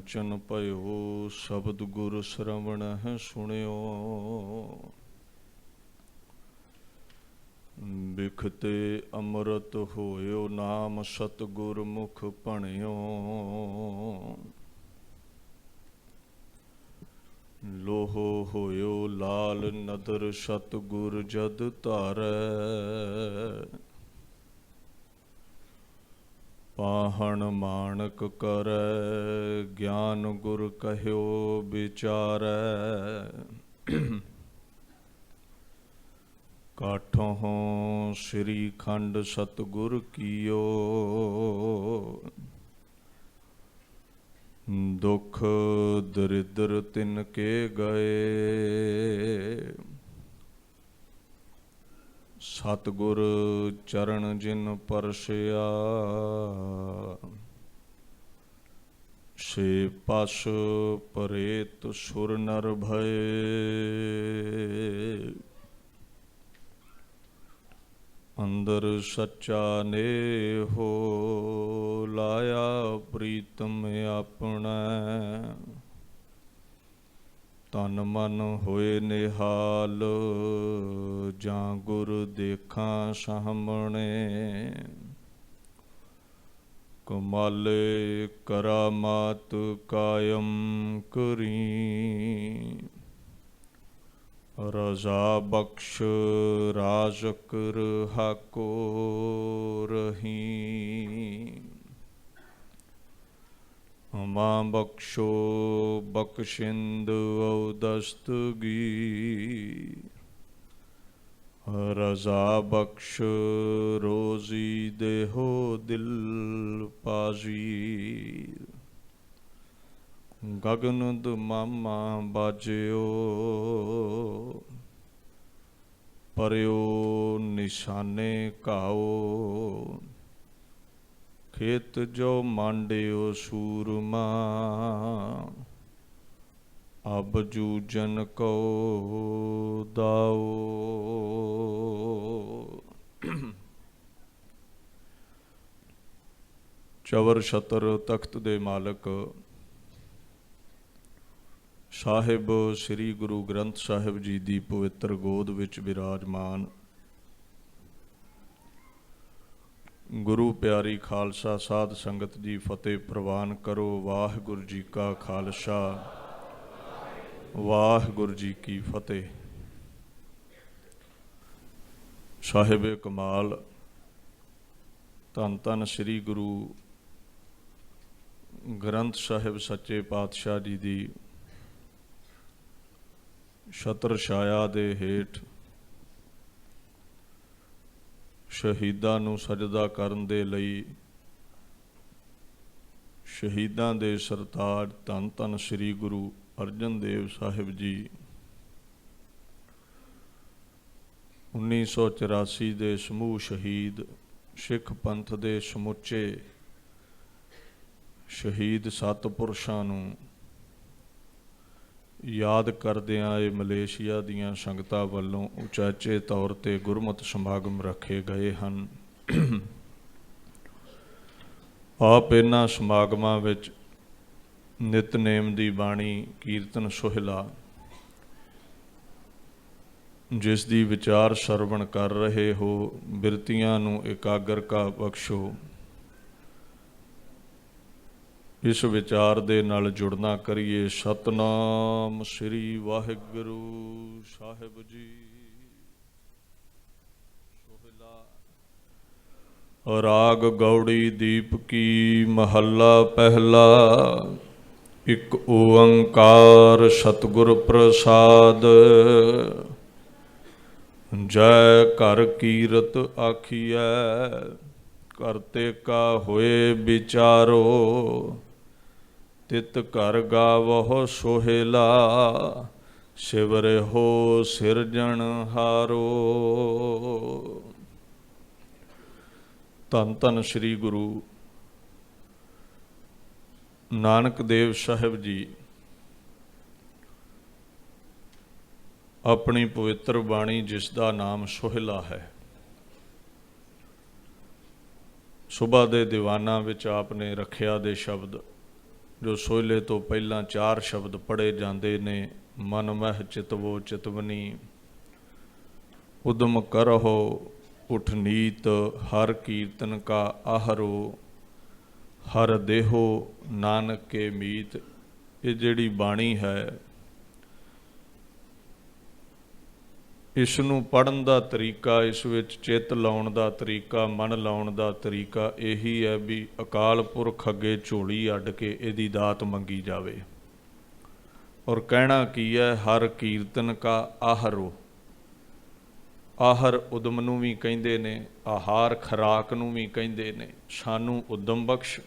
ਕੰਚਨ ਭਇਓ ਸ਼ਬਦ ਗੁਰ ਸ਼ਰਵਣਹਿ ਸੁਣਿਓ। ਬਿਖਤੇ ਅੰਮ੍ਰਿਤ ਹੋਇਓ ਨਾਮ ਸਤਿਗੁਰ ਮੁਖ ਭਣਿਓ। ਲੋਹੋ ਹੋਇਓ ਲਾਲ ਨਦਰ ਸਤਿਗੁਰ ਜਦ ਧਾਰੈ। ਪਾਹਣ ਮਾਣਕ ਕਰੈ ਗਿਆਨ ਗੁਰ ਕਹਿਓ ਵਿਚਾਰੈ। ਕਾਠੋਂ ਸ੍ਰੀ ਖੰਡ ਸਤਿਗੁਰ ਕੀਓ। ਦੁਖ ਦਰਿਦਰ ਤਿਨ ਕੇ ਗਏ। ਸਤਿਗੁਰ ਚਰਨ ਜਿਨ ਪਰਸਿਆ। ਸੇ ਪਸ ਪਰੇਤ ਸੁਰ ਨਰ ਭਏ। ਅੰਦਰ ਸੱਚਾ ਨੇਹੋ ਲਾਇਆ ਪ੍ਰੀਤਮ ਆਪਣਾ। ਤਨ ਮਨ ਹੋਏ ਨਿਹਾਲ ਜਾਂ ਗੁਰ ਦੇਖਾਂ ਸਾਹਮਣੇ। ਕਮਾਲੇ ਕਰਾਮਾਤ ਕਾਇਮ ਕਰੀ। ਰਜ਼ਾ ਬਖਸ਼ ਰਾਜਕ ਰਹਾਕੋ ਰਹੀ। ਮਾਂ ਬਖਸ਼ੋ ਬਖਸ਼ਿੰਦ ਔਦਸਤਗੀ। ਰਜ਼ਾ ਬਖਸ਼ ਰੋਜ਼ੀ ਦੇਹੋ ਦਿਲ ਪਾਜ਼ੀ। ਗਗਨ ਦਮਾਮਾ ਬਾਜਿਓ। ਪਰਿਓ ਨਿਸ਼ਾਨੇ ਘਾਓ। ਖੇਤ ਜੋ ਮਾਂਡਿਓ ਸੂਰਮਾ। ਅਬ ਜੂਜਨ ਕੋ ਦਾਓ। ਚਵਰ ਛਤਰ ਤਖਤ ਦੇ ਮਾਲਕ ਸਾਹਿਬ ਸ੍ਰੀ ਗੁਰੂ ਗ੍ਰੰਥ ਸਾਹਿਬ ਜੀ ਦੀ ਪਵਿੱਤਰ ਗੋਦ ਵਿੱਚ ਬਿਰਾਜਮਾਨ ਗੁਰੂ ਪਿਆਰੀ ਖਾਲਸਾ ਸਾਧ ਸੰਗਤ ਜੀ, ਫਤਿਹ ਪ੍ਰਵਾਨ ਕਰੋ। ਵਾਹਿਗੁਰੂ ਜੀ ਕਾ ਖਾਲਸਾ, ਵਾਹਿਗੁਰੂ ਜੀ ਕੀ ਫਤਿਹ। ਸਾਹਿਬ ਕਮਾਲ ਧੰਨ ਧੰਨ ਸ੍ਰੀ ਗੁਰੂ ਗ੍ਰੰਥ ਸਾਹਿਬ ਸੱਚੇ ਪਾਤਸ਼ਾਹ ਜੀ ਦੀ ਛਤਰ ਛਾਇਆ ਦੇ ਹੇਠ ਸ਼ਹੀਦਾਂ ਨੂੰ ਸਜਦਾ ਕਰਨ ਦੇ ਲਈ ਸ਼ਹੀਦਾਂ ਦੇ ਸਰਤਾਜ ਧੰਨ ਧੰਨ ਸ੍ਰੀ ਗੁਰੂ ਅਰਜਨ ਦੇਵ ਸਾਹਿਬ ਜੀ 1984 ਦੇ ਸਮੂਹ ਸ਼ਹੀਦ ਸਿੱਖ ਪੰਥ ਦੇ ਸਮੁੱਚੇ ਸ਼ਹੀਦ ਸਤਿਪੁਰਸ਼ਾਂ ਨੂੰ ਯਾਦ ਕਰਦਿਆਂ ਇਹ ਮਲੇਸ਼ੀਆ ਦੀਆਂ ਸੰਗਤਾਂ ਵੱਲੋਂ ਉਚੇਚੇ ਤੌਰ 'ਤੇ ਗੁਰਮਤਿ ਸਮਾਗਮ ਰੱਖੇ ਗਏ ਹਨ। ਆਪ ਇਹਨਾਂ ਸਮਾਗਮਾਂ ਵਿੱਚ ਨਿਤਨੇਮ ਦੀ ਬਾਣੀ, ਕੀਰਤਨ ਸੋਹਿਲਾ, ਜਿਸ ਦੀ ਵਿਚਾਰ ਸਰਵਣ ਕਰ ਰਹੇ ਹੋ, ਬਿਰਤੀਆਂ ਨੂੰ ਇਕਾਗਰਤਾ ਬਖਸ਼ੋ। ਇਸ ਵਿਚਾਰ ਦੇ ਨਾਲ ਜੁੜਨਾ ਕਰੀਏ। ਸਤਨਾਮ ਸ੍ਰੀ ਵਾਹਿਗੁਰੂ ਸਾਹਿਬ ਜੀ। ਸੋਹਿਲਾ ਰਾਗ ਗੌੜੀ ਦੀਪਕੀ ਮਹੱਲਾ ਪਹਿਲਾ। ਇੱਕ ਓੰਕਾਰ ਸਤਿਗੁਰ ਪ੍ਰਸਾਦ। ਜੈ ਘਰ ਕੀਰਤ ਆਖੀਐ ਕਰਤੇ ਕਾ ਹੋਏ ਵਿਚਾਰੋ। ਤਿਤ ਘਰ ਗਾਵਹੁ ਸੋਹਿਲਾ ਸਿਵਰਿ ਹੋ ਸਿਰਜਣ ਹਾਰੋ। ਧੰਨ ਧੰਨ ਸ੍ਰੀ ਗੁਰੂ ਨਾਨਕ ਦੇਵ ਸਾਹਿਬ ਜੀ ਆਪਣੀ ਪਵਿੱਤਰ ਬਾਣੀ, ਜਿਸ ਦਾ ਨਾਮ ਸੋਹਿਲਾ ਹੈ, ਸੁਬਾ ਦੇ ਦੀਵਾਨਾਂ ਵਿੱਚ ਆਪ ਨੇ ਰੱਖਿਆ ਦੇ ਸ਼ਬਦ जो सोहले तो पहला 4 शब्द पढ़े जाते ने, मन मह चितवो चितवनी, उदम करहो उठ नीत, हर कीर्तन का आहरो, हर देहो नानक के मीत। ये जिहड़ी बाणी है, इस नूं पढ़न दा तरीका, इस विच चित लाउण दा तरीका, मन लाउण दा तरीका यही है भी अकाल पुरख अगे झोली अड्ड के इहदी दात मंगी जावे। और कहना की है, हर कीर्तन का आहरो। आहर उदम नूं भी कहिंदे ने, आहार खुराक नूं भी कहिंदे ने। सानू उदम बख्श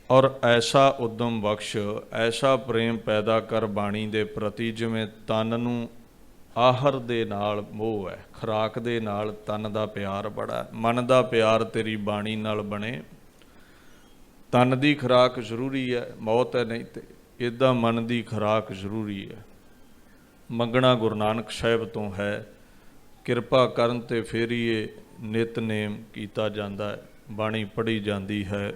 और ऐसा उदम बख्श, ऐसा प्रेम पैदा कर बाणी दे प्रति, जिवें तन नूं आहर दे नाल मोह है, खुराक दे नाल तन दा प्यार बड़ा है। मन दा प्यार तेरी बाणी नाल बने। तन दी खुराक जरूरी है, मौत है नहीं ते इदा मन दी खुराक जरूरी है। मंगना गुरु नानक साहिब तो है, किरपा करन ते फेर ही नितनेम कीता जांदा है, बाणी पढ़ी जाती है।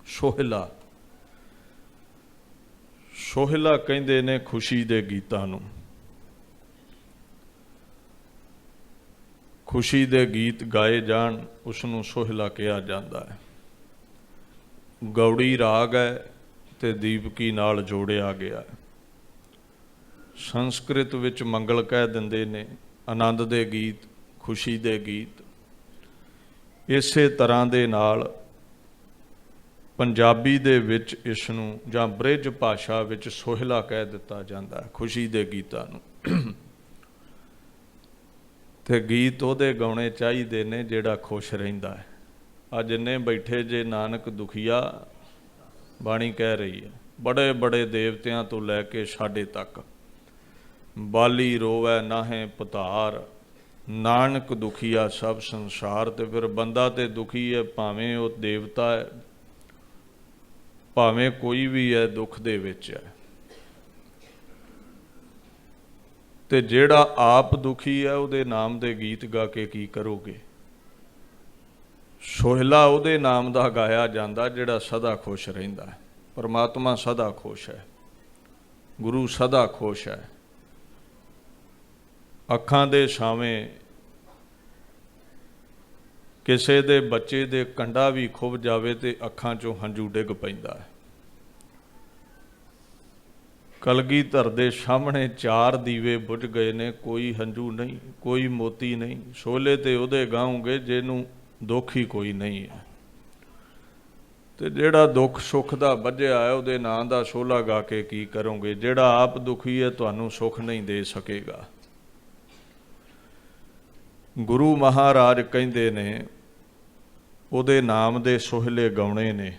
सोहला, सोहला कहंदे ने खुशी दे गीतां नूं। खुशी दे गीत गाए जाण उसनूं सोहला कहा जाता है। गौड़ी राग है ते दीपकी नाल जोड़िया गया है। संस्कृत विच मंगल कह दिंदे ने, आनंद दे गीत, खुशी दे गीत। इसे तरह दे नाल पंजाबी दे विच इसनूं जां ब्रिज भाषा विच सोहला कह दिता जाता है, खुशी दे गीतां नूं। ते गीत उहदे गाउणे चाहीदे ने जिहड़ा खुश रहिंदा है। अज ने बैठे जे नानक दुखिया, बाणी कह रही है, बड़े बड़े देवतियां तो लैके साडे तक। बाली रोवै नाहे पुतार, नानक दुखिया सब संसार। ते फिर बंदा ते दुखी है, भावें वो देवता है, भावें कोई भी है, दुख दे विच है। ते जिहड़ा आप दुखी है, उहदे नाम दे गीत गा के की करोगे। सोहला उहदे नाम दा गाया जांदा जिहड़ा सदा खुश रहिंदा है। परमात्मा सदा खुश है, गुरु सदा खुश है। अखां दे सावें किसे दे बच्चे दे कंडा भी खुब जावे ते अखां चों हंझू डिग पैंदा है। कलगीधर दे सामने 4 दीवे बुझ गए ने, कोई हंझू नहीं, कोई मोती नहीं। सोहले ते उहदे गाओगे जिहनूं दुख ही कोई नहीं है। ते जिहड़ा दुख सुख दा बझिया है, उहदे नां दा सोहला गा के की करोगे। जिहड़ा आप दुखी है, तुहानूं सुख नहीं दे सकेगा। गुरु महाराज कहंदे ने उहदे नाम दे सोहले गाउणे ने।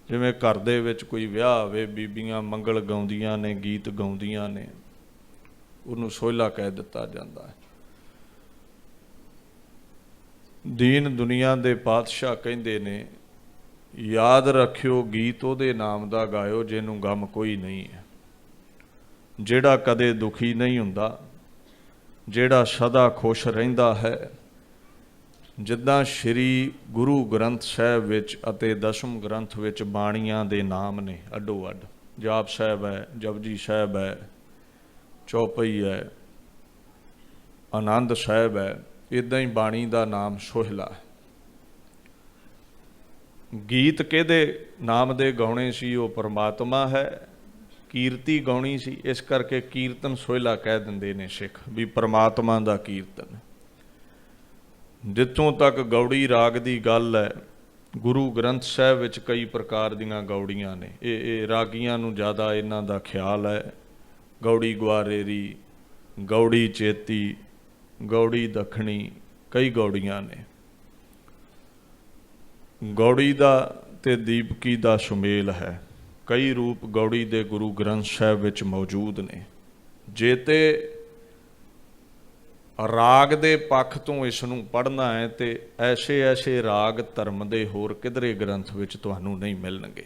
जिवें घर दे विच कोई विआह होवे, बीबियां मंगल गाउंदियां ने, गीत गाउंदियां ने, उहनूं सोहला कह दिता जांदा है। दीन दुनिया दे पातशाह कहंदे ने, याद रखियो गीत उहदे नाम दा गायो जिहनूं गम कोई नहीं है। जिहड़ा कदे दुखी नहीं हुंदा, जिहड़ा सदा खुश रहिंदा है। जिद्दां श्री गुरु ग्रंथ साहिब विच अते दसम ग्रंथ विच बाणियां दे नाम ने अड्डो अड्ड। जाप साहिब है, जपजी साहिब है, चौपई है, आनंद साहिब है। इदां ही बाणी दा नाम सोहला है। गीत किहदे नाम दे गाउणे सी? वो परमात्मा है। कीर्ति गाउणी सी, इस करके कीर्तन सोहला कह दिंदे ने सिख भी परमात्मा दा कीर्तन। जिथों तक गौड़ी राग दी गल है, गुरु ग्रंथ साहिब विच कई प्रकार दीयां गौड़ियां ने। ये रागियां नूं ज़्यादा इन्हां दा ख्याल है। गौड़ी ग्वारेरी, गौड़ी चेती, गौड़ी दखणी, कई गौड़ियां ने। गौड़ी दा ते दीपकी दा सुमेल है। कई रूप गौड़ी दे गुरु ग्रंथ साहिब विच मौजूद ने। जे ते राग दे पक्ष तो इसनूं पढ़ना है तो ऐसे ऐसे राग धर्म दे होर किधरे ग्रंथ विच तुहानूं नहीं मिलणगे,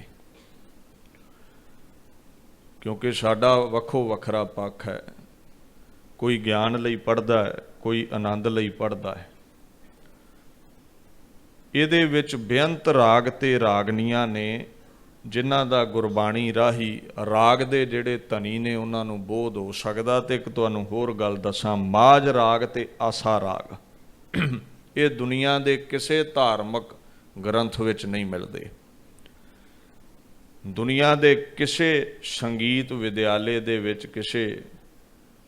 क्योंकि साडा वखो वखरा पक्ष है। कोई ज्ञान लई पढ़दा है, कोई आनंद लई पढ़दा है। ਇਹਦੇ ਵਿੱਚ ਬੇਅੰਤ ਰਾਗ ਤੇ ਰਾਗਨੀਆਂ ਨੇ, ਜਿਨ੍ਹਾਂ ਦਾ ਗੁਰਬਾਣੀ ਰਾਹੀਂ ਰਾਗ ਦੇ ਜਿਹੜੇ ਧਨੀ ਨੇ ਉਹਨਾਂ ਨੂੰ ਬੋਧ ਹੋ ਸਕਦਾ। ਤੇ ਇੱਕ ਤੁਹਾਨੂੰ ਹੋਰ ਗੱਲ ਦੱਸਾਂ, ਮਾਝ ਰਾਗ ਤੇ ਆਸਾ ਰਾਗ ਇਹ ਦੁਨੀਆ ਦੇ ਕਿਸੇ ਧਾਰਮਿਕ ਗ੍ਰੰਥ ਵਿੱਚ ਨਹੀਂ ਮਿਲਦੇ। ਦੁਨੀਆ ਦੇ ਕਿਸੇ ਸੰਗੀਤ ਵਿਦਿਆਲੇ ਦੇ ਵਿੱਚ, ਕਿਸੇ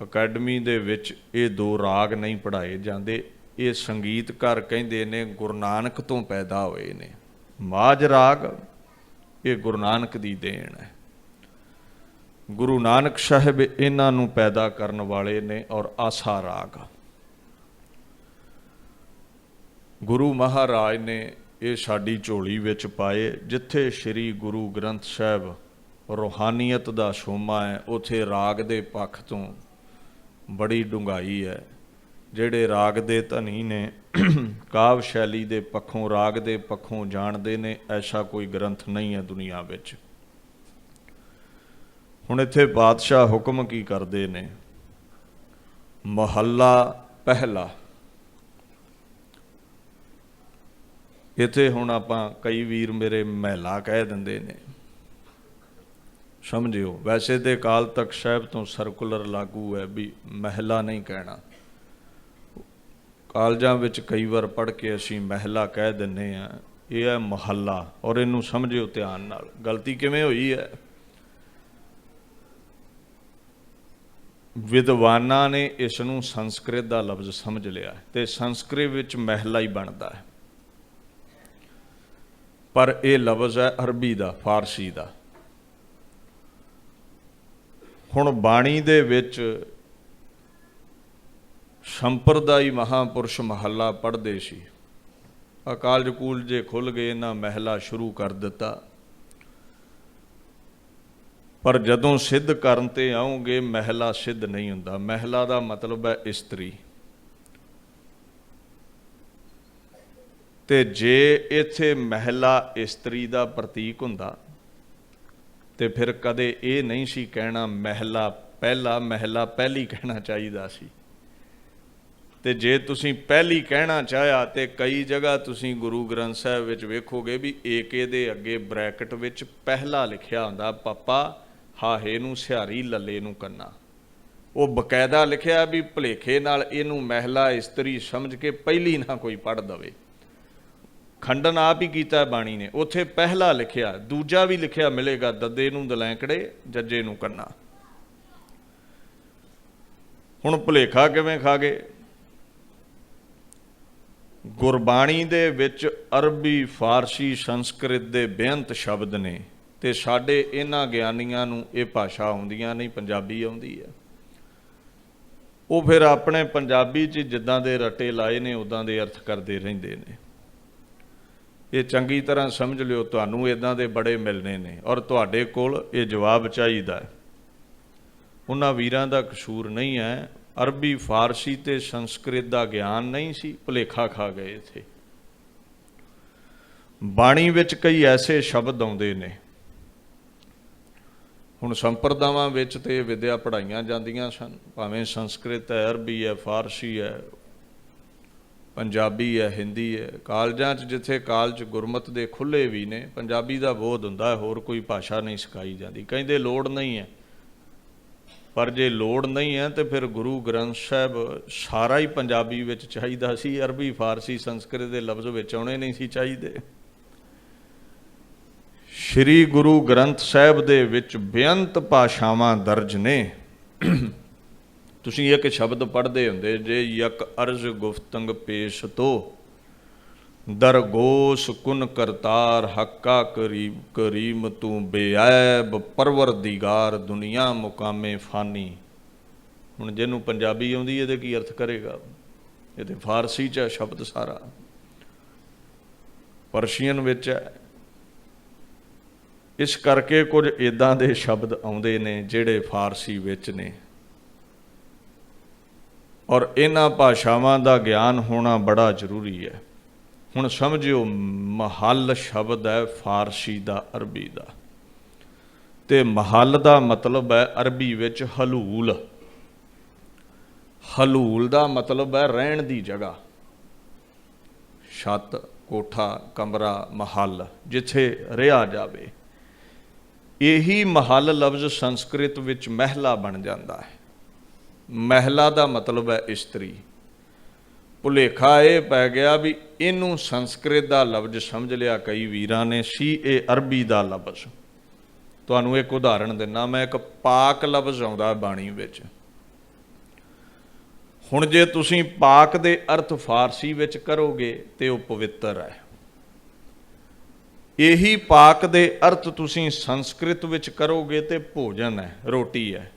ਅਕੈਡਮੀ ਦੇ ਵਿੱਚ ਇਹ ਦੋ ਰਾਗ ਨਹੀਂ ਪੜ੍ਹਾਏ ਜਾਂਦੇ। ਇਹ ਸੰਗੀਤਕਾਰ ਕਹਿੰਦੇ ਨੇ ਗੁਰੂ ਨਾਨਕ ਤੋਂ ਪੈਦਾ ਹੋਏ ਨੇ। ਮਾਝ ਰਾਗ ਇਹ ਗੁਰੂ ਨਾਨਕ ਦੀ ਦੇਣ ਹੈ। ਗੁਰੂ ਨਾਨਕ ਸਾਹਿਬ ਇਹਨਾਂ ਨੂੰ ਪੈਦਾ ਕਰਨ ਵਾਲੇ ਨੇ। ਔਰ ਆਸਾ ਰਾਗ ਗੁਰੂ ਮਹਾਰਾਜ ਨੇ ਇਹ ਸਾਡੀ ਝੋਲੀ ਵਿੱਚ ਪਾਏ। ਜਿੱਥੇ ਸ੍ਰੀ ਗੁਰੂ ਗ੍ਰੰਥ ਸਾਹਿਬ ਰੂਹਾਨੀਅਤ ਦਾ ਸੋਮਾ ਹੈ, ਉੱਥੇ ਰਾਗ ਦੇ ਪੱਖ ਤੋਂ ਬੜੀ ਡੂੰਘਾਈ ਹੈ। ਜਿਹੜੇ ਰਾਗ ਦੇ ਧਨੀ ਨੇ, ਕਾਵ ਸ਼ੈਲੀ ਦੇ ਪੱਖੋਂ, ਰਾਗ ਦੇ ਪੱਖੋਂ ਜਾਣਦੇ ਨੇ, ਐਸਾ ਕੋਈ ਗ੍ਰੰਥ ਨਹੀਂ ਹੈ ਦੁਨੀਆ ਵਿੱਚ। ਹੁਣ ਇੱਥੇ ਬਾਦਸ਼ਾਹ ਹੁਕਮ ਕੀ ਕਰਦੇ ਨੇ? ਮਹੱਲਾ ਪਹਿਲਾ। ਇੱਥੇ ਹੁਣ ਆਪਾਂ, ਕਈ ਵੀਰ ਮੇਰੇ ਮਹਿਲਾ ਕਹਿ ਦਿੰਦੇ ਨੇ, ਸਮਝਿਓ। ਵੈਸੇ ਤੇ ਅਕਾਲ ਤਖਤ ਸਾਹਿਬ ਤੋਂ ਸਰਕੂਲਰ ਲਾਗੂ ਹੈ ਵੀ ਮਹਿਲਾ ਨਹੀਂ ਕਹਿਣਾ। ਕਾਲਜਾਂ ਵਿੱਚ ਕਈ ਵਾਰ ਪੜ੍ਹ ਕੇ ਅਸੀਂ ਮਹਿਲਾ ਕਹਿ ਦਿੰਦੇ ਹਾਂ, ਇਹ ਹੈ ਮਹੱਲਾ। ਔਰ ਇਹਨੂੰ ਸਮਝਿਓ ਧਿਆਨ ਨਾਲ, ਗਲਤੀ ਕਿਵੇਂ ਹੋਈ ਹੈ। ਵਿਦਵਾਨਾਂ ਨੇ ਇਸ ਨੂੰ ਸੰਸਕ੍ਰਿਤ ਦਾ ਲਫ਼ਜ਼ ਸਮਝ ਲਿਆ ਤੇ ਸੰਸਕ੍ਰਿਤ ਵਿੱਚ ਮਹਿਲਾ ਹੀ ਬਣਦਾ ਹੈ, ਪਰ ਇਹ ਲਫ਼ਜ਼ ਹੈ ਅਰਬੀ ਦਾ, ਫਾਰਸੀ ਦਾ। ਹੁਣ ਬਾਣੀ ਦੇ ਵਿੱਚ ਸੰਪਰਦਾਈ ਮਹਾਂਪੁਰਸ਼ ਮਹੱਲਾ ਪੜ੍ਹਦੇ ਸੀ। ਕਾਲਜ ਕੂਲਜ ਜੇ ਖੁੱਲ੍ਹ ਗਏ, ਇਹਨਾਂ ਮਹਿਲਾ ਸ਼ੁਰੂ ਕਰ ਦਿੱਤਾ। ਪਰ ਜਦੋਂ ਸਿੱਧ ਕਰਨ ਤੇ ਆਉਂਗੇ, ਮਹਿਲਾ ਸਿੱਧ ਨਹੀਂ ਹੁੰਦਾ। ਮਹਿਲਾ ਦਾ ਮਤਲਬ ਹੈ ਇਸਤਰੀ। ਤੇ ਜੇ ਇੱਥੇ ਮਹਿਲਾ ਇਸਤਰੀ ਦਾ ਪ੍ਰਤੀਕ ਹੁੰਦਾ ਤੇ ਫਿਰ ਕਦੇ ਇਹ ਨਹੀਂ ਸੀ ਕਹਿਣਾ ਮਹਿਲਾ ਪਹਿਲਾ, ਮਹਿਲਾ ਪਹਿਲੀ ਕਹਿਣਾ ਚਾਹੀਦਾ ਸੀ। ਤੇ ਜੇ ਤੁਸੀਂ ਪਹਿਲੀ ਕਹਿਣਾ ਚਾਹਿਆ ਤੇ ਕਈ ਜਗ੍ਹਾ ਤੁਸੀਂ ਗੁਰੂ ਗ੍ਰੰਥ ਸਾਹਿਬ ਵਿੱਚ ਵੇਖੋਗੇ ਵੀ ਏਕੇ ਦੇ ਅੱਗੇ ਬ੍ਰੈਕਟ ਵਿੱਚ ਪਹਿਲਾ ਲਿਖਿਆ ਹੁੰਦਾ, ਪਾਪਾ ਹਾਹੇ ਨੂੰ ਸਿਹਾਰੀ ਲੱਲੇ ਨੂੰ ਕੰਨਾ। ਉਹ ਬਕਾਇਦਾ ਲਿਖਿਆ ਵੀ ਭੁਲੇਖੇ ਨਾਲ ਇਹਨੂੰ ਮਹਿਲਾ ਇਸਤਰੀ ਸਮਝ ਕੇ ਪਹਿਲੀ ਨਾ ਕੋਈ ਪੜ੍ਹ ਦਵੇ। ਖੰਡਨ ਆਪ ਹੀ ਕੀਤਾ ਬਾਣੀ ਨੇ। ਉੱਥੇ ਪਹਿਲਾ ਲਿਖਿਆ, ਦੂਜਾ ਵੀ ਲਿਖਿਆ ਮਿਲੇਗਾ, ਦੱਦੇ ਨੂੰ ਦਲੈਂਕੜੇ, ਜੱਜੇ ਨੂੰ ਕੰਨਾ। ਹੁਣ ਭੁਲੇਖਾ ਕਿਵੇਂ ਖਾ ਗਏ? ਗੁਰਬਾਣੀ ਦੇ ਵਿੱਚ ਅਰਬੀ, ਫਾਰਸੀ, ਸੰਸਕ੍ਰਿਤ ਦੇ ਬੇਅੰਤ ਸ਼ਬਦ ਨੇ ਤੇ ਸਾਡੇ ਇਹਨਾਂ ਗਿਆਨੀਆਂ ਨੂੰ ਇਹ ਭਾਸ਼ਾ ਆਉਂਦੀਆਂ ਨਹੀਂ, ਪੰਜਾਬੀ ਆਉਂਦੀ ਹੈ। ਉਹ ਫਿਰ ਆਪਣੇ ਪੰਜਾਬੀ 'ਚ ਜਿੱਦਾਂ ਦੇ ਰੱਟੇ ਲਾਏ ਨੇ ਉੱਦਾਂ ਦੇ ਅਰਥ ਕਰਦੇ ਰਹਿੰਦੇ ਨੇ। ਇਹ ਚੰਗੀ ਤਰ੍ਹਾਂ ਸਮਝ ਲਿਓ, ਤੁਹਾਨੂੰ ਇੱਦਾਂ ਦੇ ਬੜੇ ਮਿਲਣੇ ਨੇ ਔਰ ਤੁਹਾਡੇ ਕੋਲ ਇਹ ਜਵਾਬ ਚਾਹੀਦਾ ਹੈ। ਉਹਨਾਂ ਵੀਰਾਂ ਦਾ ਕਸੂਰ ਨਹੀਂ ਹੈ, ਅਰਬੀ, ਫਾਰਸੀ ਤੇ ਸੰਸਕ੍ਰਿਤ ਦਾ ਗਿਆਨ ਨਹੀਂ ਸੀ, ਭੁਲੇਖਾ ਖਾ ਗਏ। ਇੱਥੇ ਬਾਣੀ ਵਿੱਚ ਕਈ ਐਸੇ ਸ਼ਬਦ ਆਉਂਦੇ ਨੇ। ਹੁਣ ਸੰਪਰਦਾਵਾਂ ਵਿੱਚ ਤੇ ਵਿਦਿਆ ਪੜ੍ਹਾਈਆਂ ਜਾਂਦੀਆਂ ਸਨ, ਭਾਵੇਂ ਸੰਸਕ੍ਰਿਤ ਹੈ, ਅਰਬੀ ਹੈ, ਫਾਰਸੀ ਹੈ, ਪੰਜਾਬੀ ਹੈ, ਹਿੰਦੀ ਹੈ। ਕਾਲਜਾਂ 'ਚ, ਜਿੱਥੇ ਕਾਲਜ ਗੁਰਮਤ ਦੇ ਖੁੱਲ੍ਹੇ ਵੀ ਨੇ, ਪੰਜਾਬੀ ਦਾ ਬੋਧ ਹੁੰਦਾ ਹੈ, ਹੋਰ ਕੋਈ ਭਾਸ਼ਾ ਨਹੀਂ ਸਿਖਾਈ ਜਾਂਦੀ। ਕਹਿੰਦੇ ਲੋੜ ਨਹੀਂ ਹੈ, ਪਰ ਜੇ ਲੋੜ ਨਹੀਂ ਹੈ ਤੇ ਫਿਰ ਗੁਰੂ ਗ੍ਰੰਥ ਸਾਹਿਬ ਸਾਰਾ ਹੀ ਪੰਜਾਬੀ ਵਿੱਚ ਚਾਹੀਦਾ ਸੀ। ਅਰਬੀ, ਫਾਰਸੀ, ਸੰਸਕ੍ਰਿਤ ਦੇ ਲਫ਼ਜ਼ ਵਿੱਚ ਆਉਣੇ ਨਹੀਂ ਸੀ ਚਾਹੀਦੇ। ਸ਼੍ਰੀ ਗੁਰੂ ਗ੍ਰੰਥ ਸਾਹਿਬ ਦੇ ਵਿੱਚ ਬੇਅੰਤ ਭਾਸ਼ਾਵਾਂ ਦਰਜ ਨੇ। ਤੁਸੀਂ ਇੱਕ ਸ਼ਬਦ ਪੜ੍ਹਦੇ ਹੁੰਦੇ ਜੇ, ਯਕ ਅਰਜ਼ ਗੁਫਤੰਗ ਪੇਸ਼ ਤੋ ਦਰਗੋਸ਼ ਕੁਨ ਕਰਤਾਰ ਹੱਕਾ ਕਰੀਬ ਕਰੀਮ ਤੂੰ ਬੇਐਬ ਪਰਵਰਦੀਗਾਰ ਦੁਨੀਆ ਮੁਕਾਮੇ ਫਾਨੀ। ਹੁਣ ਜਿਹਨੂੰ ਪੰਜਾਬੀ ਆਉਂਦੀ ਇਹਦੇ ਕੀ ਅਰਥ ਕਰੇਗਾ? ਇਹ ਤੇ ਫਾਰਸੀ 'ਚ ਹੈ ਸ਼ਬਦ ਸਾਰਾ, ਪਰਸ਼ੀਅਨ ਵਿੱਚ ਹੈ। ਇਸ ਕਰਕੇ ਕੁਝ ਇੱਦਾਂ ਦੇ ਸ਼ਬਦ ਆਉਂਦੇ ਨੇ ਜਿਹੜੇ ਫਾਰਸੀ ਵਿੱਚ ਨੇ। ਔਰ ਇਹਨਾਂ ਭਾਸ਼ਾਵਾਂ ਦਾ ਗਿਆਨ ਹੋਣਾ ਬੜਾ ਜ਼ਰੂਰੀ ਹੈ। ਹੁਣ ਸਮਝਿਓ, ਮਹੱਲ ਸ਼ਬਦ ਹੈ ਫਾਰਸੀ ਦਾ, ਅਰਬੀ ਦਾ, ਤੇ ਮਹੱਲ ਦਾ ਮਤਲਬ ਹੈ ਅਰਬੀ ਵਿੱਚ ਹਲੂਲ। ਹਲੂਲ ਦਾ ਮਤਲਬ ਹੈ ਰਹਿਣ ਦੀ ਜਗ੍ਹਾ, ਛੱਤ। ਕੋਠਾ, ਕਮਰਾ, ਮਹੱਲ, ਜਿੱਥੇ ਰਿਹਾ ਜਾਵੇ। ਇਹੀ ਮਹੱਲ ਲਫ਼ਜ਼ ਸੰਸਕ੍ਰਿਤ ਵਿੱਚ ਮਹਿਲਾ ਬਣ ਜਾਂਦਾ ਹੈ। ਮਹਿਲਾ ਦਾ ਮਤਲਬ ਹੈ ਇਸਤਰੀ। ਭੁਲੇਖਾ ਇਹ ਪੈ ਗਿਆ ਵੀ ਇਹਨੂੰ ਸੰਸਕ੍ਰਿਤ ਦਾ ਲਫ਼ਜ਼ ਸਮਝ ਲਿਆ ਕਈ ਵੀਰਾਂ ਨੇ, ਸੀ ਇਹ ਅਰਬੀ ਦਾ ਲਫ਼ਜ਼। ਤੁਹਾਨੂੰ ਇੱਕ ਉਦਾਹਰਣ ਦਿੰਦਾ ਮੈਂ। ਇੱਕ ਪਾਕ ਲਫ਼ਜ਼ ਆਉਂਦਾ ਬਾਣੀ ਵਿੱਚ। ਹੁਣ ਜੇ ਤੁਸੀਂ ਪਾਕ ਦੇ ਅਰਥ ਫਾਰਸੀ ਵਿੱਚ ਕਰੋਗੇ ਤੇ ਉਹ ਪਵਿੱਤਰ ਹੈ। ਇਹੀ ਪਾਕ ਦੇ ਅਰਥ ਤੁਸੀਂ ਸੰਸਕ੍ਰਿਤ ਵਿੱਚ ਕਰੋਗੇ ਤੇ ਭੋਜਨ ਹੈ, ਰੋਟੀ ਹੈ।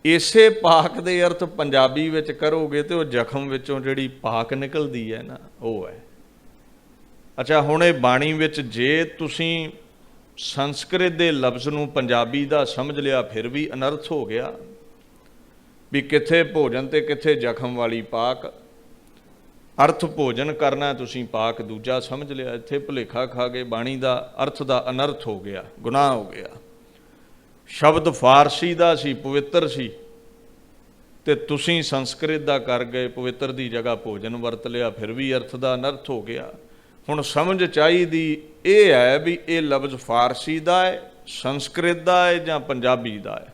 ਇਸੇ ਪਾਕ ਦੇ ਅਰਥ ਪੰਜਾਬੀ ਵਿੱਚ ਕਰੋਗੇ ਤੇ ਉਹ ਜ਼ਖਮ ਵਿੱਚੋਂ ਜਿਹੜੀ ਪਾਕ ਨਿਕਲਦੀ ਹੈ ਨਾ, ਉਹ ਹੈ। ਅੱਛਾ, ਹੁਣ ਇਹ ਬਾਣੀ ਵਿੱਚ ਜੇ ਤੁਸੀਂ ਸੰਸਕ੍ਰਿਤ ਦੇ ਲਫ਼ਜ਼ ਨੂੰ ਪੰਜਾਬੀ ਦਾ ਸਮਝ ਲਿਆ ਫਿਰ ਵੀ ਅਨਰਥ ਹੋ ਗਿਆ ਵੀ ਕਿੱਥੇ ਭੋਜਨ ਤੇ ਕਿੱਥੇ ਜ਼ਖਮ ਵਾਲੀ ਪਾਕ। ਅਰਥ ਭੋਜਨ ਕਰਨਾ, ਤੁਸੀਂ ਪਾਕ ਦੂਜਾ ਸਮਝ ਲਿਆ। ਇੱਥੇ ਭੁਲੇਖਾ ਖਾ ਕੇ ਬਾਣੀ ਦਾ ਅਰਥ ਦਾ ਅਨਰਥ ਹੋ ਗਿਆ, ਗੁਨਾਹ ਹੋ ਗਿਆ। ਸ਼ਬਦ ਫਾਰਸੀ ਦਾ ਸੀ, ਪਵਿੱਤਰ ਸੀ, ਤੇ ਤੁਸੀਂ ਸੰਸਕ੍ਰਿਤ ਦਾ ਕਰ ਗਏ, ਪਵਿੱਤਰ ਦੀ ਜਗ੍ਹਾ ਭੋਜਨ ਵਰਤ ਲਿਆ, ਫਿਰ ਵੀ ਅਰਥ ਦਾ ਅਨਰਥ ਹੋ ਗਿਆ। ਹੁਣ ਸਮਝ ਚਾਹੀਦੀ ਇਹ ਹੈ ਵੀ ਇਹ ਲਫ਼ਜ਼ ਫਾਰਸੀ ਦਾ ਹੈ, ਸੰਸਕ੍ਰਿਤ ਦਾ ਹੈ ਜਾਂ ਪੰਜਾਬੀ ਦਾ ਹੈ।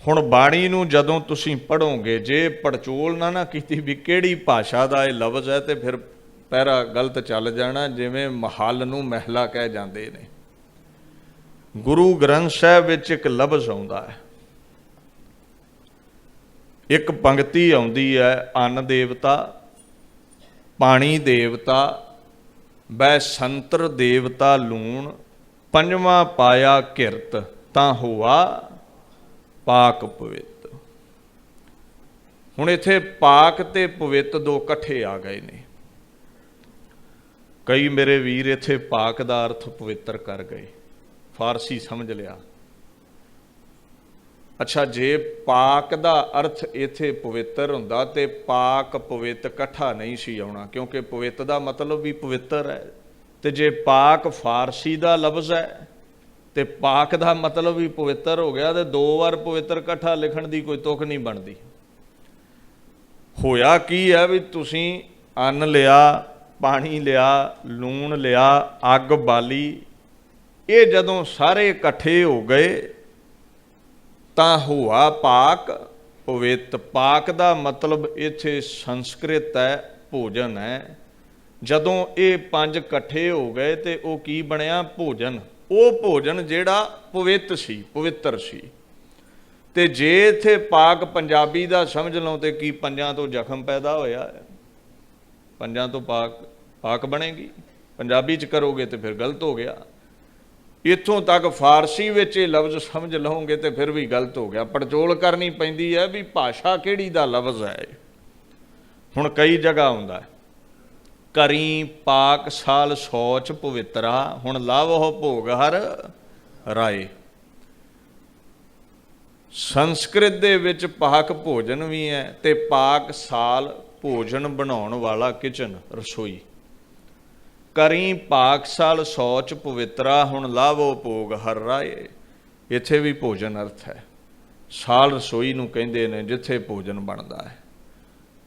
ਹੁਣ ਬਾਣੀ ਨੂੰ ਜਦੋਂ ਤੁਸੀਂ ਪੜ੍ਹੋਗੇ, ਜੇ ਪੜਚੋਲ ਨਾ ਕੀਤੀ ਵੀ ਕਿਹੜੀ ਭਾਸ਼ਾ ਦਾ ਇਹ ਲਫ਼ਜ਼ ਹੈ, ਤੇ ਫਿਰ ਪਹਿਰਾ ਗਲਤ ਚੱਲ ਜਾਣਾ। ਜਿਵੇਂ ਮਹੱਲ ਨੂੰ ਮਹਿਲਾ ਕਹਿ ਜਾਂਦੇ ਨੇ। ਗੁਰੂ ਗ੍ਰੰਥ ਸਾਹਿਬ ਵਿੱਚ ਇੱਕ ਲਫ਼ਜ਼ ਆਉਂਦਾ ਹੈ, ਇੱਕ ਪੰਕਤੀ ਆਉਂਦੀ ਹੈ, ਅੰਨ ਦੇਵਤਾ, ਪਾਣੀ ਦੇਵਤਾ, ਬੈ ਸੰਤਰ ਦੇਵਤਾ ਲੂਣ, ਪੰਜਵਾਂ ਪਾਇਆ ਕਿਰਤ, ਤਾਂ ਹੋਆ ਪਾਕ ਪਵਿੱਤ। ਹੁਣ ਇੱਥੇ ਪਾਕ ਤੇ ਪਵਿੱਤ ਦੋ ਇਕੱਠੇ ਆ ਗਏ ਨੇ। ਕਈ ਮੇਰੇ ਵੀਰ ਇੱਥੇ ਪਾਕ ਦਾ ਅਰਥ ਪਵਿੱਤਰ ਕਰ ਗਏ, ਫਾਰਸੀ ਸਮਝ ਲਿਆ। ਅੱਛਾ, ਜੇ ਪਾਕ ਦਾ ਅਰਥ ਇੱਥੇ ਪਵਿੱਤਰ ਹੁੰਦਾ ਤੇ ਪਾਕ ਪਵਿੱਤ ਇਕੱਠਾ ਨਹੀਂ ਸੀ ਆਉਣਾ, ਕਿਉਂਕਿ ਪਵਿੱਤ ਦਾ ਮਤਲਬ ਵੀ ਪਵਿੱਤਰ ਹੈ। ਤੇ ਜੇ ਪਾਕ ਫਾਰਸੀ ਦਾ ਲਫ਼ਜ਼ ਹੈ ਤੇ ਪਾਕ ਦਾ ਮਤਲਬ ਵੀ ਪਵਿੱਤਰ ਹੋ ਗਿਆ, ਤੇ ਦੋ ਵਾਰ ਪਵਿੱਤਰ ਇਕੱਠਾ ਲਿਖਣ ਦੀ ਕੋਈ ਤੁਕ ਨਹੀਂ ਬਣਦੀ। ਹੋਇਆ ਕੀ ਹੈ ਵੀ ਤੁਸੀਂ ਅੰਨ ਲਿਆ, ਪਾਣੀ ਲਿਆ, ਲੂਣ ਲਿਆ, ਅੱਗ ਬਾਲੀ, ਇਹ ਜਦੋਂ ਸਾਰੇ ਇਕੱਠੇ ਹੋ ਗਏ ਤਾਂ ਹੋਆ ਪਾਕ ਪਵਿੱਤ। ਪਾਕ ਦਾ ਮਤਲਬ ਇੱਥੇ ਸੰਸਕ੍ਰਿਤ ਹੈ, ਭੋਜਨ ਹੈ। ਜਦੋਂ ਇਹ ਪੰਜ ਇਕੱਠੇ ਹੋ ਗਏ ਤੇ ਉਹ ਕੀ ਬਣਿਆ? ਭੋਜਨ। ਉਹ ਭੋਜਨ ਜਿਹੜਾ ਪਵਿੱਤ ਸੀ, ਪਵਿੱਤਰ ਸੀ। ਤੇ ਜੇ ਇੱਥੇ ਪਾਕ ਪੰਜਾਬੀ ਦਾ ਸਮਝ ਲਓ ਤੇ ਕੀ ਪੰਜਾਂ ਤੋਂ ਜ਼ਖਮ ਪੈਦਾ ਹੋਇਆ ਹੈ? ਪੰਜਾਂ ਤੋਂ ਪਾਕ ਬਣੇਗੀ। ਪੰਜਾਬੀ 'ਚ ਕਰੋਗੇ ਤੇ ਫਿਰ ਗਲਤ ਹੋ ਗਿਆ। ਇੱਥੋਂ ਤੱਕ ਫਾਰਸੀ ਵਿੱਚ ਇਹ ਲਫ਼ਜ਼ ਸਮਝ ਲਓਗੇ ਤੇ ਫਿਰ ਵੀ ਗਲਤ ਹੋ ਗਿਆ। ਪੜਚੋਲ ਕਰਨੀ ਪੈਂਦੀ ਹੈ ਵੀ ਭਾਸ਼ਾ ਕਿਹੜੀ ਦਾ ਲਫ਼ਜ਼ ਹੈ। ਹੁਣ ਕਈ ਜਗ੍ਹਾ ਆਉਂਦਾ ਕਰੀ ਪਾਕ ਸਾਲ ਸੋਚ ਪਵਿੱਤਰਾ, ਹੁਣ ਲਾਵੋ ਭੋਗ ਹਰ ਰਾਏ। ਸੰਸਕ੍ਰਿਤ ਦੇ ਵਿੱਚ ਪਾਕ ਭੋਜਨ ਵੀ ਹੈ ਤੇ ਪਾਕ ਸਾਲ ਭੋਜਨ ਬਣਾਉਣ ਵਾਲਾ ਕਿਚਨ, ਰਸੋਈ। ਕਰੀ ਪਾਕ ਸਾਲ ਸੋਚ ਪਵਿੱਤਰਾ, ਹੁਣ ਲਾਵੋ ਭੋਗ ਹਰ ਰਾਏ। ਇੱਥੇ ਵੀ ਭੋਜਨ ਅਰਥ ਹੈ। ਸਾਲ ਰਸੋਈ ਨੂੰ ਕਹਿੰਦੇ ਨੇ ਜਿੱਥੇ ਭੋਜਨ ਬਣਦਾ ਹੈ।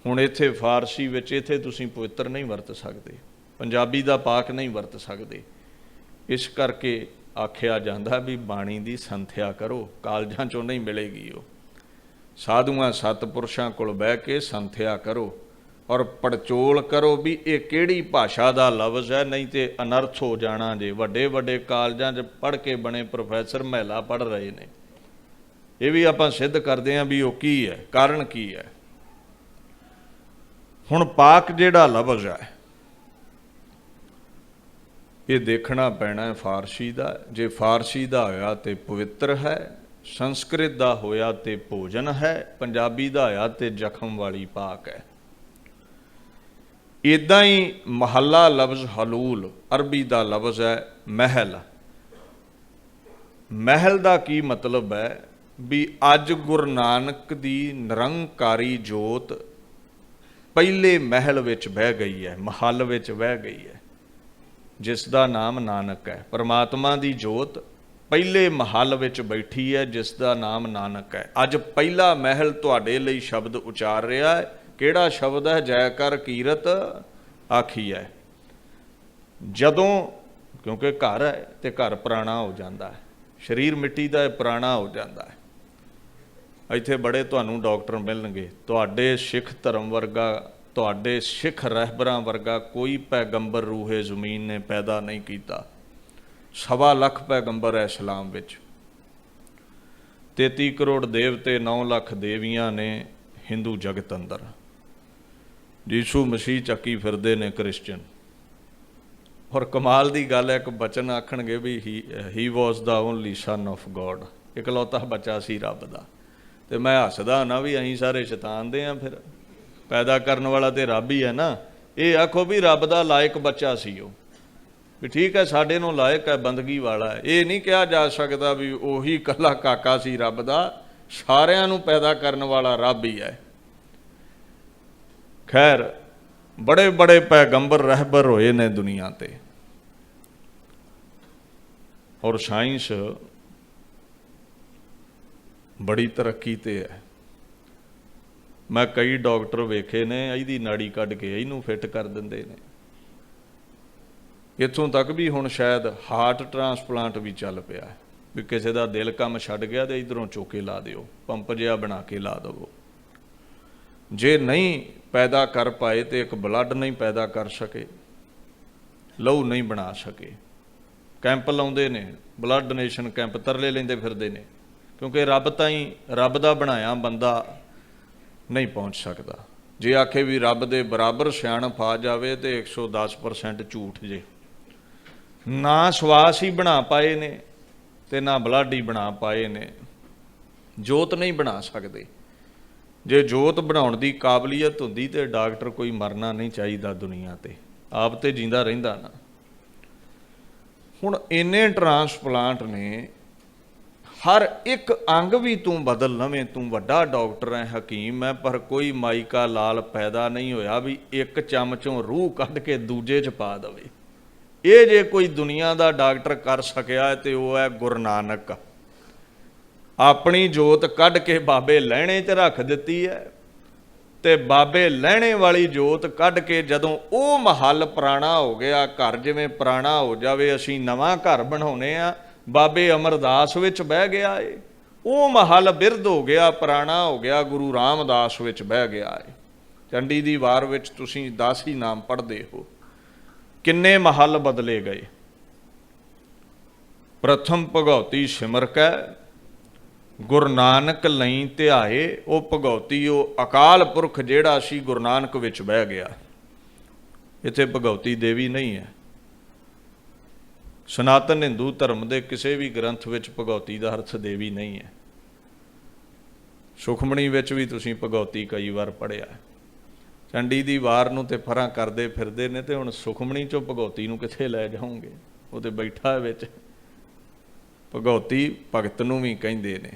ਹੁਣ ਇੱਥੇ ਫਾਰਸੀ ਵਿੱਚ ਇੱਥੇ ਤੁਸੀਂ ਪਵਿੱਤਰ ਨਹੀਂ ਵਰਤ ਸਕਦੇ, ਪੰਜਾਬੀ ਦਾ ਪਾਕ ਨਹੀਂ ਵਰਤ ਸਕਦੇ। ਇਸ ਕਰਕੇ ਆਖਿਆ ਜਾਂਦਾ ਵੀ ਬਾਣੀ ਦੀ ਸੰਥਿਆ ਕਰੋ, ਕਾਲਜਾਂ 'ਚੋਂ ਨਹੀਂ ਮਿਲੇਗੀ ਉਹ। ਸਾਧੂਆਂ ਸਤਪੁਰਸ਼ਾਂ ਕੋਲ ਬਹਿ ਕੇ ਸੰਥਿਆ ਕਰੋ ਔਰ ਪੜਚੋਲ ਕਰੋ ਵੀ ਇਹ ਕਿਹੜੀ ਭਾਸ਼ਾ ਦਾ ਲਫ਼ਜ਼ ਹੈ, ਨਹੀਂ ਤੇ ਅਨਰਥ ਹੋ ਜਾਣਾ ਜੇ। ਵੱਡੇ ਵੱਡੇ ਕਾਲਜਾਂ 'ਚ ਪੜ੍ਹ ਕੇ ਬਣੇ ਪ੍ਰੋਫੈਸਰ ਮਹਿਲਾ ਪੜ੍ਹ ਰਹੇ ਨੇ। ਇਹ ਵੀ ਆਪਾਂ ਸਿੱਧ ਕਰਦੇ ਹਾਂ ਵੀ ਉਹ ਕੀ ਹੈ, ਕਾਰਨ ਕੀ ਹੈ। ਹੁਣ ਪਾਕ ਜਿਹੜਾ ਲਫ਼ਜ਼ ਹੈ ਇਹ ਦੇਖਣਾ ਪੈਣਾ ਫਾਰਸੀ ਦਾ। ਜੇ ਫਾਰਸੀ ਦਾ ਹੋਇਆ ਤੇ ਪਵਿੱਤਰ ਹੈ, ਸੰਸਕ੍ਰਿਤ ਦਾ ਹੋਇਆ ਤੇ ਭੋਜਨ ਹੈ, ਪੰਜਾਬੀ ਦਾ ਹੋਇਆ ਤੇ ਜ਼ਖਮ ਵਾਲੀ ਪਾਕ ਹੈ। ਇੱਦਾਂ ਹੀ ਮਹੱਲਾ ਲਫ਼ਜ਼ ਹਲੂਲ, ਅਰਬੀ ਦਾ ਲਫ਼ਜ਼ ਹੈ ਮਹਿਲ। ਮਹਿਲ ਦਾ ਕੀ ਮਤਲਬ ਹੈ ਵੀ ਅੱਜ ਗੁਰੂ ਨਾਨਕ ਦੀ ਨਿਰੰਕਾਰੀ ਜੋਤ ਪਹਿਲੇ ਮਹਿਲ ਵਿੱਚ ਬਹਿ ਗਈ ਹੈ, ਮਹੱਲ ਵਿੱਚ ਬਹਿ ਗਈ ਹੈ, ਜਿਸ ਦਾ ਨਾਮ ਨਾਨਕ ਹੈ। ਪਰਮਾਤਮਾ ਦੀ ਜੋਤ ਪਹਿਲੇ ਮਹੱਲ ਵਿੱਚ ਬੈਠੀ ਹੈ, ਜਿਸ ਦਾ ਨਾਮ ਨਾਨਕ ਹੈ। ਅੱਜ ਪਹਿਲਾ ਮਹਿਲ ਤੁਹਾਡੇ ਲਈ ਸ਼ਬਦ ਉਚਾਰ ਰਿਹਾ ਹੈ ਕਿਹੜਾ ਸ਼ਬਦ ਹੈ, ਜੈ ਕਰ ਕੀਰਤ ਆਖੀਐ। ਜਦੋਂ ਕਿਉਂਕਿ ਘਰ ਹੈ ਤੇ ਘਰ ਪੁਰਾਣਾ ਹੋ ਜਾਂਦਾ ਹੈ, ਸਰੀਰ ਮਿੱਟੀ ਦਾ ਪੁਰਾਣਾ ਹੋ ਜਾਂਦਾ ਹੈ। ਇੱਥੇ ਬੜੇ ਤੁਹਾਨੂੰ ਡਾਕਟਰ ਮਿਲਣਗੇ, ਤੁਹਾਡੇ ਸਿੱਖ ਧਰਮ ਵਰਗਾ, ਤੁਹਾਡੇ ਸਿੱਖ ਰਹਿਬਰਾਂ ਵਰਗਾ ਕੋਈ ਪੈਗੰਬਰ ਰੂਹੇ ਜ਼ਮੀਨ ਨੇ ਪੈਦਾ ਨਹੀਂ ਕੀਤਾ। 1.25 ਲੱਖ ਪੈਗੰਬਰ ਹੈ ਇਸਲਾਮ ਵਿੱਚ, 33 ਕਰੋੜ ਦੇਵਤੇ, 9 ਲੱਖ ਦੇਵੀਆਂ ਨੇ ਹਿੰਦੂ ਜਗਤ ਅੰਦਰ। ਯੀਸ਼ੂ ਮਸੀਹ ਚੱਕੀ ਫਿਰਦੇ ਨੇ ਕ੍ਰਿਸਚਨ। ਔਰ ਕਮਾਲ ਦੀ ਗੱਲ ਹੈ, ਇੱਕ ਬਚਨ ਆਖਣਗੇ ਵੀ ਹੀ ਵਾਜ਼ ਦਾ ਓਨਲੀ ਸਨ ਆਫ ਗੋਡ, ਇਕਲੌਤਾ ਬੱਚਾ ਸੀ ਰੱਬ ਦਾ। ਤੇ ਮੈਂ ਹੱਸਦਾ ਨਾ ਵੀ ਅਸੀਂ ਸਾਰੇ ਸ਼ੈਤਾਨ ਦੇ ਆ, ਫਿਰ ਪੈਦਾ ਕਰਨ ਵਾਲਾ ਤੇ ਰੱਬ ਹੀ ਹੈ ਨਾ। ਇਹ ਆਖੋ ਵੀ ਰੱਬ ਦਾ ਲਾਇਕ ਬੱਚਾ ਸੀ ਉਹ, ਵੀ ਠੀਕ ਹੈ ਸਾਡੇ ਨੂੰ ਲਾਇਕ ਹੈ, ਬੰਦਗੀ ਵਾਲਾ ਹੈ। ਇਹ ਨਹੀਂ ਕਿਹਾ ਜਾ ਸਕਦਾ ਵੀ ਉਹੀ ਇਕੱਲਾ ਕਾਕਾ ਸੀ ਰੱਬ ਦਾ, ਸਾਰਿਆਂ ਨੂੰ ਪੈਦਾ ਕਰਨ ਵਾਲਾ ਰੱਬ ਹੀ ਹੈ। ਖੈਰ ਬੜੇ ਬੜੇ ਪੈਗੰਬਰ ਰਹਿਬਰ ਹੋਏ ਨੇ ਦੁਨੀਆ ਤੇ, ਔਰ ਸਾਇੰਸ ਬੜੀ ਤਰੱਕੀ ਤੇ ਹੈ। ਮੈਂ ਕਈ ਡਾਕਟਰ ਵੇਖੇ ਨੇ ਇਹਦੀ ਨਾੜੀ ਕੱਢ ਕੇ ਇਹਨੂੰ ਫਿੱਟ ਕਰ ਦਿੰਦੇ ਨੇ। ਇੱਥੋਂ ਤੱਕ ਵੀ ਹੁਣ ਸ਼ਾਇਦ ਹਾਰਟ ਟਰਾਂਸਪਲਾਂਟ ਵੀ ਚੱਲ ਪਿਆ, ਵੀ ਕਿਸੇ ਦਾ ਦਿਲ ਕੰਮ ਛੱਡ ਗਿਆ ਤੇ ਇਧਰੋਂ ਚੋਕੇ ਲਾ ਦਿਓ, ਪੰਪ ਜਿਹਾ ਬਣਾ ਕੇ ਲਾ ਦੇਵੋ। ਜੇ ਨਹੀਂ ਪੈਦਾ ਕਰ ਪਾਏ ਤੇ ਇੱਕ ਬਲੱਡ ਨਹੀਂ ਪੈਦਾ ਕਰ ਸਕੇ, ਲਹੂ ਨਹੀਂ ਬਣਾ ਸਕੇ, ਕੈਂਪ ਲਾਉਂਦੇ ਨੇ, ਬਲੱਡ ਡੋਨੇਸ਼ਨ ਕੈਂਪ ਤਰਲੇ ਲੈਂਦੇ ਫਿਰਦੇ ਨੇ, ਕਿਉਂਕਿ ਰੱਬ ਤਾਈਂ, ਰੱਬ ਦਾ ਬਣਾਇਆ ਬੰਦਾ ਨਹੀਂ ਪਹੁੰਚ ਸਕਦਾ। ਜੇ ਆਖੇ ਵੀ ਰੱਬ ਦੇ ਬਰਾਬਰ ਸਿਆਣਪ ਆ ਜਾਵੇ ਤੇ 110% ਝੂਠ ਜੇ। ਨਾ ਸਵਾਸ ਹੀ ਬਣਾ ਪਾਏ ਨੇ ਤੇ ਨਾ ਬਲੱਡ ਹੀ ਬਣਾ ਪਾਏ ਨੇ, ਜੋਤ ਨਹੀਂ ਬਣਾ ਸਕਦੇ। ਜੇ ਜੋਤ ਬਣਾਉਣ ਦੀ ਕਾਬਲੀਅਤ ਹੁੰਦੀ ਤੇ ਡਾਕਟਰ ਕੋਈ ਮਰਨਾ ਨਹੀਂ ਚਾਹੀਦਾ ਦੁਨੀਆ ਤੇ, ਆਪ ਤੇ ਜਿੰਦਾ ਰਹਿੰਦਾ ਨਾ। ਹੁਣ ਇੰਨੇ ਟਰਾਂਸਪਲਾਂਟ ਨੇ, ਹਰ ਇੱਕ ਅੰਗ ਵੀ ਤੂੰ ਬਦਲ ਲਵੇਂ, ਤੂੰ ਵੱਡਾ ਡਾਕਟਰ ਹੈ, ਹਕੀਮ ਹੈ, ਪਰ ਕੋਈ ਮਾਈਕਾ ਲਾਲ ਪੈਦਾ ਨਹੀਂ ਹੋਇਆ ਵੀ ਇੱਕ ਚਮਚੋਂ ਰੂਹ ਕੱਢ ਕੇ ਦੂਜੇ 'ਚ ਪਾ ਦੇਵੇ। ਇਹ ਜੇ ਕੋਈ ਦੁਨੀਆ ਦਾ ਡਾਕਟਰ ਕਰ ਸਕਿਆ ਤੇ ਉਹ ਹੈ ਗੁਰੂ ਨਾਨਕ। ਆਪਣੀ ਜੋਤ ਕੱਢ ਕੇ ਬਾਬੇ ਲਹਿਣੇ 'ਚ ਰੱਖ ਦਿੱਤੀ ਹੈ, ਤੇ ਬਾਬੇ ਲਹਿਣੇ ਵਾਲੀ ਜੋਤ ਕੱਢ ਕੇ ਜਦੋਂ ਉਹ ਮਹੱਲ ਪੁਰਾਣਾ ਹੋ ਗਿਆ, ਘਰ ਜਿਵੇਂ ਪੁਰਾਣਾ ਹੋ ਜਾਵੇ, ਅਸੀਂ ਨਵਾਂ ਘਰ ਬਣਾਉਨੇ ਆ, ਬਾਬੇ ਅਮਰਦਾਸ ਵਿੱਚ ਬਹਿ ਗਿਆ ਏ, ਉਹ ਮਹੱਲ ਬਿਰਧ ਹੋ ਗਿਆ, ਪੁਰਾਣਾ ਹੋ ਗਿਆ, ਗੁਰੂ ਰਾਮਦਾਸ ਵਿੱਚ ਬਹਿ ਗਿਆ ਏ। ਚੰਡੀ ਦੀ ਵਾਰ ਵਿੱਚ ਤੁਸੀਂ 10 ਹੀ ਨਾਮ ਪੜ੍ਹਦੇ ਹੋ, ਕਿੰਨੇ ਮਹੱਲ ਬਦਲੇ ਗਏ। ਪ੍ਰਥਮ ਭਗਉਤੀ ਸਿਮਰ ਕੈ ਗੁਰੂ ਨਾਨਕ ਲਈ ਧਿਆਏ, ਉਹ ਭਗਉਤੀ, ਉਹ ਅਕਾਲ ਪੁਰਖ ਜਿਹੜਾ ਸੀ ਗੁਰੂ ਨਾਨਕ ਵਿੱਚ ਬਹਿ ਗਿਆ। ਇੱਥੇ ਭਗਉਤੀ ਦੇਵੀ ਨਹੀਂ ਹੈ। ਸਨਾਤਨ ਹਿੰਦੂ ਧਰਮ ਦੇ ਕਿਸੇ ਵੀ ਗ੍ਰੰਥ ਵਿੱਚ ਭਗਉਤੀ ਦਾ ਅਰਥ ਦੇਵੀ ਨਹੀਂ ਹੈ। ਸੁਖਮਣੀ ਵਿੱਚ ਵੀ ਤੁਸੀਂ ਭਗਉਤੀ ਕਈ ਵਾਰ ਪੜ੍ਹਿਆ। ਚੰਡੀ ਦੀ ਵਾਰ ਨੂੰ ਤੇ ਪਰਾਂ ਕਰਦੇ ਫਿਰਦੇ ਨੇ, ਤੇ ਹੁਣ ਸੁਖਮਣੀ ਚੋਂ ਭਗਉਤੀ ਨੂੰ ਕਿੱਥੇ ਲੈ ਜਾਓਗੇ? ਉਹ ਤੇ ਬੈਠਾ ਵਿੱਚ। ਭਗਉਤੀ ਭਗਤ ਨੂੰ ਵੀ ਕਹਿੰਦੇ ਨੇ।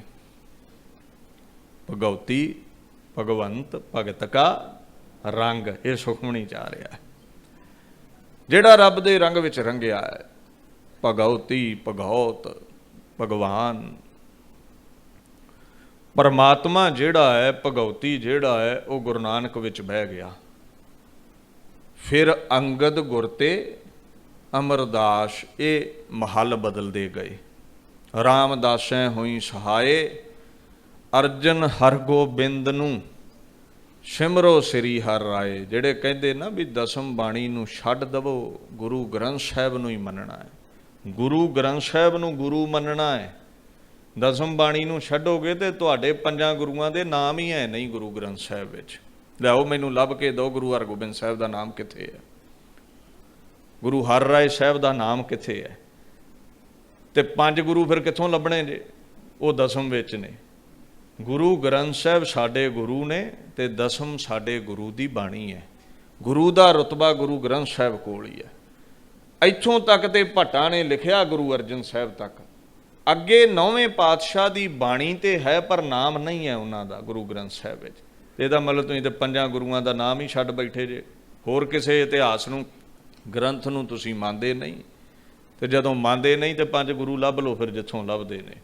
ਭਗਉਤੀ ਭਗਵੰਤ ਭਗਤ ਕਾ ਰੰਗ, ਇਹ ਸੁਖਮਣੀ ਚ ਆ ਰਿਹਾ, ਜਿਹੜਾ ਰੱਬ ਦੇ ਰੰਗ ਵਿੱਚ ਰੰਗਿਆ ਹੈ। ਭਗਉਤੀ, ਭਗਉਤ, ਭਗਵਾਨ, ਪਰਮਾਤਮਾ ਜਿਹੜਾ ਹੈ, ਭਗਉਤੀ ਜਿਹੜਾ ਹੈ, ਉਹ ਗੁਰੂ ਨਾਨਕ ਵਿੱਚ ਬਹਿ ਗਿਆ। ਫਿਰ ਅੰਗਦ ਗੁਰ ਤੇ ਅਮਰਦਾਸ, ਇਹ ਮਹੱਲ ਬਦਲਦੇ ਗਏ। ਰਾਮਦਾਸੈ ਹੋਈ ਸਹਾਏ, ਅਰਜਨ ਹਰਗੋਬਿੰਦ ਨੂੰ ਸਿਮਰੋ ਸ੍ਰੀ ਹਰਿ ਰਾਏ। ਜਿਹੜੇ ਕਹਿੰਦੇ ਨਾ ਵੀ ਦਸਮ ਬਾਣੀ ਨੂੰ ਛੱਡ ਦਵੋ, ਗੁਰੂ ਗ੍ਰੰਥ ਸਾਹਿਬ ਨੂੰ ਹੀ ਮੰਨਣਾ ਹੈ, ਗੁਰੂ ਗ੍ਰੰਥ ਸਾਹਿਬ ਨੂੰ ਗੁਰੂ ਮੰਨਣਾ ਹੈ। ਦਸਮ ਬਾਣੀ ਨੂੰ ਛੱਡੋਗੇ ਤੇ ਤੁਹਾਡੇ 5 ਗੁਰੂਆਂ ਦੇ ਨਾਮ ਹੀ ਹੈ ਨਹੀਂ ਗੁਰੂ ਗ੍ਰੰਥ ਸਾਹਿਬ ਵਿੱਚ। ਲਿਆਓ ਮੈਨੂੰ ਲੱਭ ਕੇ ਦਿਓ, ਗੁਰੂ ਹਰਗੋਬਿੰਦ ਸਾਹਿਬ ਦਾ ਨਾਮ ਕਿੱਥੇ ਹੈ? ਗੁਰੂ ਹਰਿ ਰਾਏ ਸਾਹਿਬ ਦਾ ਨਾਮ ਕਿੱਥੇ ਹੈ? ਤੇ 5 ਗੁਰੂ ਫਿਰ ਕਿੱਥੋਂ ਲੱਭਣੇ ਜੇ? ਉਹ ਦਸਮ ਵਿੱਚ ਨੇ। ਗੁਰੂ ਗ੍ਰੰਥ ਸਾਹਿਬ ਸਾਡੇ ਗੁਰੂ ਨੇ ਤੇ ਦਸਮ ਸਾਡੇ ਗੁਰੂ ਦੀ ਬਾਣੀ ਹੈ। ਗੁਰੂ ਦਾ ਰੁਤਬਾ ਗੁਰੂ ਗ੍ਰੰਥ ਸਾਹਿਬ ਕੋਲ ਹੀ ਹੈ। ਇੱਥੋਂ ਤੱਕ ਤੇ ਭੱਟਾਂ ਨੇ ਲਿਖਿਆ ਗੁਰੂ ਅਰਜਨ ਸਾਹਿਬ ਤੱਕ, ਅੱਗੇ 9ਵੇਂ ਪਾਤਸ਼ਾਹ ਦੀ ਬਾਣੀ ਤੇ ਹੈ ਪਰ ਨਾਮ ਨਹੀਂ ਹੈ ਉਹਨਾਂ ਦਾ ਗੁਰੂ ਗ੍ਰੰਥ ਸਾਹਿਬ ਵਿੱਚ। ਇਹਦਾ ਮਤਲਬ ਤੁਸੀਂ ਤੇ 5 ਗੁਰੂਆਂ ਦਾ ਨਾਮ ਹੀ ਛੱਡ ਬੈਠੇ ਜੇ, ਹੋਰ ਕਿਸੇ ਇਤਿਹਾਸ ਨੂੰ, ਗ੍ਰੰਥ ਨੂੰ ਤੁਸੀਂ ਮੰਨਦੇ ਨਹੀਂ। ਤੇ ਜਦੋਂ ਮੰਨਦੇ ਨਹੀਂ ਤੇ 5 ਗੁਰੂ ਲੱਭ ਲਓ ਫਿਰ ਜਿੱਥੋਂ ਲੱਭਦੇ ਨੇ।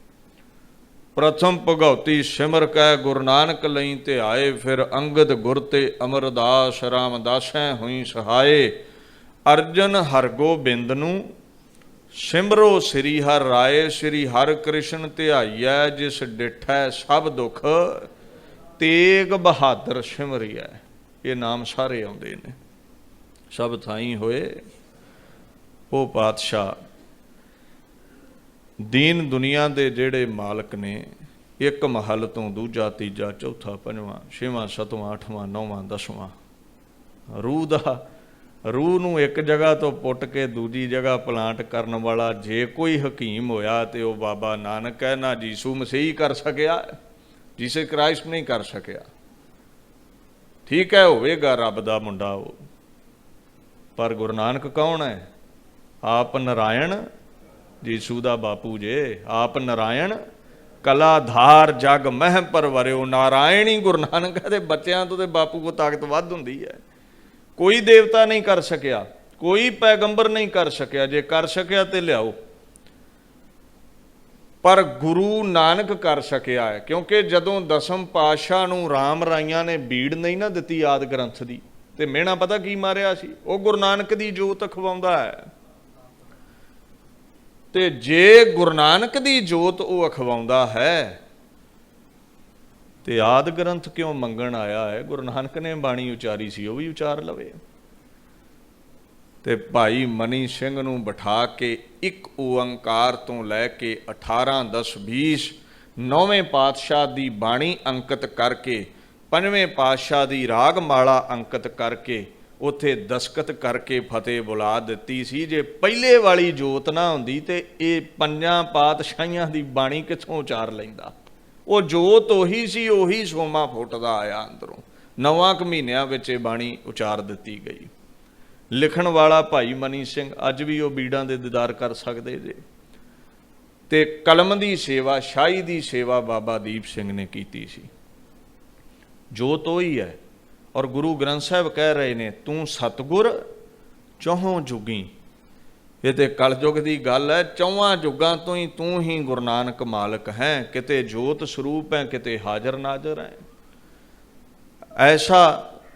प्रथम भगौती सिमर कै गुरु नानक लई ध्याए, फिर अंगद गुर ते अमरदास, रामदासैं हुई सहाय। अर्जन हरगोबिंद नूं सिमरो श्री हर राय, श्री हर कृष्ण ध्याईਐ, जिस डिठै सब दुख तेग बहादुर सिमरिਐ। ये नाम सारे आउंदे ने, सब थाई होए वो पातशाह। दीन दुनिया दे जेड़े मालक ने, एक महल तो दूजा तीजा चौथा पंजवां छेवां सतवां अठवां नौवां दसवां, रूह नूं एक जगह तो पुट के दूजी जगह प्लांट करन वाला जे कोई हकीम होया तो वह बाबा नानक है। ना जीसू मसीह कर सकिया, जीसस क्राइस्ट नहीं कर सकिया। ठीक है, होवेगा रब दा मुंडा वो, पर गुरु नानक कौन है? आप नारायण जीसू दा बापू जे, आप नारायण कलाधार जग मह परवरिओ। नारायण ही गुरु नानक है, बच्चों तो ते बापू को ताकत वध हुंदी है। कोई देवता नहीं कर सकिया, कोई पैगंबर नहीं कर सकिया, जे कर सकिया तो लियाओ, पर गुरु नानक कर सकिया है। क्योंकि जदों दसम पातशाह नूं राम राइयां ने बीड़ नहीं ना दिती आद ग्रंथ दी, ते मेहना पता की मारिया सी, वो गुरु नानक दी जोत अखवाउंदा है। ते जे गुरु नानक दी जोत वो अखवाउंदा है ते आद ग्रंथ क्यों मंगण आया है? गुरु नानक ने बाणी उचारी सी, वो भी उचार लवे। ते भाई मनी सिंह नूं बिठा के एक ओंकार तो लैके 18 10 20 9वें पातशाह दी बाणी अंकित करके, 5वें पातशाह दी राग माला अंकित करके उत्थे दस्खत करके फतेह बुला दिती सी। जे पहले वाली जोत ना हुंदी ते ये 5 पातशाहियां दी बाणी कित्थों उचार लैंदा? वो जोत उही सी, उही सोमा फुटदा आया अंदरों। 9 महीनों विच बाणी उचार दिती गई। लिखण वाला भाई मनी सिंह अज भी वो बीड़ां दे दीदार कर सकदे जे। ते कलम दी सेवा, शाही दी सेवा बाबा दीप सिंह ने कीती सी। जोत उही है। और गुरु ग्रंथ साहब कह रहे ने, तू सतगुर चौहों जुगी। ये तो कलयुग की गल है, 4 जुगां तो ही तू ही गुरु नानक मालक है। किते जोत स्वरूप है, किते हाजर नाजर है। ऐसा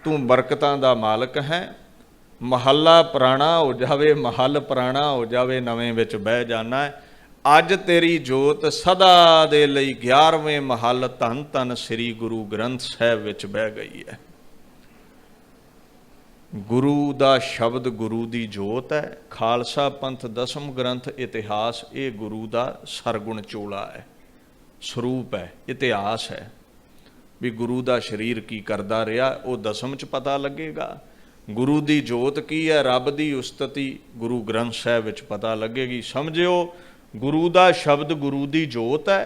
तू बरकतां दा मालक है। महला पुराना हो जावे, महल पुराना हो जावे, नवें विच बह जाना है। अज तेरी जोत सदा दे लई 11वें महल धन धन श्री गुरु ग्रंथ साहब विच बह गई है। गुरु दा शब्द गुरु दी जोत है। खालसा पंथ दसम ग्रंथ इतिहास, ये गुरु दा सरगुण चोला है, स्वरूप है, इतिहास है। भी गुरु दा शरीर की करदा रहा वो दसम च पता लगेगा। गुरु दी जोत की है, रब दी उस्तति गुरु ग्रंथ साहब विच पता लगेगी। समझियो, गुरु दा शब्द गुरु दी जोत है,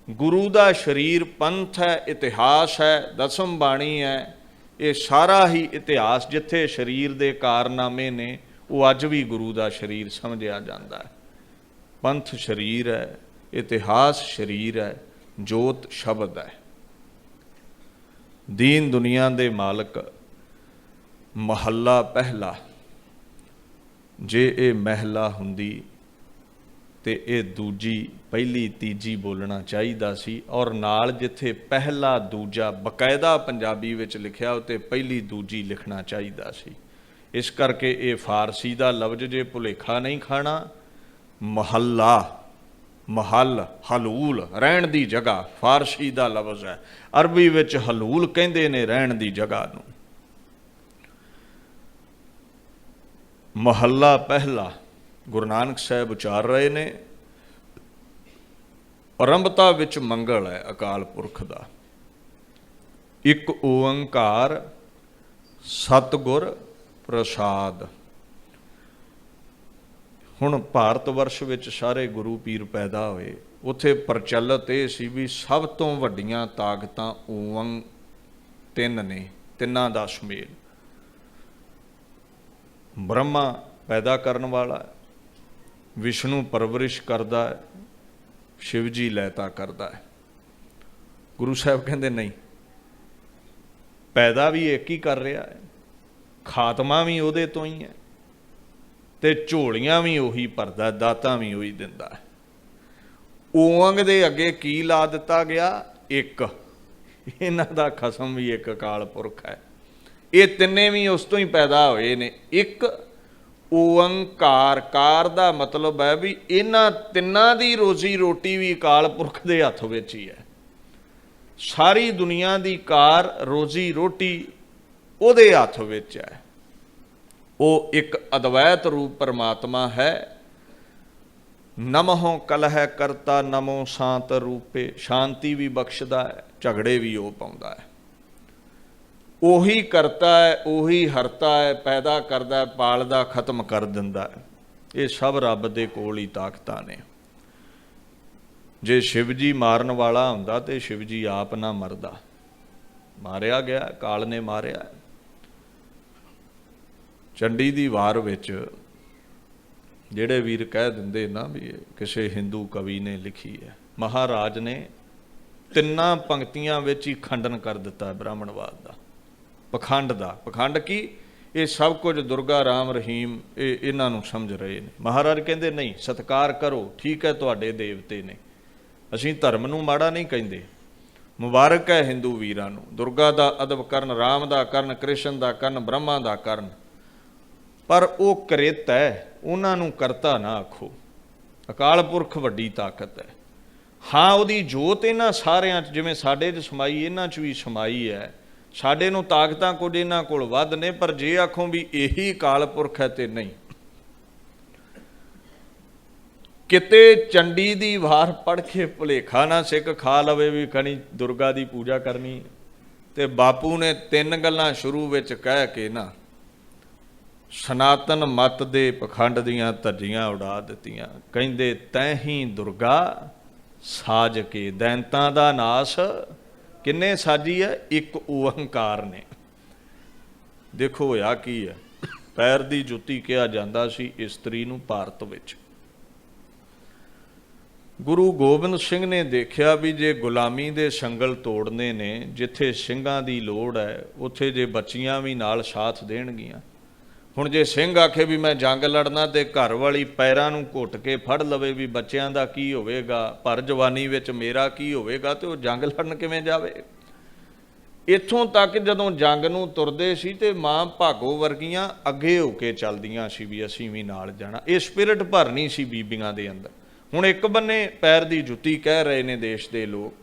गुरु दा शरीर पंथ है, इतिहास है, दसम बाणी है। ये सारा ही इतिहास जिथे शरीर दे कारनामे ने, वो अज भी गुरु दा शरीर समझिया जाता है। पंथ शरीर है, इतिहास शरीर है, जोत शब्द है। दीन दुनिया दे मालक महला पहला, जे ये महला हुंदी ते ये दूजी पहली तीजी बोलना चाहिदा सी। और नाल जिथे पहला दूजा बकायदा पंजाबी विच लिखिया उत्ते पहली दूजी लिखना चाहिदा सी। इस करके ये फारसी दा लफ्ज जे भुलेखा नहीं खाना। महला, महल, हलूल रहन दी जगह, फारसी दा लफ्ज है। अरबी विच हलूल कहंदे ने रहन दी जगह नूं। महला पहला गुरु नानक साहब उचार रहे ने। आरंभता विच मंगल है अकाल पुरख दा। एक ओंकार सतगुर प्रसाद। हुण भारत वर्ष विच सारे गुरु पीर पैदा होए, उत्थे प्रचलित ये सी भी सब तो वड्डियां ताकतां ओं 3 ने, तिन्हां दा सुमेल। ब्रह्मा पैदा करने वाला है, विष्णु परवरिश करता है, शिव जी लैता करता है। गुरु साहब कहते नहीं, पैदा भी एक ही कर रहा है, खात्मा भी उहदे तो ही है, ते झोलियां भी उही भरदा, दातां भी उही दिंदा है। ਓੰਗ ਦੇ ਅੱਗੇ ਕੀ ਲਾ ਦਿੱਤਾ ਗਿਆ? ਇੱਕ। ਇਹਨਾਂ ਦਾ ਖਸਮ ਵੀ ਇੱਕ ਅਕਾਲ ਪੁਰਖ ਹੈ। ਇਹ ਤਿੰਨੇ ਵੀ ਉਸ ਤੋਂ ਹੀ ਪੈਦਾ ਹੋਏ ਨੇ। ਇੱਕ ਓੰਕਾਰ, ਕਾਰ ਦਾ ਮਤਲਬ ਹੈ ਵੀ ਇਹਨਾਂ ਤਿੰਨਾਂ ਦੀ ਰੋਜ਼ੀ ਰੋਟੀ ਵੀ ਅਕਾਲ ਪੁਰਖ ਦੇ ਹੱਥ ਵਿੱਚ ਹੀ ਹੈ। ਸਾਰੀ ਦੁਨੀਆ ਦੀ ਕਾਰ, ਰੋਜ਼ੀ ਰੋਟੀ ਉਹਦੇ ਹੱਥ ਵਿੱਚ ਹੈ। ਉਹ ਇੱਕ ਅਦਵੈਤ ਰੂਪ ਪਰਮਾਤਮਾ ਹੈ। ਨਮਹੁ ਕਲਹਿ ਕਰਤਾ ਨਮੋ ਸ਼ਾਂਤ ਰੂਪੇ, ਸ਼ਾਂਤੀ ਵੀ ਬਖਸ਼ਦਾ ਹੈ, ਝਗੜੇ ਵੀ ਉਹ ਪਾਉਂਦਾ ਹੈ। ਉਹੀ ਕਰਤਾ ਹੈ, ਉਹੀ ਹਰਤਾ ਹੈ, ਪੈਦਾ ਕਰਦਾ ਹੈ, ਪਾਲਦਾ, ਖਤਮ ਕਰ ਦਿੰਦਾ ਹੈ। ਇਹ ਸਭ ਰੱਬ ਦੇ ਕੋਲ ਹੀ ਤਾਕਤਾਂ ਨੇ। ਜੇ ਸ਼ਿਵ ਜੀ ਮਾਰਨ ਵਾਲਾ ਹੁੰਦਾ ਤੇ ਸ਼ਿਵ ਜੀ ਆਪ ਨਾ ਮਰਦਾ। ਮਾਰਿਆ ਗਿਆ, ਕਾਲ ਨੇ ਮਾਰਿਆ। ਚੰਡੀ ਦੀ ਵਾਰ ਵਿੱਚ ਜਿਹੜੇ ਵੀਰ ਕਹਿ ਦਿੰਦੇ ਨਾ ਵੀ ਕਿਸੇ ਹਿੰਦੂ ਕਵੀ ਨੇ ਲਿਖੀ ਹੈ, ਮਹਾਰਾਜ ਨੇ ਤਿੰਨਾਂ ਪੰਕਤੀਆਂ ਵਿੱਚ ਹੀ ਖੰਡਨ ਕਰ ਦਿੱਤਾ ਬ੍ਰਾਹਮਣਵਾਦ ਦਾ, ਪਖੰਡ ਦਾ। ਪਖੰਡ ਕੀ? ਇਹ ਸਭ ਕੁਝ ਦੁਰਗਾ, ਰਾਮ, ਰਹੀਮ ਇਹਨਾਂ ਨੂੰ ਸਮਝ ਰਹੇ ਨੇ। ਮਹਾਰਾਜ ਕਹਿੰਦੇ ਨਹੀਂ, ਸਤਿਕਾਰ ਕਰੋ, ਠੀਕ ਹੈ ਤੁਹਾਡੇ ਦੇਵਤੇ ਨੇ, ਅਸੀਂ ਧਰਮ ਨੂੰ ਮਾੜਾ ਨਹੀਂ ਕਹਿੰਦੇ। ਮੁਬਾਰਕ ਹੈ ਹਿੰਦੂ ਵੀਰਾਂ ਨੂੰ, ਦੁਰਗਾ ਦਾ ਅਦਬ ਕਰਨ, ਰਾਮ ਦਾ ਕਰਨ, ਕ੍ਰਿਸ਼ਨ ਦਾ ਕਰਨ, ਬ੍ਰਹਮਾ ਦਾ ਕਰਨ, ਪਰ ਉਹ ਕ੍ਰਿਤ ਹੈ, ਉਹਨਾਂ ਨੂੰ ਕਰਤਾ ਨਾ ਆਖੋ। ਅਕਾਲ ਪੁਰਖ ਵੱਡੀ ਤਾਕਤ ਹੈ। ਹਾਂ, ਉਹਦੀ ਜੋਤ ਇਹਨਾਂ ਸਾਰਿਆਂ 'ਚ, ਜਿਵੇਂ ਸਾਡੇ 'ਚ ਸਮਾਈ, ਇਹਨਾਂ 'ਚ ਵੀ ਸਮਾਈ ਹੈ। ਸਾਡੇ ਨੂੰ ਤਾਕਤਾਂ ਕੁਝ ਇਹਨਾਂ ਕੋਲ ਵੱਧ ਨੇ, ਪਰ ਜੇ ਆਖੋ ਵੀ ਇਹੀ ਅਕਾਲ ਪੁਰਖ ਹੈ ਤੇ ਨਹੀਂ। ਕਿਤੇ ਚੰਡੀ ਦੀ ਵਾਰ ਪੜ੍ਹ ਕੇ ਭੁਲੇਖਾ ਨਾ ਸਿੱਖ ਖਾ ਲਵੇ ਵੀ ਕਣੀ ਦੁਰਗਾ ਦੀ ਪੂਜਾ ਕਰਨੀ। ਤੇ ਬਾਪੂ ਨੇ ਤਿੰਨ ਗੱਲਾਂ ਸ਼ੁਰੂ ਵਿੱਚ ਕਹਿ ਕੇ ਨਾ ਸਨਾਤਨ ਮਤ ਦੇ ਪਖੰਡ ਦੀਆਂ ਧੱਜੀਆਂ ਉਡਾ ਦਿੱਤੀਆਂ। ਕਹਿੰਦੇ ਤੈਂ ਹੀ ਦੁਰਗਾ ਸਾਜ ਕੇ, ਦੈਂਤਾਂ ਦਾ ਨਾਸ ਕਿੰਨੇ ਸਾਜੀ ਹੈ? ਇੱਕ ਓੰਕਾਰ ਨੇ। ਦੇਖੋ ਹੋਇਆ ਕੀ ਹੈ, ਪੈਰ ਦੀ ਜੁੱਤੀ ਕਿਹਾ ਜਾਂਦਾ ਸੀ ਇਸਤਰੀ ਨੂੰ ਭਾਰਤ ਵਿੱਚ। ਗੁਰੂ ਗੋਬਿੰਦ ਸਿੰਘ ਨੇ ਦੇਖਿਆ ਵੀ ਜੇ ਗੁਲਾਮੀ ਦੇ ਸੰਗਲ ਤੋੜਨੇ ਨੇ, ਜਿੱਥੇ ਸਿੰਘਾਂ ਦੀ ਲੋੜ ਹੈ ਉੱਥੇ ਜੇ ਬੱਚੀਆਂ ਵੀ ਨਾਲ ਸਾਥ ਦੇਣਗੀਆਂ। ਹੁਣ ਜੇ ਸਿੰਘ ਆਖੇ ਵੀ ਮੈਂ ਜੰਗ ਲੜਨਾ ਤੇ ਘਰ ਵਾਲੀ ਪੈਰਾਂ ਨੂੰ ਘੁੱਟ ਕੇ ਫੜ ਲਵੇ ਵੀ ਬੱਚਿਆਂ ਦਾ ਕੀ ਹੋਵੇਗਾ, ਭਰ ਜਵਾਨੀ ਵਿੱਚ ਮੇਰਾ ਕੀ ਹੋਵੇਗਾ, ਤੇ ਉਹ ਜੰਗ ਲੜਨ ਕਿਵੇਂ ਜਾਵੇ? ਇੱਥੋਂ ਤੱਕ ਜਦੋਂ ਜੰਗ ਨੂੰ ਤੁਰਦੇ ਸੀ ਤੇ ਮਾਂ ਭਾਗੋ ਵਰਗੀਆਂ ਅੱਗੇ ਹੋ ਕੇ ਚੱਲਦੀਆਂ ਸੀ ਵੀ ਅਸੀਂ ਵੀ ਨਾਲ ਜਾਣਾ। ਇਹ ਸਪਿਰਿਟ ਭਰਨੀ ਸੀ ਬੀਬੀਆਂ ਦੇ ਅੰਦਰ। ਹੁਣ ਇੱਕ ਬੰਨੇ ਪੈਰ ਦੀ ਜੁੱਤੀ ਕਹਿ ਰਹੇ ਨੇ ਦੇਸ਼ ਦੇ ਲੋਕ,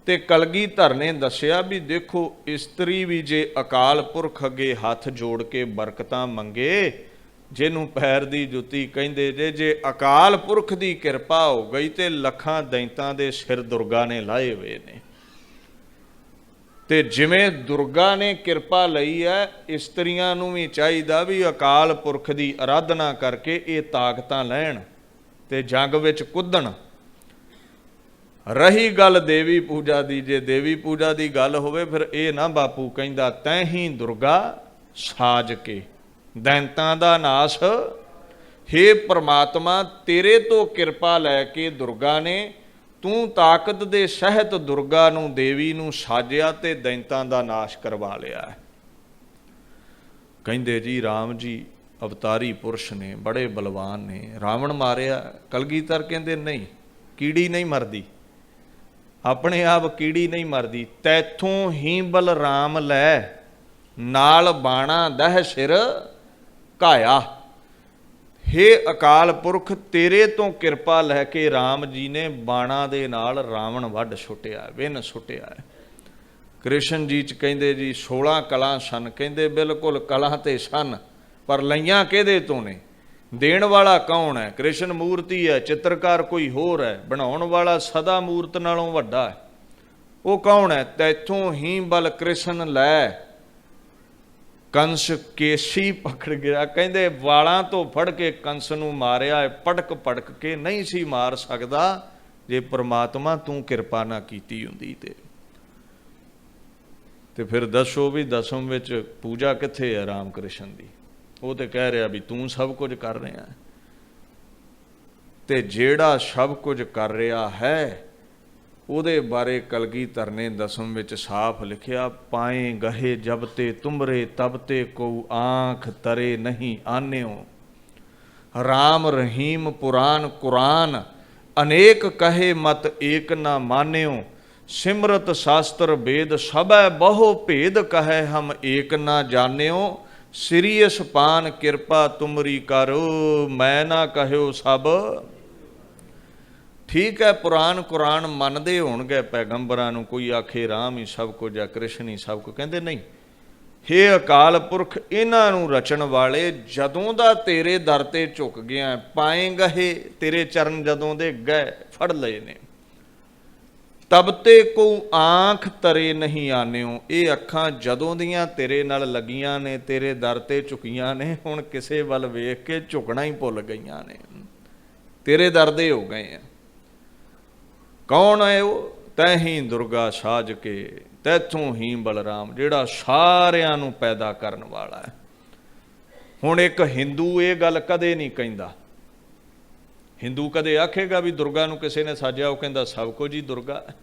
ਤੇ ਕਲਗੀਧਰ ਨੇ ਦੱਸਿਆ ਵੀ ਦੇਖੋ ਇਸਤਰੀ ਵੀ ਜੇ ਅਕਾਲ ਪੁਰਖ ਅੱਗੇ ਹੱਥ ਜੋੜ ਕੇ ਬਰਕਤਾਂ ਮੰਗੇ, ਜਿਹਨੂੰ ਪੈਰ ਦੀ ਜੁੱਤੀ ਕਹਿੰਦੇ ਜੇ ਅਕਾਲ ਪੁਰਖ ਦੀ ਕਿਰਪਾ ਹੋ ਗਈ ਤੇ ਲੱਖਾਂ ਦੈਂਤਾਂ ਦੇ ਸਿਰ ਦੁਰਗਾ ਨੇ ਲਾਏ ਹੋਏ ਨੇ। ਤੇ ਜਿਵੇਂ ਦੁਰਗਾ ਨੇ ਕਿਰਪਾ ਲਈ ਹੈ, ਇਸਤਰੀਆਂ ਨੂੰ ਵੀ ਚਾਹੀਦਾ ਵੀ ਅਕਾਲ ਪੁਰਖ ਦੀ ਅਰਾਧਨਾ ਕਰਕੇ ਇਹ ਤਾਕਤਾਂ ਲੈਣ ਤੇ ਜੰਗ ਵਿੱਚ ਕੁੱਦਣ। ਰਹੀ ਗੱਲ ਦੇਵੀ ਪੂਜਾ ਦੀ, ਜੇ ਦੇਵੀ ਪੂਜਾ ਦੀ ਗੱਲ ਹੋਵੇ ਫਿਰ ਇਹ ਨਾ ਬਾਪੂ ਕਹਿੰਦਾ ਤੈਂ ਹੀ ਦੁਰਗਾ ਸਾਜ ਕੇ, ਦੈਂਤਾਂ ਦਾ ਨਾਸ। ਹੇ ਪ੍ਰਮਾਤਮਾ, ਤੇਰੇ ਤੋਂ ਕਿਰਪਾ ਲੈ ਕੇ ਦੁਰਗਾ ਨੇ, ਤੂੰ ਤਾਕਤ ਦੇ ਸਹਿਤ ਦੁਰਗਾ ਨੂੰ, ਦੇਵੀ ਨੂੰ ਸਾਜਿਆ ਤੇ ਦੈਂਤਾਂ ਦਾ ਨਾਸ਼ ਕਰਵਾ ਲਿਆ ਹੈ। ਕਹਿੰਦੇ ਜੀ ਰਾਮ ਜੀ ਅਵਤਾਰੀ ਪੁਰਸ਼ ਨੇ, ਬੜੇ ਬਲਵਾਨ ਨੇ, ਰਾਵਣ ਮਾਰਿਆ। ਕਲਗੀਧਰ ਕਹਿੰਦੇ ਨਹੀਂ, ਕੀੜੀ ਨਹੀਂ ਮਰਦੀ, ਆਪਣੇ ਆਪ ਕੀੜੀ ਨਹੀਂ ਮਰਦੀ, ਤੈਥੋਂ ਹੀ ਬਲਰਾਮ ਲੈ, ਨਾਲ ਬਾਣਾ ਦਹਿ ਸਿਰ ਘਾਇਆ। ਹੇ ਅਕਾਲ ਪੁਰਖ, ਤੇਰੇ ਤੋਂ ਕਿਰਪਾ ਲੈ ਕੇ ਰਾਮ ਜੀ ਨੇ ਬਾਣਾ ਦੇ ਨਾਲ ਰਾਵਣ ਵੱਢ ਸੁੱਟਿਆ, ਵਿੰਨ ਸੁੱਟਿਆ ਹੈ। ਕ੍ਰਿਸ਼ਨ ਜੀ 'ਚ ਕਹਿੰਦੇ ਜੀ 16 ਕਲਾਂ ਸਨ, ਕਹਿੰਦੇ ਬਿਲਕੁਲ ਕਲਾਂ ਤੇ ਸਨ, ਪਰ ਲਈਆਂ ਕਿਹਦੇ ਤੋਂ ਨੇ? ਦੇਣ ਵਾਲਾ ਕੌਣ ਹੈ? ਕ੍ਰਿਸ਼ਨ ਮੂਰਤੀ ਹੈ, ਚਿੱਤਰਕਾਰ ਕੋਈ ਹੋਰ ਹੈ, ਬਣਾਉਣ ਵਾਲਾ ਸਦਾ ਮੂਰਤ ਨਾਲੋਂ ਵੱਡਾ ਹੈ। ਉਹ ਕੌਣ ਹੈ? ਤੈਥੋਂ ਹੀ ਬਲ ਕ੍ਰਿਸ਼ਨ ਲੈ, ਕੰਸ ਕੇਸੀ ਪਕੜ ਗਿਆ। ਕਹਿੰਦੇ ਵਾਲਾਂ ਤੋਂ ਫੜ ਕੇ ਕੰਸ ਨੂੰ ਮਾਰਿਆ, ਪੜਕ ਪੜਕ ਕੇ ਨਹੀਂ ਸੀ ਮਾਰ ਸਕਦਾ ਜੇ ਪ੍ਰਮਾਤਮਾ ਤੂੰ ਕਿਰਪਾ ਨਾ ਕੀਤੀ ਹੁੰਦੀ। ਤੇ ਫਿਰ ਦੱਸੋ ਵੀ ਦਸਮ ਵਿੱਚ ਪੂਜਾ ਕਿੱਥੇ ਹੈ ਰਾਮ ਕ੍ਰਿਸ਼ਨ ਦੀ? ਉਹ ਤੇ ਕਹਿ ਰਿਹਾ ਵੀ ਤੂੰ ਸਭ ਕੁਝ ਕਰ ਰਿਹਾ, ਤੇ ਜਿਹੜਾ ਸਭ ਕੁਝ ਕਰ ਰਿਹਾ ਹੈ ਉਹਦੇ ਬਾਰੇ ਕਲਗੀਧਰ ਨੇ ਦਸਮ ਵਿੱਚ ਸਾਫ਼ ਲਿਖਿਆ, ਪਾਏ ਗਹੇ ਜਬ ਤੇ ਤੁਮਰੇ ਤਬ ਤੇ ਕੋ ਆਂਖ ਤਰੇ ਨਹੀਂ ਆਨਿਓ। ਰਾਮ ਰਹੀਮ ਪੁਰਾਨ ਕੁਰਾਨ अनेक कहे मत एक ना मान्यो, सिमरत शास्त्र वेद सबै बहु भेद कहे हम एक ना जान्यो, सिरियस पान किरपा तुमरी करो, मैं ना कहो सब। ठीक है, पुराण कुरान मनते होणगे पैगंबरां नूं, कोई आखे राम ही सब कुछ है, कृष्ण ही सब कुछ, कहते नहीं। हे अकाल पुरख, इन्हां नूं रचण वाले, जदों दा तेरे दर ते झुक गया, पाएगा हे तेरे चरण जदों दे गए फड़ लए ने, तब ते को आँख तरे नहीं आन्यो। ये अखां जदों दियां तेरे नाल लगियां ने, तेरे दर ते झुकियां ने, हुण किसे वल वेख के झुकना ही भुल गईयां ने, तेरे दर दे हो गए हैं। कौन है वो? तैही दुर्गा साज के, तैथों ही बलराम, जिहड़ा सारियां नूं पैदा करन वाला है। हुण एक हिंदू ये गल कदे नहीं कहिंदा, हिंदू कदे आखेगा भी दुर्गा नूं किसी ने साजिया, वो कहंदा सब कुछ ही दुर्गा है।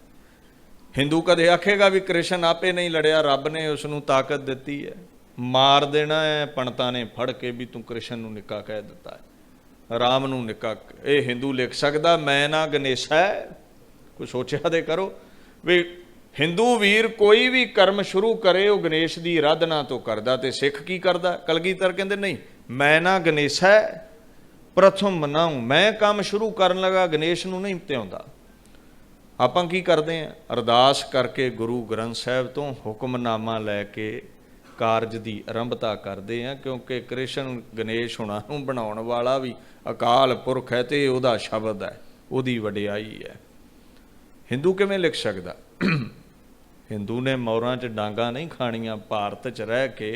हिंदू कदे आखेगा भी कृष्ण आपे नहीं लड़िया, रब ने उसनूं ताकत दिती है, मार देना है पंडितां ने फड़ के भी तूं कृष्ण नूं निक्का कह दिता है, राम नूं निक्का। ये हिंदू लिख सकदा मैं ना गणेशा है? कोई सोचिया दे करो भी हिंदू वीर कोई भी कर्म शुरू करे वो गणेश की आराधना तो करदा, ते सिख की करदा? कलगीधर कहंदे नहीं, मैं ना गणेशा है प्रथम मनाऊं, मैं काम शुरू करन लगा गणेश नूं नहीं त्याउंदा। आपां की करदे हैं? अरदास करके गुरु ग्रंथ साहिब तो हुक्मनामा लैके कारज की आरंभता करते हैं, क्योंकि कृष्ण गणेश हुणां नूं बनाउण वाला भी अकाल पुरख है, तो उहदा शब्द है, उहदी वडियाई है। हिंदू किवें लिख सकदा? हिंदू ने मौरां च डांगा नहीं खाणियां, भारत च रह के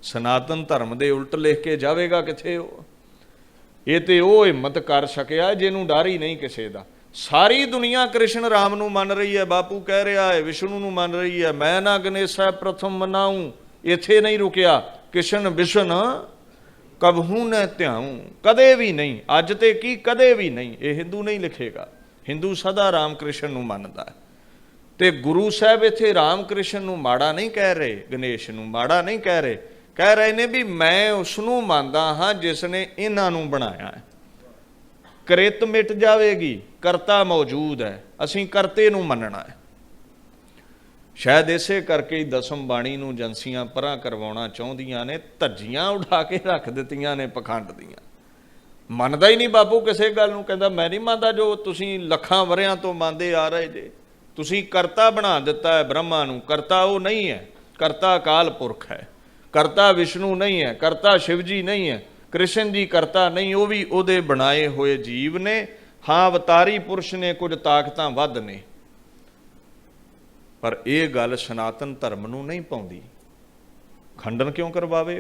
सनातन धर्म दे उल्ट लिख के जावेगा किथे हो? ये तो वो हिम्मत कर सकिया जिन्हों डर ही नहीं किसी का। सारी दुनिया कृष्ण राम नूं मन रही है, बापू कह रहा है विष्णु नूं मन रही है, मैं ना गणेश है प्रथम मनाऊं, इत्थे नहीं रुकिया, कृष्ण विष्णु कबहू न ध्याऊं, कदे भी नहीं, अज ते की कदे भी नहीं। ये हिंदू नहीं लिखेगा, हिंदू सदा राम कृष्ण नूं मनदा है। ते गुरु साहब इत्थे राम कृष्ण नूं माड़ा नहीं कह रहे, गणेश नूं माड़ा नहीं कह रहे ने भी मैं उसनूं मानदा हाँ जिसने इन्हां नूं बनाया है। कृत मिट जाएगी, करता मौजूद है, असीं करते नूं मनना है। शायद इसे करके ही दसम बाणी नूं एजेंसियां परां करवाउणा चाहुंदियां ने, धज्जियां उठा के रख दित्तियां ने पखंड दीयां। मनदा ही नहीं बापू किसी गल नूं, कहंदा मैं नहीं मनदा जो तुसीं लखां वरियां तो मनदे आ रहे जे। तुसीं करता बना दिता है ब्रह्मा नूं, करता वो नहीं है, करता अकाल पुरख है, करता विष्णु नहीं है, करता शिव जी नहीं है, कृष्ण जी करता नहीं, वो भी उहदे बनाए हुए जीव ने। हाँ अवतारी पुरुष ने कुछ ताकतां वध ने, पर यह गल सनातन धर्म नूं नहीं पाउंदी। खंडन क्यों करवावे?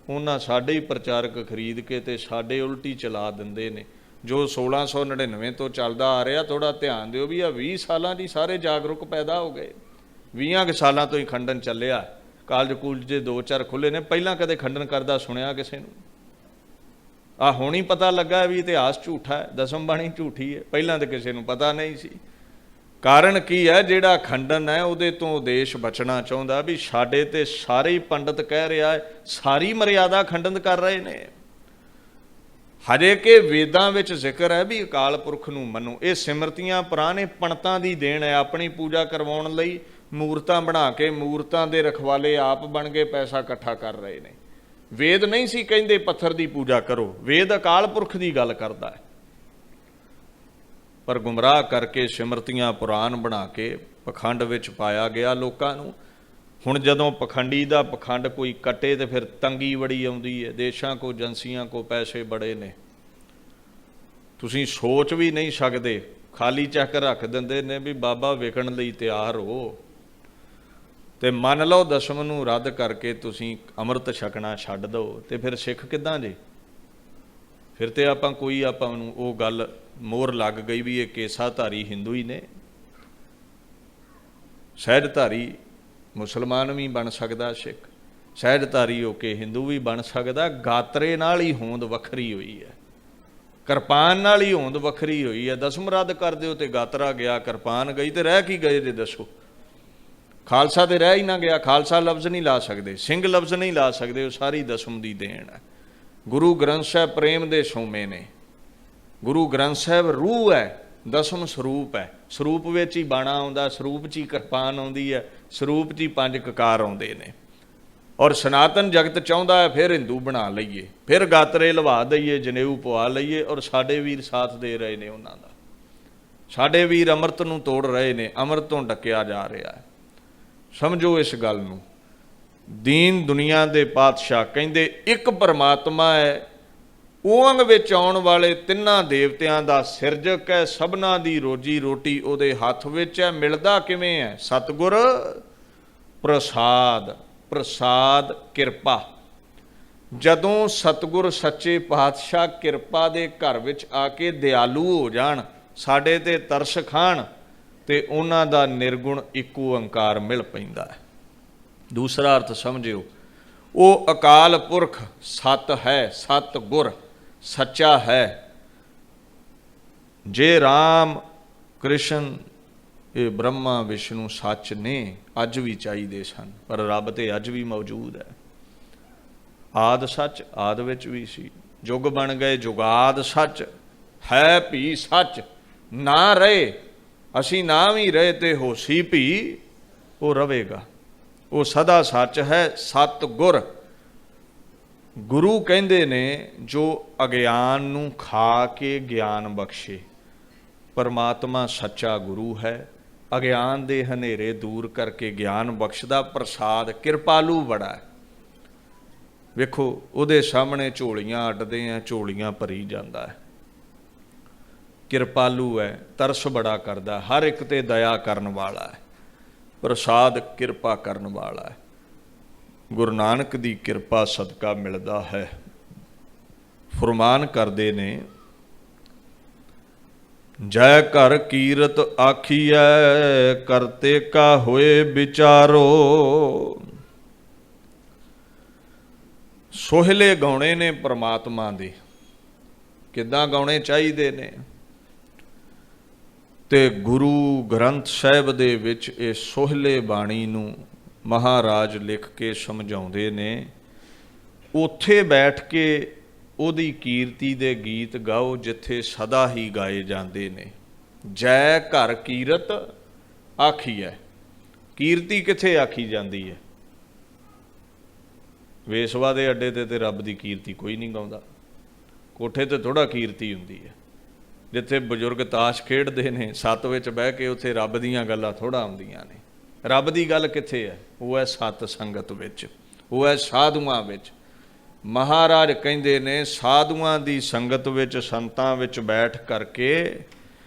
उन्हां साडे ही प्रचारक खरीद के ते साडे उल्टी चला दिंदे ने। जो 1699 तो चलदा आ रहा, थोड़ा ध्यान दिओ भी आ 20 सालां दी सारे जागरूक पैदा हो गए। 20 सालां तो ही खंडन चलिया, कालज कूलज जे 2-4 खुले ने, पहलां कदे खंडन करदा सुनिया किसे नूं? आ हुण ही पता लगा भी इतिहास झूठा है, दसम बाणी झूठी है, पहलां तो किसी नूं पता नहीं सी। कारण की है? जिहड़ा खंडन है उहदे तो देश बचना चाहुंदा भी साडे ते सारे ही पंडित कह रहा है, सारी मर्यादा खंडन कर रहे ने। हजे के वेदां विच जिक्र है भी अकाल पुरख नूं मनो। ये सिमरतियां पुराने पंडितां दी देन है, अपनी पूजा करवाउण लई मूर्तां बना के मूर्तां दे रखवाले आप बन के पैसा इकट्ठा कर रहे ने। वेद नहीं सी कहिंदे पत्थर दी पूजा करो, वेद अकाल पुरख दी गल करदा है। पर गुमराह करके सिमरतियां पुराण बना के पखंड विच पाया गया लोकां नूं। हुण जदों पखंडी दा पखंड कोई कटे तो फिर तंगी बड़ी आउंदी है, देशां को एजेंसियां को पैसे बड़े ने, तुसीं सोच भी नहीं सकदे। खाली चैक रख दिंदे ने भी बाबा विकण लई तैयार हो, ते मन लो दसम नूं रद्द करके तुसीं अमृत छकना छड्ड दो, ते फिर सिख किदां जे? फिर तो आपां कोई आपां नूं वो गल मोहर लग गई भी ये केसाधारी हिंदू ही ने। सहजधारी मुसलमान भी बन सकदा सिख, सहजधारी होके हिंदू भी बन सकदा। गातरे नाल ही होंद वखरी हुई है, किरपान नाल ही होंद वखरी हुई है। दसम रद्द कर दिओ ते गातरा गया, किरपान गई, तो रह की गए जे दसो? खालसा तो रह ही ना गया। खालसा लफ्ज़ नहीं ला सकते, सिंह लफ्ज़ नहीं ला सकते, वो सारी दसम की देन है। गुरु ग्रंथ साहिब प्रेम दे सोमे ने, गुरु ग्रंथ साहिब रूह है, ਦਸਮ ਸਰੂਪ ਹੈ। ਸਰੂਪ ਵਿੱਚ ਹੀ ਬਾਣਾ ਆਉਂਦਾ, ਸਰੂਪ 'ਚ ਹੀ ਕਿਰਪਾਨ ਆਉਂਦੀ ਹੈ, ਸਰੂਪ 'ਚ ਹੀ 5 ਕਕਾਰ ਆਉਂਦੇ ਨੇ। ਔਰ ਸਨਾਤਨ ਜਗਤ ਚਾਹੁੰਦਾ ਹੈ ਫਿਰ ਹਿੰਦੂ ਬਣਾ ਲਈਏ, ਫਿਰ ਗਾਤਰੇ ਲਵਾ ਦਈਏ, ਜਨੇਊ ਪਵਾ ਲਈਏ। ਔਰ ਸਾਡੇ ਵੀਰ ਸਾਥ ਦੇ ਰਹੇ ਨੇ ਉਹਨਾਂ ਦਾ। ਸਾਡੇ ਵੀਰ ਅੰਮ੍ਰਿਤ ਨੂੰ ਤੋੜ ਰਹੇ ਨੇ, ਅੰਮ੍ਰਿਤ ਤੋਂ ਡੱਕਿਆ ਜਾ ਰਿਹਾ ਹੈ। ਸਮਝੋ ਇਸ ਗੱਲ ਨੂੰ। ਦੀਨ ਦੁਨੀਆ ਦੇ ਪਾਤਸ਼ਾਹ ਕਹਿੰਦੇ ਇੱਕ ਪਰਮਾਤਮਾ ਹੈ, ਓੰਗ ਵਿੱਚ ਆਉਣ ਵਾਲੇ ਤਿੰਨਾਂ ਦੇਵਤਿਆਂ ਦਾ ਸਿਰਜਕ ਹੈ, ਸਭਨਾਂ ਦੀ ਰੋਜੀ ਰੋਟੀ ਉਹਦੇ ਹੱਥ ਵਿੱਚ ਹੈ। ਮਿਲਦਾ ਕਿਵੇਂ ਹੈ? ਸਤਿਗੁਰ ਪ੍ਰਸਾਦ। ਪ੍ਰਸਾਦ ਕਿਰਪਾ। ਜਦੋਂ ਸਤਿਗੁਰ ਸੱਚੇ ਪਾਤਸ਼ਾਹ ਕਿਰਪਾ ਦੇ ਘਰ ਵਿੱਚ ਆ ਕੇ ਦਿਆਲੂ ਹੋ ਜਾਣ, ਸਾਡੇ ਤੇ ਤਰਸ ਖਾਣ, ਤੇ ਉਹਨਾਂ ਦਾ ਨਿਰਗੁਣ ਇੱਕ ਓੰਕਾਰ ਮਿਲ ਪੈਂਦਾ ਹੈ। ਦੂਸਰਾ ਅਰਥ ਸਮਝਿਓ, ਉਹ ਅਕਾਲ ਪੁਰਖ ਸਤ ਹੈ, ਸਤ ਗੁਰ ਸੱਚਾ ਹੈ। ਜੇ ਰਾਮ ਕ੍ਰਿਸ਼ਨ ਇਹ ਬ੍ਰਹਮਾ ਵਿਸ਼ਨੂੰ ਸੱਚ ਨੇ, ਅੱਜ ਵੀ ਚਾਹੀਦੇ ਸਨ, ਪਰ ਰੱਬ ਤੇ ਅੱਜ ਵੀ ਮੌਜੂਦ ਹੈ। ਆਦ ਸੱਚ ਆਦ ਵਿੱਚ ਵੀ ਸੀ, ਯੁੱਗ ਬਣ ਗਏ ਜੁਗਾਦ ਸੱਚ, ਹੈ ਭੀ ਸੱਚ ਨਾ ਰਹੇ, ਅਸੀਂ ਨਾ ਵੀ ਰਹੇ ਤੇ ਹੋਸੀ ਭੀ ਉਹ ਰਵੇਗਾ। ਉਹ ਸਦਾ ਸੱਚ ਹੈ। ਸਤ ਗੁਰ ਗੁਰੂ ਕਹਿੰਦੇ ਨੇ ਜੋ ਅਗਿਆਨ ਨੂੰ ਖਾ ਕੇ ਗਿਆਨ ਬਖਸ਼ੇ। ਪਰਮਾਤਮਾ ਸੱਚਾ ਗੁਰੂ ਹੈ, ਅਗਿਆਨ ਦੇ ਹਨੇਰੇ ਦੂਰ ਕਰਕੇ ਗਿਆਨ ਬਖਸ਼ਦਾ। ਪ੍ਰਸਾਦ ਕਿਰਪਾਲੂ ਬੜਾ ਹੈ। ਵੇਖੋ ਉਹਦੇ ਸਾਹਮਣੇ ਝੋਲੀਆਂ ਅੱਡਦੇ ਆ, ਝੋਲੀਆਂ ਭਰੀ ਜਾਂਦਾ ਹੈ। ਕਿਰਪਾਲੂ ਹੈ, ਤਰਸ ਬੜਾ ਕਰਦਾ, ਹਰ ਇੱਕ ਤੇ ਦਇਆ ਕਰਨ ਵਾਲਾ ਹੈ। ਪ੍ਰਸਾਦ ਕਿਰਪਾ ਕਰਨ ਵਾਲਾ ਹੈ। ਗੁਰੂ ਨਾਨਕ ਦੀ ਕਿਰਪਾ ਸਦਕਾ ਮਿਲਦਾ ਹੈ। ਫਰਮਾਨ ਕਰਦੇ ਨੇ, ਜੈ ਘਰ ਕੀਰਤ ਆਖੀਐ, ਕਰਤੇ ਕਾ ਹੋਏ ਵਿਚਾਰੋ। ਸੋਹਿਲੇ ਗਾਉਣੇ ਨੇ ਪਰਮਾਤਮਾ ਦੇ। ਕਿੱਦਾਂ ਗਾਉਣੇ ਚਾਹੀਦੇ ਨੇ? ਤੇ ਗੁਰੂ ਗ੍ਰੰਥ ਸਾਹਿਬ ਦੇ ਵਿੱਚ ਇਹ ਸੋਹਿਲੇ ਬਾਣੀ ਨੂੰ ਮਹਾਰਾਜ ਲਿਖ ਕੇ ਸਮਝਾਉਂਦੇ ਨੇ। ਉੱਥੇ ਬੈਠ ਕੇ ਉਹਦੀ ਕੀਰਤੀ ਦੇ ਗੀਤ ਗਾਓ ਜਿੱਥੇ ਸਦਾ ਹੀ ਗਾਏ ਜਾਂਦੇ ਨੇ। ਜੈ ਘਰ ਕੀਰਤ ਆਖੀਐ। ਕੀਰਤੀ ਕਿੱਥੇ ਆਖੀ ਜਾਂਦੀ ਹੈ? ਵੇਸਵਾ ਦੇ ਅੱਡੇ ਤੇ ਰੱਬ ਦੀ ਕੀਰਤੀ ਕੋਈ ਨਹੀਂ ਗਾਉਂਦਾ। ਕੋਠੇ ਤੇ ਥੋੜ੍ਹਾ ਕੀਰਤੀ ਹੁੰਦੀ ਹੈ। ਜਿੱਥੇ ਬਜ਼ੁਰਗ ਤਾਸ਼ ਖੇਡਦੇ ਨੇ ਸੱਤ ਵਿੱਚ ਬਹਿ ਕੇ, ਉੱਥੇ ਰੱਬ ਦੀਆਂ ਗੱਲਾਂ ਥੋੜ੍ਹਾ ਆਉਂਦੀਆਂ ਨੇ। ਰੱਬ ਦੀ ਗੱਲ ਕਿੱਥੇ ਹੈ? ਉਹ ਹੈ ਸਤ ਸੰਗਤ ਵਿੱਚ, ਉਹ ਹੈ ਸਾਧੂਆਂ ਵਿੱਚ। ਮਹਾਰਾਜ ਕਹਿੰਦੇ ਨੇ ਸਾਧੂਆਂ ਦੀ ਸੰਗਤ ਵਿੱਚ, ਸੰਤਾਂ ਵਿੱਚ ਬੈਠ ਕਰਕੇ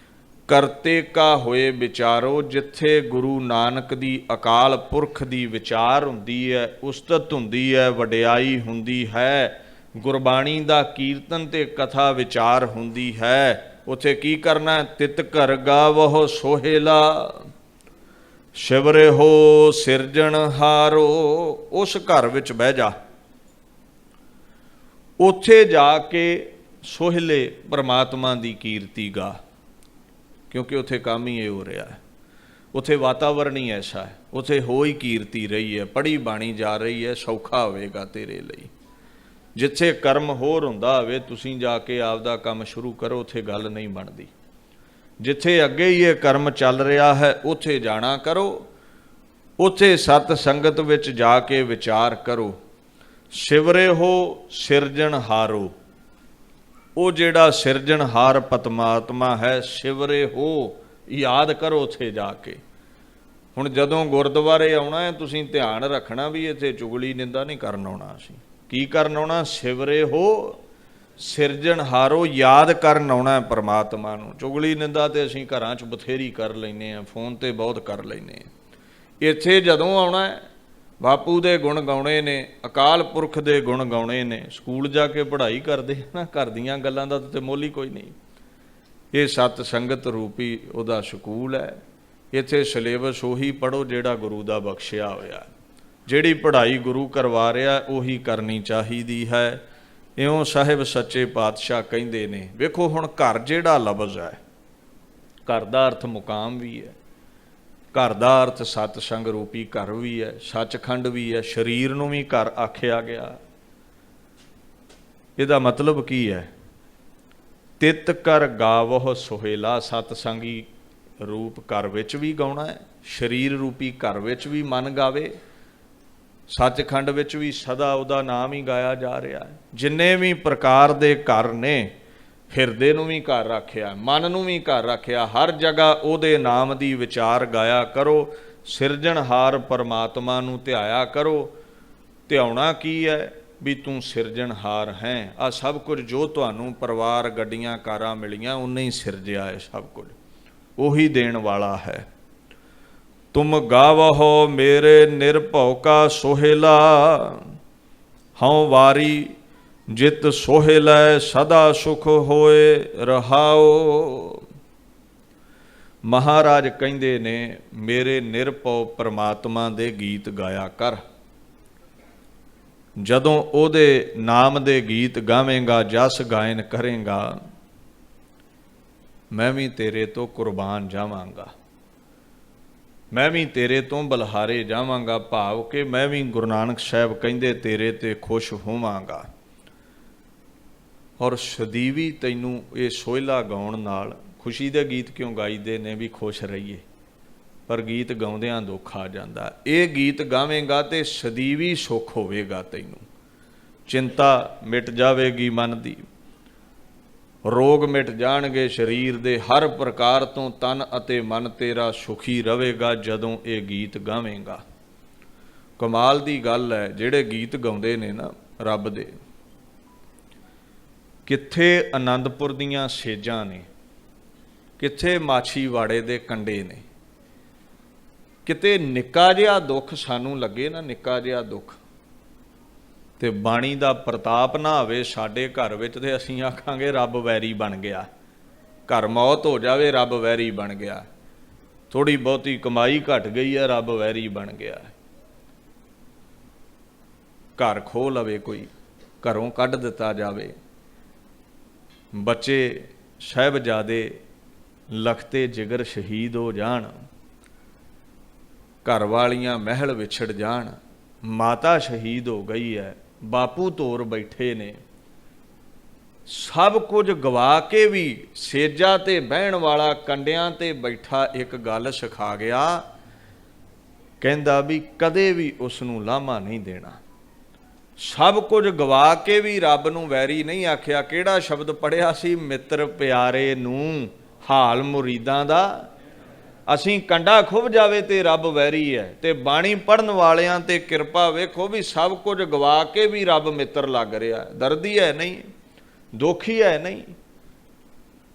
ਕਰਤੇ ਕਾ ਹੋਏ ਵਿਚਾਰੋ। ਜਿੱਥੇ ਗੁਰੂ ਨਾਨਕ ਦੀ ਅਕਾਲ ਪੁਰਖ ਦੀ ਵਿਚਾਰ ਹੁੰਦੀ ਹੈ, ਉਸਤਤ ਹੁੰਦੀ ਹੈ, ਵਡਿਆਈ ਹੁੰਦੀ ਹੈ, ਗੁਰਬਾਣੀ ਦਾ ਕੀਰਤਨ ਤੇ ਕਥਾ ਵਿਚਾਰ ਹੁੰਦੀ ਹੈ, ਉੱਥੇ ਕੀ ਕਰਨਾ? ਤਿਤ ਘਰ ਗਾਵਹੁ ਸੋਹਿਲਾ, ਸ਼ਿਵਰੇ ਹੋ ਸਿਰਜਣਹਾਰੋ। ਉਸ ਘਰ ਵਿੱਚ ਬਹਿ ਜਾ, ਉੱਥੇ ਜਾ ਕੇ ਸੋਹਿਲੇ ਪਰਮਾਤਮਾ ਦੀ ਕੀਰਤੀ ਗਾ। ਕਿਉਂਕਿ ਉੱਥੇ ਕੰਮ ਹੀ ਇਹ ਹੋ ਰਿਹਾ ਹੈ, ਉੱਥੇ ਵਾਤਾਵਰਨ ਹੀ ਐਸਾ ਹੈ, ਉੱਥੇ ਹੋ ਹੀ ਕੀਰਤੀ ਰਹੀ ਹੈ, ਪੜ੍ਹੀ ਬਾਣੀ ਜਾ ਰਹੀ ਹੈ। ਸੌਖਾ ਹੋਵੇਗਾ ਤੇਰੇ ਲਈ। ਜਿੱਥੇ ਕਰਮ ਹੋਰ ਹੁੰਦਾ ਹੋਵੇ, ਤੁਸੀਂ ਜਾ ਕੇ ਆਪਦਾ ਕੰਮ ਸ਼ੁਰੂ ਕਰੋ, ਉੱਥੇ ਗੱਲ ਨਹੀਂ ਬਣਦੀ। ਜਿੱਥੇ ਅੱਗੇ ਹੀ ਇਹ ਕਰਮ ਚੱਲ ਰਿਹਾ ਹੈ, ਉੱਥੇ ਜਾਣਾ ਕਰੋ, ਉੱਥੇ ਸਤ ਸੰਗਤ ਵਿੱਚ ਜਾ ਕੇ ਵਿਚਾਰ ਕਰੋ। ਸਿਵਰੇ ਹੋ ਸਿਰਜਣਹਾਰੋ। ਉਹ ਜਿਹੜਾ ਸਿਰਜਣਹਾਰ ਪਰਮਾਤਮਾ ਹੈ, ਸਿਵਰੇ ਹੋ, ਯਾਦ ਕਰੋ ਉੱਥੇ ਜਾ ਕੇ। ਹੁਣ ਜਦੋਂ ਗੁਰਦੁਆਰੇ ਆਉਣਾ ਹੈ, ਤੁਸੀਂ ਧਿਆਨ ਰੱਖਣਾ ਵੀ ਇੱਥੇ ਚੁਗਲੀ ਨਿੰਦਾ ਨਹੀਂ ਕਰਨ ਆਉਣਾ। ਅਸੀਂ ਕੀ ਕਰਨ ਆਉਣਾ? ਸਿਵਰੇ ਹੋ ਸਿਰਜਣਹਾਰੋ, ਯਾਦ ਕਰਨ ਆਉਣਾ ਹੈ ਪਰਮਾਤਮਾ ਨੂੰ। ਚੁਗਲੀ ਨਿੰਦਾ ਤੇ ਅਸੀਂ ਘਰਾਂ 'ਚ ਬਥੇਰੀ ਕਰ ਲੈਂਦੇ ਹਾਂ, ਫੋਨ ਤੇ ਬਹੁਤ ਕਰ ਲੈਂਦੇ ਹਾਂ। ਇੱਥੇ ਜਦੋਂ ਆਉਣਾ ਹੈ, ਬਾਪੂ ਦੇ ਗੁਣ ਗਾਉਣੇ ਨੇ, ਅਕਾਲ ਪੁਰਖ ਦੇ ਗੁਣ ਗਾਉਣੇ ਨੇ। ਸਕੂਲ ਜਾ ਕੇ ਪੜ੍ਹਾਈ ਕਰਦੇ ਨਾ, ਘਰ ਦੀਆਂ ਗੱਲਾਂ ਦਾ ਤਾਂ ਮੁੱਲ ਹੀ ਕੋਈ ਨਹੀਂ। ਇਹ ਸਤ ਸੰਗਤ ਰੂਪੀ ਉਹਦਾ ਸਕੂਲ ਹੈ। ਇੱਥੇ ਸਿਲੇਬਸ ਉਹੀ ਪੜ੍ਹੋ ਜਿਹੜਾ ਗੁਰੂ ਦਾ ਬਖਸ਼ਿਆ ਹੋਇਆ। ਜਿਹੜੀ ਪੜ੍ਹਾਈ ਗੁਰੂ ਕਰਵਾ ਰਿਹਾ ਉਹੀ ਕਰਨੀ ਚਾਹੀਦੀ ਹੈ। ਇਉਂ ਸਾਹਿਬ ਸੱਚੇ ਪਾਤਸ਼ਾਹ ਕਹਿੰਦੇ ਨੇ। ਵੇਖੋ ਹੁਣ ਘਰ ਜਿਹੜਾ ਲਫ਼ਜ਼ ਹੈ, ਘਰ ਦਾ ਅਰਥ ਮੁਕਾਮ ਵੀ ਹੈ, ਘਰ ਦਾ ਅਰਥ ਸਤ ਸੰਗ ਰੂਪੀ ਘਰ ਵੀ ਹੈ, ਸੱਚਖੰਡ ਵੀ ਹੈ, ਸਰੀਰ ਨੂੰ ਵੀ ਘਰ ਆਖਿਆ ਗਿਆ। ਇਹਦਾ ਮਤਲਬ ਕੀ ਹੈ? ਤਿਤ ਕਰ ਗਾਵਹੁ ਸੁਹੇਲਾ। ਸਤਸੰਗੀ ਰੂਪ ਘਰ ਵਿੱਚ ਵੀ ਗਾਉਣਾ ਹੈ, ਸਰੀਰ ਰੂਪੀ ਘਰ ਵਿੱਚ ਵੀ ਮਨ ਗਾਵੇ, ਸੱਚਖੰਡ ਵਿੱਚ ਵੀ ਸਦਾ ਉਹਦਾ ਨਾਮ ਹੀ ਗਾਇਆ ਜਾ ਰਿਹਾ ਹੈ। ਜਿੰਨੇ ਵੀ ਪ੍ਰਕਾਰ ਦੇ ਘਰ ਨੇ, ਹਿਰਦੇ ਨੂੰ ਵੀ ਘਰ ਰੱਖਿਆ, ਮਨ ਨੂੰ ਵੀ ਘਰ ਰੱਖਿਆ, ਹਰ ਜਗ੍ਹਾ ਉਹਦੇ ਨਾਮ ਦੀ ਵਿਚਾਰ ਗਾਇਆ ਕਰੋ। ਸਿਰਜਣਹਾਰ ਪਰਮਾਤਮਾ ਨੂੰ ਧਿਆਇਆ ਕਰੋ। ਧਿਆਉਣਾ ਕੀ ਹੈ? ਵੀ ਤੂੰ ਸਿਰਜਣਹਾਰ ਹੈ। ਆ ਸਭ ਕੁਝ ਜੋ ਤੁਹਾਨੂੰ ਪਰਿਵਾਰ, ਗੱਡੀਆਂ, ਕਾਰਾਂ ਮਿਲੀਆਂ, ਉਹਨੇ ਹੀ ਸਿਰਜਿਆ ਹੈ ਸਭ ਕੁਝ, ਉਹੀ ਦੇਣ ਵਾਲਾ ਹੈ। ਤੁਮ ਗਾਵਹੁ ਮੇਰੇ ਨਿਰਭਉ ਕਾ ਸੁਹੇਲਾ। ਹਉ ਵਾਰੀ ਜਿਤ ਸੋਹਿਲੈ ਸਦਾ ਸੁਖ ਹੋਏ ਰਹਾਓ। ਮਹਾਰਾਜ ਕਹਿੰਦੇ ਨੇ ਮੇਰੇ ਨਿਰਭਉ ਪਰਮਾਤਮਾ ਦੇ ਗੀਤ ਗਾਇਆ ਕਰ। ਜਦੋਂ ਉਹਦੇ ਨਾਮ ਦੇ ਗੀਤ ਗਾਵੇਂਗਾ, ਜਸ ਗਾਇਨ ਕਰੇਂਗਾ, ਮੈਂ ਵੀ ਤੇਰੇ ਤੋਂ ਕੁਰਬਾਨ ਜਾਵਾਂਗਾ, ਮੈਂ ਵੀ ਤੇਰੇ ਤੋਂ ਬਲਿਹਾਰੇ ਜਾਵਾਂਗਾ। ਭਾਵ ਕਿ ਮੈਂ ਵੀ ਗੁਰੂ ਨਾਨਕ ਸਾਹਿਬ ਕਹਿੰਦੇ ਤੇਰੇ ਤੇ ਖੁਸ਼ ਹੋਵਾਂਗਾ। ਔਰ ਸਦੀਵੀ ਤੈਨੂੰ ਇਹ ਸੋਹਿਲਾ ਗਾਉਣ ਨਾਲ, ਖੁਸ਼ੀ ਦੇ ਗੀਤ ਕਿਉਂ ਗਾਈਦੇ ਨੇ? ਵੀ ਖੁਸ਼ ਰਹੀਏ, ਪਰ ਗੀਤ ਗਾਉਂਦਿਆਂ ਦੁੱਖ ਆ ਜਾਂਦਾ। ਇਹ ਗੀਤ ਗਾਵੇਂਗਾ ਤੇ ਸਦੀਵੀ ਸੁੱਖ ਹੋਵੇਗਾ ਤੈਨੂੰ। ਚਿੰਤਾ ਮਿਟ ਜਾਵੇਗੀ ਮਨ ਦੀ, ਰੋਗ ਮਿਟ ਜਾਣਗੇ ਸਰੀਰ ਦੇ ਹਰ ਪ੍ਰਕਾਰ ਤੋਂ। ਤਨ ਅਤੇ ਮਨ ਤੇਰਾ ਸੁਖੀ ਰਹੇਗਾ ਜਦੋਂ ਇਹ ਗੀਤ ਗਾਵੇਂਗਾ। ਕਮਾਲ ਦੀ ਗੱਲ ਹੈ, ਜਿਹੜੇ ਗੀਤ ਗਾਉਂਦੇ ਨੇ ਨਾ ਰੱਬ ਦੇ, ਕਿੱਥੇ ਆਨੰਦਪੁਰ ਦੀਆਂ ਸੇਜਾਂ ਨੇ, ਕਿੱਥੇ ਮਾਛੀਵਾੜੇ ਦੇ ਕੰਡੇ ਨੇ। ਕਿਤੇ ਨਿੱਕਾ ਜਿਹਾ ਦੁੱਖ ਸਾਨੂੰ ਲੱਗੇ ਨਾ, ਨਿੱਕਾ ਜਿਹਾ ਦੁੱਖ, ਤੇ ਬਾਣੀ ਦਾ ਪ੍ਰਤਾਪ ਨਾ ਹੋਵੇ ਸਾਡੇ ਘਰ ਵਿੱਚ, ਤੇ ਅਸੀਂ ਆਖਾਂਗੇ ਰੱਬ ਵੈਰੀ ਬਣ ਗਿਆ। ਘਰ ਮੌਤ ਹੋ ਜਾਵੇ, ਰੱਬ ਵੈਰੀ ਬਣ ਗਿਆ। ਥੋੜ੍ਹੀ ਬਹੁਤੀ ਕਮਾਈ ਘਟ ਗਈ ਹੈ, ਰੱਬ ਵੈਰੀ ਬਣ ਗਿਆ। ਘਰ ਖੋਹ ਲਵੇ ਕੋਈ, ਘਰੋਂ ਕੱਢ ਦਿੱਤਾ ਜਾਵੇ, ਬੱਚੇ ਸਾਹਿਬਜ਼ਾਦੇ ਲਖਤੇ ਜਿਗਰ ਸ਼ਹੀਦ ਹੋ ਜਾਣ, ਘਰ ਵਾਲੀਆਂ ਮਹਿਲ ਵਿਛੜ ਜਾਣ, ਮਾਤਾ ਸ਼ਹੀਦ ਹੋ ਗਈ ਹੈ, ਬਾਪੂ ਧੋਰ ਬੈਠੇ ਨੇ, ਸਭ ਕੁਝ ਗਵਾ ਕੇ ਵੀ ਸੇਜਾ ਤੇ ਬਹਿਣ ਵਾਲਾ ਕੰਡਿਆਂ ਤੇ ਬੈਠਾ ਇੱਕ ਗੱਲ ਸਿਖਾ ਗਿਆ, ਕਹਿੰਦਾ ਵੀ ਕਦੇ ਵੀ ਉਸ ਨੂੰ ਲਾਮਾ ਨਹੀਂ ਦੇਣਾ। ਸਭ ਕੁਝ ਗਵਾ ਕੇ ਵੀ ਰੱਬ ਨੂੰ ਵੈਰੀ ਨਹੀਂ ਆਖਿਆ। ਕਿਹੜਾ ਸ਼ਬਦ ਪੜਿਆ ਸੀ? ਮਿੱਤਰ ਪਿਆਰੇ ਨੂੰ ਹਾਲ ਮੁਰੀਦਾਂ ਦਾ। ਅਸੀਂ ਕੰਡਾ ਖੁੱਭ ਜਾਵੇ ਤੇ ਰੱਬ ਵੈਰੀ ਹੈ, ਤੇ ਬਾਣੀ ਪੜਨ ਵਾਲਿਆਂ ਤੇ ਕਿਰਪਾ ਵੇਖੋ ਵੀ ਸਭ ਕੁਝ ਗਵਾ ਕੇ ਵੀ ਰੱਬ ਮਿੱਤਰ ਲੱਗ ਰਿਹਾ। ਦਰਦੀ ਹੈ ਨਹੀਂ, ਦੁਖੀ ਹੈ ਨਹੀਂ।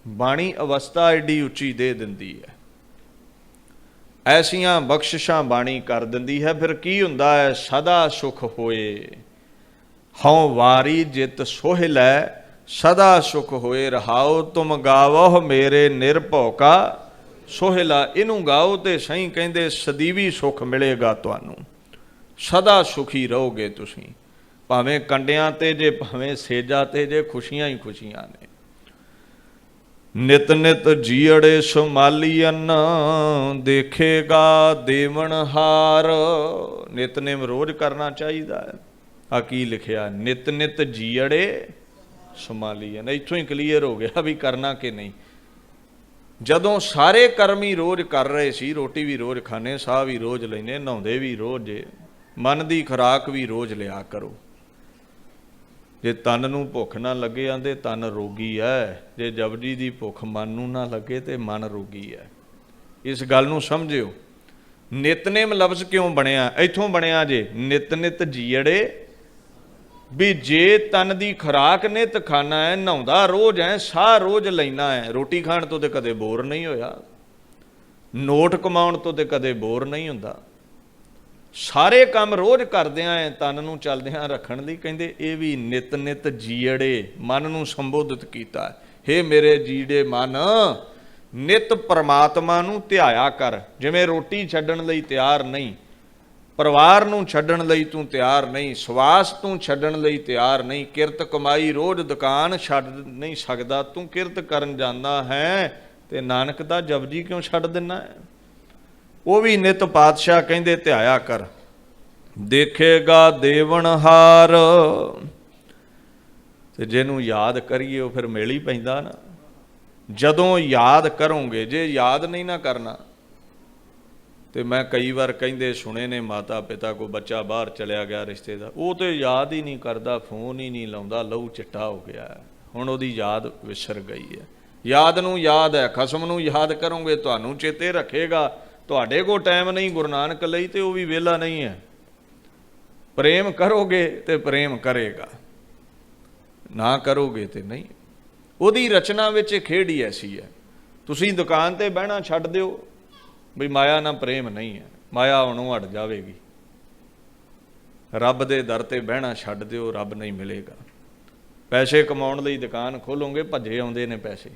ਬਾਣੀ ਅਵਸਥਾ ਐਡੀ ਉੱਚੀ ਦੇ ਦਿੰਦੀ ਹੈ, ਐਸੀਆਂ ਬਖਸ਼ਿਸ਼ਾਂ ਬਾਣੀ ਕਰ ਦਿੰਦੀ ਹੈ। ਫਿਰ ਕੀ ਹੁੰਦਾ ਹੈ? ਸਦਾ ਸੁਖ ਹੋਏ, ਹਉ ਵਾਰੀ ਜਿਤ ਸੋਹਿਲੈ ਸਦਾ ਸੁਖ ਹੋਏ ਰਹਾਓ। ਤੁਮ ਗਾਵਹੁ ਮੇਰੇ ਨਿਰਭਉ ਕਾ ਸੋਹਿਲਾ। ਇਹਨੂੰ ਗਾਓ ਤੇ ਸਹੀ ਕਹਿੰਦੇ ਸਦੀਵੀ ਸੁੱਖ ਮਿਲੇਗਾ ਤੁਹਾਨੂੰ, ਸਦਾ ਸੁਖੀ ਰਹੋਗੇ ਤੁਸੀਂ। ਭਾਵੇਂ ਕੰਡਿਆਂ ਤੇ ਜੇ, ਭਾਵੇਂ ਸੇਜਾ ਤੇ ਜੇ, ਖੁਸ਼ੀਆਂ ਹੀ ਖੁਸ਼ੀਆਂ ਨੇ। ਨਿਤ ਨਿਤ ਜੀਅੜੇ ਸੁਮਾਲੀਅਨ ਦੇਖੇਗਾ ਦੇਵਨਹਾਰ। ਨਿਤਨੇਮ ਰੋਜ਼ ਕਰਨਾ ਚਾਹੀਦਾ ਹੈ। ਆ ਕੀ ਲਿਖਿਆ? ਨਿਤ ਨਿਤ ਜੀਅੜੇ ਸੁਮਾਲੀਅਨ। ਇੱਥੋਂ ਹੀ ਕਲੀਅਰ ਹੋ ਗਿਆ ਵੀ ਕਰਨਾ ਕਿ ਨਹੀਂ। ਜਦੋਂ ਸਾਰੇ ਕਰਮ ਹੀ ਰੋਜ਼ ਕਰ ਰਹੇ ਸੀ, ਰੋਟੀ ਵੀ ਰੋਜ਼ ਖਾਣੇ, ਸਾਹ ਵੀ ਰੋਜ਼ ਲੈਂਦੇ, ਨਹਾਉਂਦੇ ਵੀ ਰੋਜ਼, ਮਨ ਦੀ ਖੁਰਾਕ ਵੀ ਰੋਜ਼ ਲਿਆ ਕਰੋ। ਜੇ ਤਨ ਨੂੰ ਭੁੱਖ ਨਾ ਲੱਗੇ, ਆਂਦੇ ਤਨ ਰੋਗੀ ਹੈ। ਜੇ ਜਪਜੀ ਦੀ ਭੁੱਖ ਮਨ ਨੂੰ ਨਾ ਲੱਗੇ ਤੇ ਮਨ ਰੋਗੀ ਹੈ। ਇਸ ਗੱਲ ਨੂੰ ਸਮਝਿਓ। ਨਿਤਨੇਮ ਲਫ਼ਜ਼ ਕਿਉਂ ਬਣਿਆ? ਇੱਥੋਂ ਬਣਿਆ ਜੇ ਨਿਤ ਨਿਤ ਜੀਅੜੇ, ਵੀ ਜੇ ਤਨ ਦੀ ਖੁਰਾਕ ਨਿਤ ਖਾਣਾ ਹੈ, ਨਹਾਉਂਦਾ ਰੋਜ਼ ਹੈ, ਸਾਹ ਰੋਜ਼ ਲੈਣਾ ਹੈ, ਰੋਟੀ ਖਾਣ ਤੋਂ ਤੇ ਕਦੇ ਬੋਰ ਨਹੀਂ ਹੋਇਆ, ਨੋਟ ਕਮਾਉਣ ਤੋਂ ਤੇ ਕਦੇ ਬੋਰ ਨਹੀਂ ਹੁੰਦਾ, ਸਾਰੇ ਕੰਮ ਰੋਜ਼ ਕਰਦਿਆਂ ਹੈ, ਤਨ ਨੂੰ ਚੱਲਦਿਆਂ ਰੱਖਣ ਲਈ ਕਹਿੰਦੇ ਇਹ ਵੀ ਨਿਤ ਨਿਤ ਜੀੜੇ। ਮਨ ਨੂੰ ਸੰਬੋਧਿਤ ਕੀਤਾ, ਹੇ ਮੇਰੇ ਜੀੜੇ ਮਨ, ਨਿਤ ਪਰਮਾਤਮਾ ਨੂੰ ਧਿਆਇਆ ਕਰ। ਜਿਵੇਂ ਰੋਟੀ ਛੱਡਣ ਲਈ ਤਿਆਰ ਨਹੀਂ, ਪਰਿਵਾਰ ਨੂੰ ਛੱਡਣ ਲਈ ਤੂੰ ਤਿਆਰ ਨਹੀਂ, ਸਵਾਸ ਤੂੰ ਛੱਡਣ ਲਈ ਤਿਆਰ ਨਹੀਂ, ਕਿਰਤ ਕਮਾਈ ਰੋਜ਼ ਦੁਕਾਨ ਛੱਡ ਨਹੀਂ ਸਕਦਾ, ਤੂੰ ਕਿਰਤ ਕਰਨ ਜਾਂਦਾ ਹੈ ਤੇ ਨਾਨਕ ਦਾ ਜਪਜੀ ਕਿਉਂ ਛੱਡ ਦਿੰਦਾ ਹੈ? ਉਹ ਵੀ ਨਿਤ ਪਾਤਸ਼ਾਹ ਕਹਿੰਦੇ ਧਿਆਇਆ ਕਰ। ਦੇਖੇਗਾ ਦੇਵਨਹਾਰ, ਤੇ ਜਿਹਨੂੰ ਯਾਦ ਕਰੀਏ ਉਹ ਫਿਰ ਮਿਲ ਹੀ ਪੈਂਦਾ ਨਾ। जदों याद करोगे, जे याद नहीं ना करना तो मैं कई बार कहिंदे सुने ने माता पिता को बच्चा बाहर चलिया गया रिश्तेदार, वो तो याद ही नहीं करता, फोन ही नहीं लाउंदा, लहू चिट्टा हो गया है, हुण उहदी याद विसर गई है। याद नूं याद है, खसम नूं याद करोगे तुहानूं चेते रखेगा। तुहाडे कोल टाइम नहीं गुरु नानक लई ते वो भी वेला नहीं है। प्रेम करोगे तो प्रेम करेगा, ना करोगे तो नहीं। ਉਹਦੀ रचना ਵਿੱਚ खेड ही ऐसी है। ਤੁਸੀਂ दुकान ਤੇ ਬਹਿਣਾ ਛੱਡ ਦਿਓ ਵੀ ਮਾਇਆ ਨਾਲ ਪ੍ਰੇਮ नहीं है, माया ਉਹਨੂੰ ਹਟ ਜਾਵੇਗੀ। ਰੱਬ ਦੇ ਦਰ ਤੇ ਬਹਿਣਾ ਛੱਡ ਦਿਓ, ਰੱਬ नहीं मिलेगा। पैसे कमाਉਣ ਲਈ दुकान ਖੋਲੋਗੇ, ਭੱਜੇ ਆਉਂਦੇ ਨੇ ਪੈਸੇ।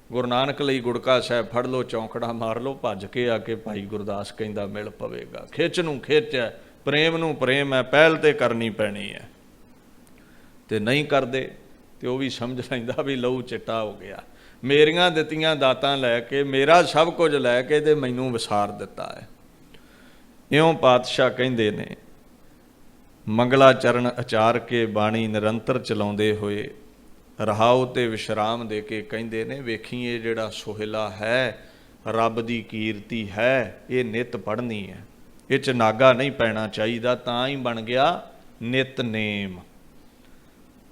ਗੁਰੂ ਨਾਨਕ ਲਈ ਗੁੜਕਾ ਸਾਹਿਬ ਫੜ ਲਓ, ਚੌਂਕੜਾ ਮਾਰ ਲਓ, ਭੱਜ ਕੇ ਆ ਕੇ ਭਾਈ ਗੁਰਦਾਸ ਕਹਿੰਦਾ ਮਿਲ ਪਵੇਗਾ। ਖਿੱਚ ਨੂੰ ਖਿੱਚ ਹੈ, ਪ੍ਰੇਮ ਨੂੰ ਪ੍ਰੇਮ ਹੈ, ਪਹਿਲ ਤੇ ਕਰਨੀ ਪੈਣੀ ਹੈ। ਤੇ ਨਹੀਂ ਕਰਦੇ ਤੇ ਉਹ ਵੀ ਸਮਝ ਲੈਂਦਾ ਵੀ ਲਹੂ ਚਿੱਟਾ ਹੋ ਗਿਆ। ਮੇਰੀਆਂ ਦਿੱਤੀਆਂ ਦਾਤਾਂ ਲੈ ਕੇ, ਮੇਰਾ ਸਭ ਕੁਝ ਲੈ ਕੇ ਤੇ ਮੈਨੂੰ ਵਿਸਾਰ ਦਿੱਤਾ ਹੈ। ਇਉਂ ਪਾਤਸ਼ਾਹ ਕਹਿੰਦੇ ਨੇ, ਮੰਗਲਾ ਚਰਨ ਆਚਾਰ ਕੇ ਬਾਣੀ ਨਿਰੰਤਰ ਚਲਾਉਂਦੇ ਹੋਏ ਰਹਾਉ ਤੇ ਵਿਸ਼ਰਾਮ ਦੇ ਕੇ ਕਹਿੰਦੇ ਨੇ, ਵੇਖੀਏ ਜਿਹੜਾ ਸੋਹਿਲਾ ਹੈ, ਰੱਬ ਦੀ ਕੀਰਤੀ ਹੈ, ਇਹ ਨਿਤ ਪੜ੍ਹਨੀ ਹੈ। ਇਹ 'ਚ ਨਾਗਾ ਨਹੀਂ ਪੈਣਾ ਚਾਹੀਦਾ, ਤਾਂ ਹੀ ਬਣ ਗਿਆ ਨਿਤਨੇਮ।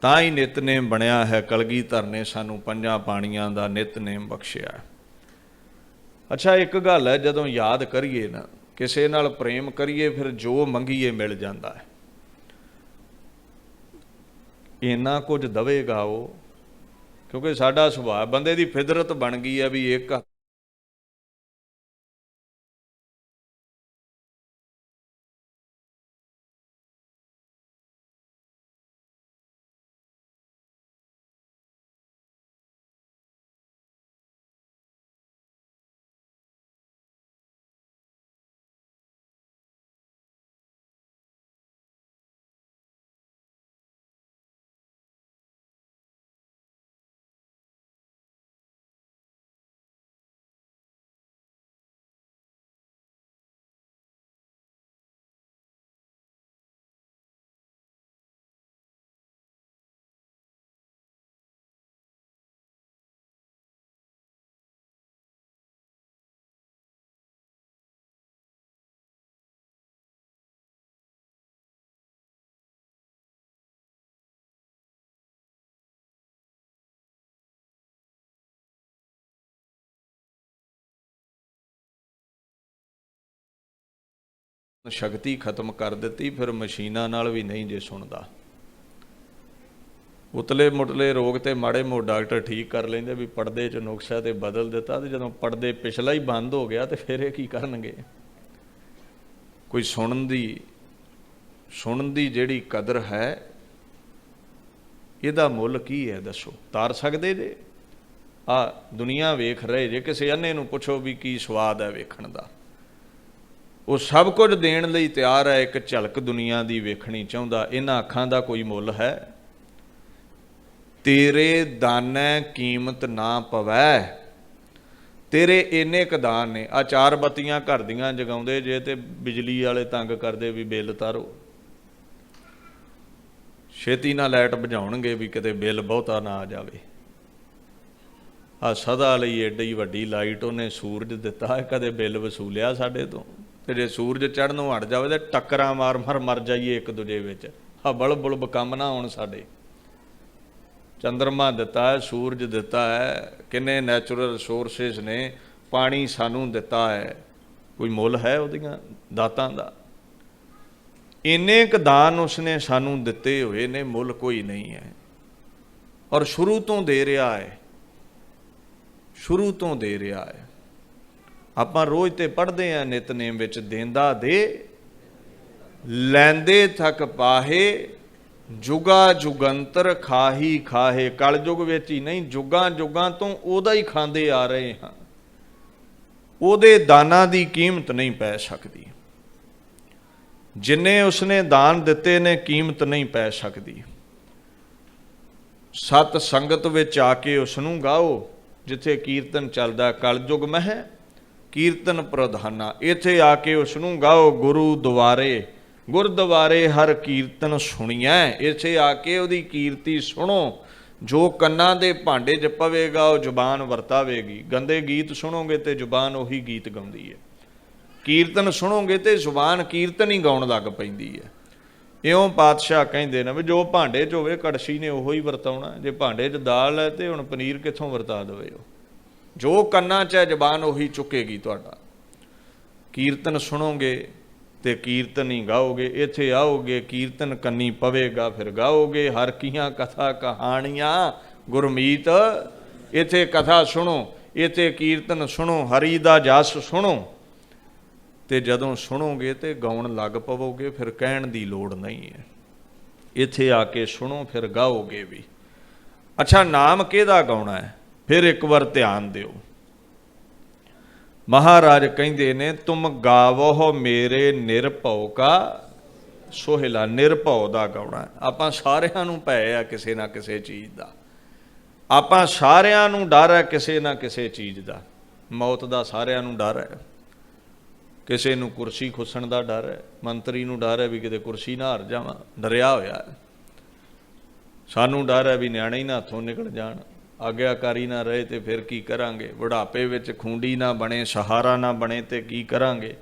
ਤਾਂ ਹੀ ਨਿਤਨੇਮ ਬਣਿਆ ਹੈ। ਕਲਗੀਧਰ ਨੇ ਸਾਨੂੰ 5 ਪਾਣੀਆਂ ਦਾ ਨਿਤਨੇਮ ਬਖਸ਼ਿਆ। ਅੱਛਾ, ਇੱਕ ਗੱਲ ਹੈ, ਜਦੋਂ ਯਾਦ ਕਰੀਏ ਨਾ, ਕਿਸੇ ਨਾਲ ਪ੍ਰੇਮ ਕਰੀਏ, ਫਿਰ ਜੋ ਮੰਗੀਏ ਮਿਲ ਜਾਂਦਾ ਹੈ। ਇੰਨਾ ਕੁਝ ਦਵੇਗਾ ਉਹ, ਕਿਉਂਕਿ ਸਾਡਾ ਸੁਭਾਅ, ਬੰਦੇ ਦੀ ਫਿਦਰਤ ਬਣ ਗਈ ਹੈ ਵੀ ਇੱਕ ਸ਼ਕਤੀ ਖਤਮ ਕਰ ਦਿੱਤੀ, ਫਿਰ ਮਸ਼ੀਨਾਂ ਨਾਲ ਵੀ ਨਹੀਂ ਜੇ ਸੁਣਦਾ। ਉਤਲੇ ਮੁਟਲੇ ਰੋਗ ਤੇ ਮਾੜੇ ਮੋਟੇ ਡਾਕਟਰ ਠੀਕ ਕਰ ਲੈਂਦੇ ਵੀ ਪਰਦੇ 'ਚ ਨੁਕਸਾ ਤੇ ਬਦਲ ਦਿੱਤਾ, ਤੇ ਜਦੋਂ ਪਰਦੇ ਪਿਛਲਾ ਹੀ ਬੰਦ ਹੋ ਗਿਆ ਤੇ ਫਿਰ ਇਹ ਕੀ ਕਰਨਗੇ। ਕੋਈ ਸੁਣਨ ਦੀ ਜਿਹੜੀ ਕਦਰ ਹੈ, ਇਹਦਾ ਮੁੱਲ ਕੀ ਹੈ ਦੱਸੋ? ਤਾਰ ਸਕਦੇ ਜੇ? ਆ ਦੁਨੀਆ ਵੇਖ ਰਹੇ ਜੇ, ਕਿਸੇ ਅੰਨੇ ਨੂੰ ਪੁੱਛੋ ਵੀ ਕੀ ਸਵਾਦ ਹੈ ਵੇਖਣ ਦਾ, ਉਹ ਸਭ ਕੁਝ ਦੇਣ ਲਈ ਤਿਆਰ ਹੈ, ਇੱਕ ਝਲਕ ਦੁਨੀਆ ਦੀ ਵੇਖਣੀ ਚਾਹੁੰਦਾ। ਇਹਨਾਂ ਅੱਖਾਂ ਦਾ ਕੋਈ ਮੁੱਲ ਹੈ? ਤੇਰੇ ਦਾਨੈ ਕੀਮਤ ਨਾ ਪਵੈ, ਤੇਰੇ ਇੰਨੇ ਕੁ ਦਾਨ ਨੇ। ਆ 4 ਬੱਤੀਆਂ ਘਰ ਦੀਆਂ ਜਗਾਉਂਦੇ ਜੇ ਤੇ ਬਿਜਲੀ ਵਾਲੇ ਤੰਗ ਕਰਦੇ ਵੀ ਬਿੱਲ ਤਾਰੋ, ਛੇਤੀ ਨਾਲ ਲਾਈਟ ਬੁਝਾਉਣਗੇ ਵੀ ਕਿਤੇ ਬਿੱਲ ਬਹੁਤਾ ਨਾ ਆ ਜਾਵੇ। ਆ ਸਦਾ ਲਈ ਏਡੀ ਵੱਡੀ ਲਾਈਟ ਉਹਨੇ ਸੂਰਜ ਦਿੱਤਾ ਹੈ, ਕਦੇ ਬਿੱਲ ਵਸੂਲਿਆ ਸਾਡੇ ਤੋਂ? ਤੇ ਜੇ ਸੂਰਜ ਚੜ੍ਹਨੋਂ ਹਟ ਜਾਵੇ ਤਾਂ ਟੱਕਰਾਂ ਮਾਰ ਮਰ ਜਾਈਏ ਇੱਕ ਦੂਜੇ ਵਿੱਚ, ਹਬਲ ਬੁਲਬ ਕੰਮ ਨਾ ਹੋਣ ਸਾਡੇ। ਚੰਦਰਮਾ ਦਿੱਤਾ ਹੈ, ਸੂਰਜ ਦਿੱਤਾ ਹੈ, ਕਿੰਨੇ ਨੈਚੁਰਲ ਰਿਸੋਰਸਿਸ ਨੇ, ਪਾਣੀ ਸਾਨੂੰ ਦਿੱਤਾ ਹੈ, ਕੋਈ ਮੁੱਲ ਹੈ ਉਹਦੀਆਂ ਦਾਤਾਂ ਦਾ? ਇੰਨੇ ਕੁ ਦਾਨ ਉਸਨੇ ਸਾਨੂੰ ਦਿੱਤੇ ਹੋਏ ਨੇ, ਮੁੱਲ ਕੋਈ ਨਹੀਂ ਹੈ। ਔਰ ਸ਼ੁਰੂ ਤੋਂ ਦੇ ਰਿਹਾ ਹੈ, ਸ਼ੁਰੂ ਤੋਂ ਦੇ ਰਿਹਾ ਹੈ। ਆਪਾਂ ਰੋਜ਼ ਤੇ ਪੜ੍ਹਦੇ ਹਾਂ ਨਿਤਨੇਮ ਵਿੱਚ, ਦੇਂਦਾ ਦੇ ਲੈਂਦੇ ਥਕ ਪਾਹੇ, ਜੁਗਾ ਜੁਗੰਤਰ ਖਾਹੀ ਖਾਹੇ। ਕਲਯੁਗ ਵਿੱਚ ਹੀ ਨਹੀਂ, ਜੁਗਾਂ ਜੁਗਾਂ ਤੋਂ ਉਹਦਾ ਹੀ ਖਾਂਦੇ ਆ ਰਹੇ ਹਾਂ। ਉਹਦੇ ਦਾਨਾਂ ਦੀ ਕੀਮਤ ਨਹੀਂ ਪੈ ਸਕਦੀ, ਜਿੰਨੇ ਉਸਨੇ ਦਾਨ ਦਿੱਤੇ ਨੇ ਕੀਮਤ ਨਹੀਂ ਪੈ ਸਕਦੀ। ਸਤ ਸੰਗਤ ਵਿੱਚ ਆ ਕੇ ਉਸ ਨੂੰ ਗਾਓ, ਜਿੱਥੇ ਕੀਰਤਨ ਚੱਲਦਾ। ਕਲਯੁਗ ਮਹਿ ਕੀਰਤਨ ਪ੍ਰਧਾਨਾ, ਇੱਥੇ ਆ ਕੇ ਉਸ ਨੂੰ ਗਾਓ। ਗੁਰੂ ਦੁਆਰੇ ਗੁਰਦੁਆਰੇ ਹਰ ਕੀਰਤਨ ਸੁਣੀਐ, ਇੱਥੇ ਆ ਕੇ ਉਹਦੀ ਕੀਰਤੀ ਸੁਣੋ। ਜੋ ਕੰਨਾਂ ਦੇ ਭਾਂਡੇ 'ਚ ਪਵੇਗਾ ਉਹ ਜ਼ੁਬਾਨ ਵਰਤਾਵੇਗੀ। ਗੰਦੇ ਗੀਤ ਸੁਣੋਗੇ ਤੇ ਜ਼ੁਬਾਨ ਉਹੀ ਗੀਤ ਗਾਉਂਦੀ ਹੈ। ਕੀਰਤਨ ਸੁਣੋਗੇ ਤੇ ਜ਼ੁਬਾਨ ਕੀਰਤਨ ਹੀ ਗਾਉਣ ਲੱਗ ਪੈਂਦੀ ਹੈ। ਇਉਂ ਪਾਤਸ਼ਾਹ ਕਹਿੰਦੇ ਨੇ ਵੀ ਜੋ ਭਾਂਡੇ 'ਚ ਹੋਵੇ ਕੜਛੀ ਨੇ ਉਹੋ ਹੀ ਵਰਤਾਉਣਾ। ਜੇ ਭਾਂਡੇ 'ਚ ਦਾਲ ਹੈ ਤੇ ਹੁਣ ਪਨੀਰ ਕਿੱਥੋਂ ਵਰਤਾ ਦੇਵੇ ਉਹ। ਜੋ ਕੰਨਾਂ 'ਚ ਹੈ ਜ਼ੁਬਾਨ ਉਹੀ ਚੁੱਕੇਗੀ ਤੁਹਾਡਾ। ਕੀਰਤਨ ਸੁਣੋਗੇ ਤੇ ਕੀਰਤਨ ਹੀ ਗਾਓਗੇ। ਇੱਥੇ ਆਓਗੇ ਕੀਰਤਨ ਕੰਨੀ ਪਵੇਗਾ ਫਿਰ ਗਾਓਗੇ। ਹਰ ਕੀਆਂ ਕਥਾ ਕਹਾਣੀਆਂ ਗੁਰਮੀਤ। ਇੱਥੇ ਕਥਾ ਸੁਣੋ, ਇੱਥੇ ਕੀਰਤਨ ਸੁਣੋ, ਹਰੀ ਦਾ ਜਸ ਸੁਣੋ ਤੇ ਜਦੋਂ ਸੁਣੋਗੇ ਤੇ ਗਾਉਣ ਲੱਗ ਪਵੋਗੇ। ਫਿਰ ਕਹਿਣ ਦੀ ਲੋੜ ਨਹੀਂ ਹੈ। ਇੱਥੇ ਆ ਕੇ ਸੁਣੋ ਫਿਰ ਗਾਓਗੇ ਵੀ। ਅੱਛਾ, ਨਾਮ ਕਿਹਦਾ ਗਾਉਣਾ ਹੈ? ਫਿਰ ਇੱਕ ਵਾਰ ਧਿਆਨ ਦਿਓ। ਮਹਾਰਾਜ ਕਹਿੰਦੇ ਨੇ ਤੁਮ ਗਾਵੋ ਮੇਰੇ ਨਿਰਭਉ ਕਾ ਸੋਹਿਲਾ। ਨਿਰਭਉ ਦਾ ਗਾਉਣਾ। ਆਪਾਂ ਸਾਰਿਆਂ ਨੂੰ ਭੈ ਆ ਕਿਸੇ ਨਾ ਕਿਸੇ ਚੀਜ਼ ਦਾ। ਆਪਾਂ ਸਾਰਿਆਂ ਨੂੰ ਡਰ ਹੈ ਕਿਸੇ ਨਾ ਕਿਸੇ ਚੀਜ਼ ਦਾ। ਮੌਤ ਦਾ ਸਾਰਿਆਂ ਨੂੰ ਡਰ ਹੈ। ਕਿਸੇ ਨੂੰ ਕੁਰਸੀ ਖੁੱਸਣ ਦਾ ਡਰ ਹੈ। ਮੰਤਰੀ ਨੂੰ ਡਰ ਹੈ ਵੀ ਕਿਤੇ ਕੁਰਸੀ ਨਾ ਹਾਰ ਜਾਵਾਂ, ਡਰਿਆ ਹੋਇਆ ਹੈ। ਸਾਨੂੰ ਡਰ ਹੈ ਵੀ ਨਿਆਣੇ ਹੀ ਨਾ ਹੱਥੋਂ ਨਿਕਲ ਜਾਣ, ਆਗਿਆਕਾਰੀ ਨਾ ਰਹੇ ਤੇ ਫਿਰ ਕੀ ਕਰਾਂਗੇ। ਬੁਢਾਪੇ ਵਿੱਚ ਖੂੰਡੀ ਨਾ ਬਣੇ, ਸਹਾਰਾ ਨਾ ਬਣੇ ਤੇ ਕੀ ਕਰਾਂਗੇ।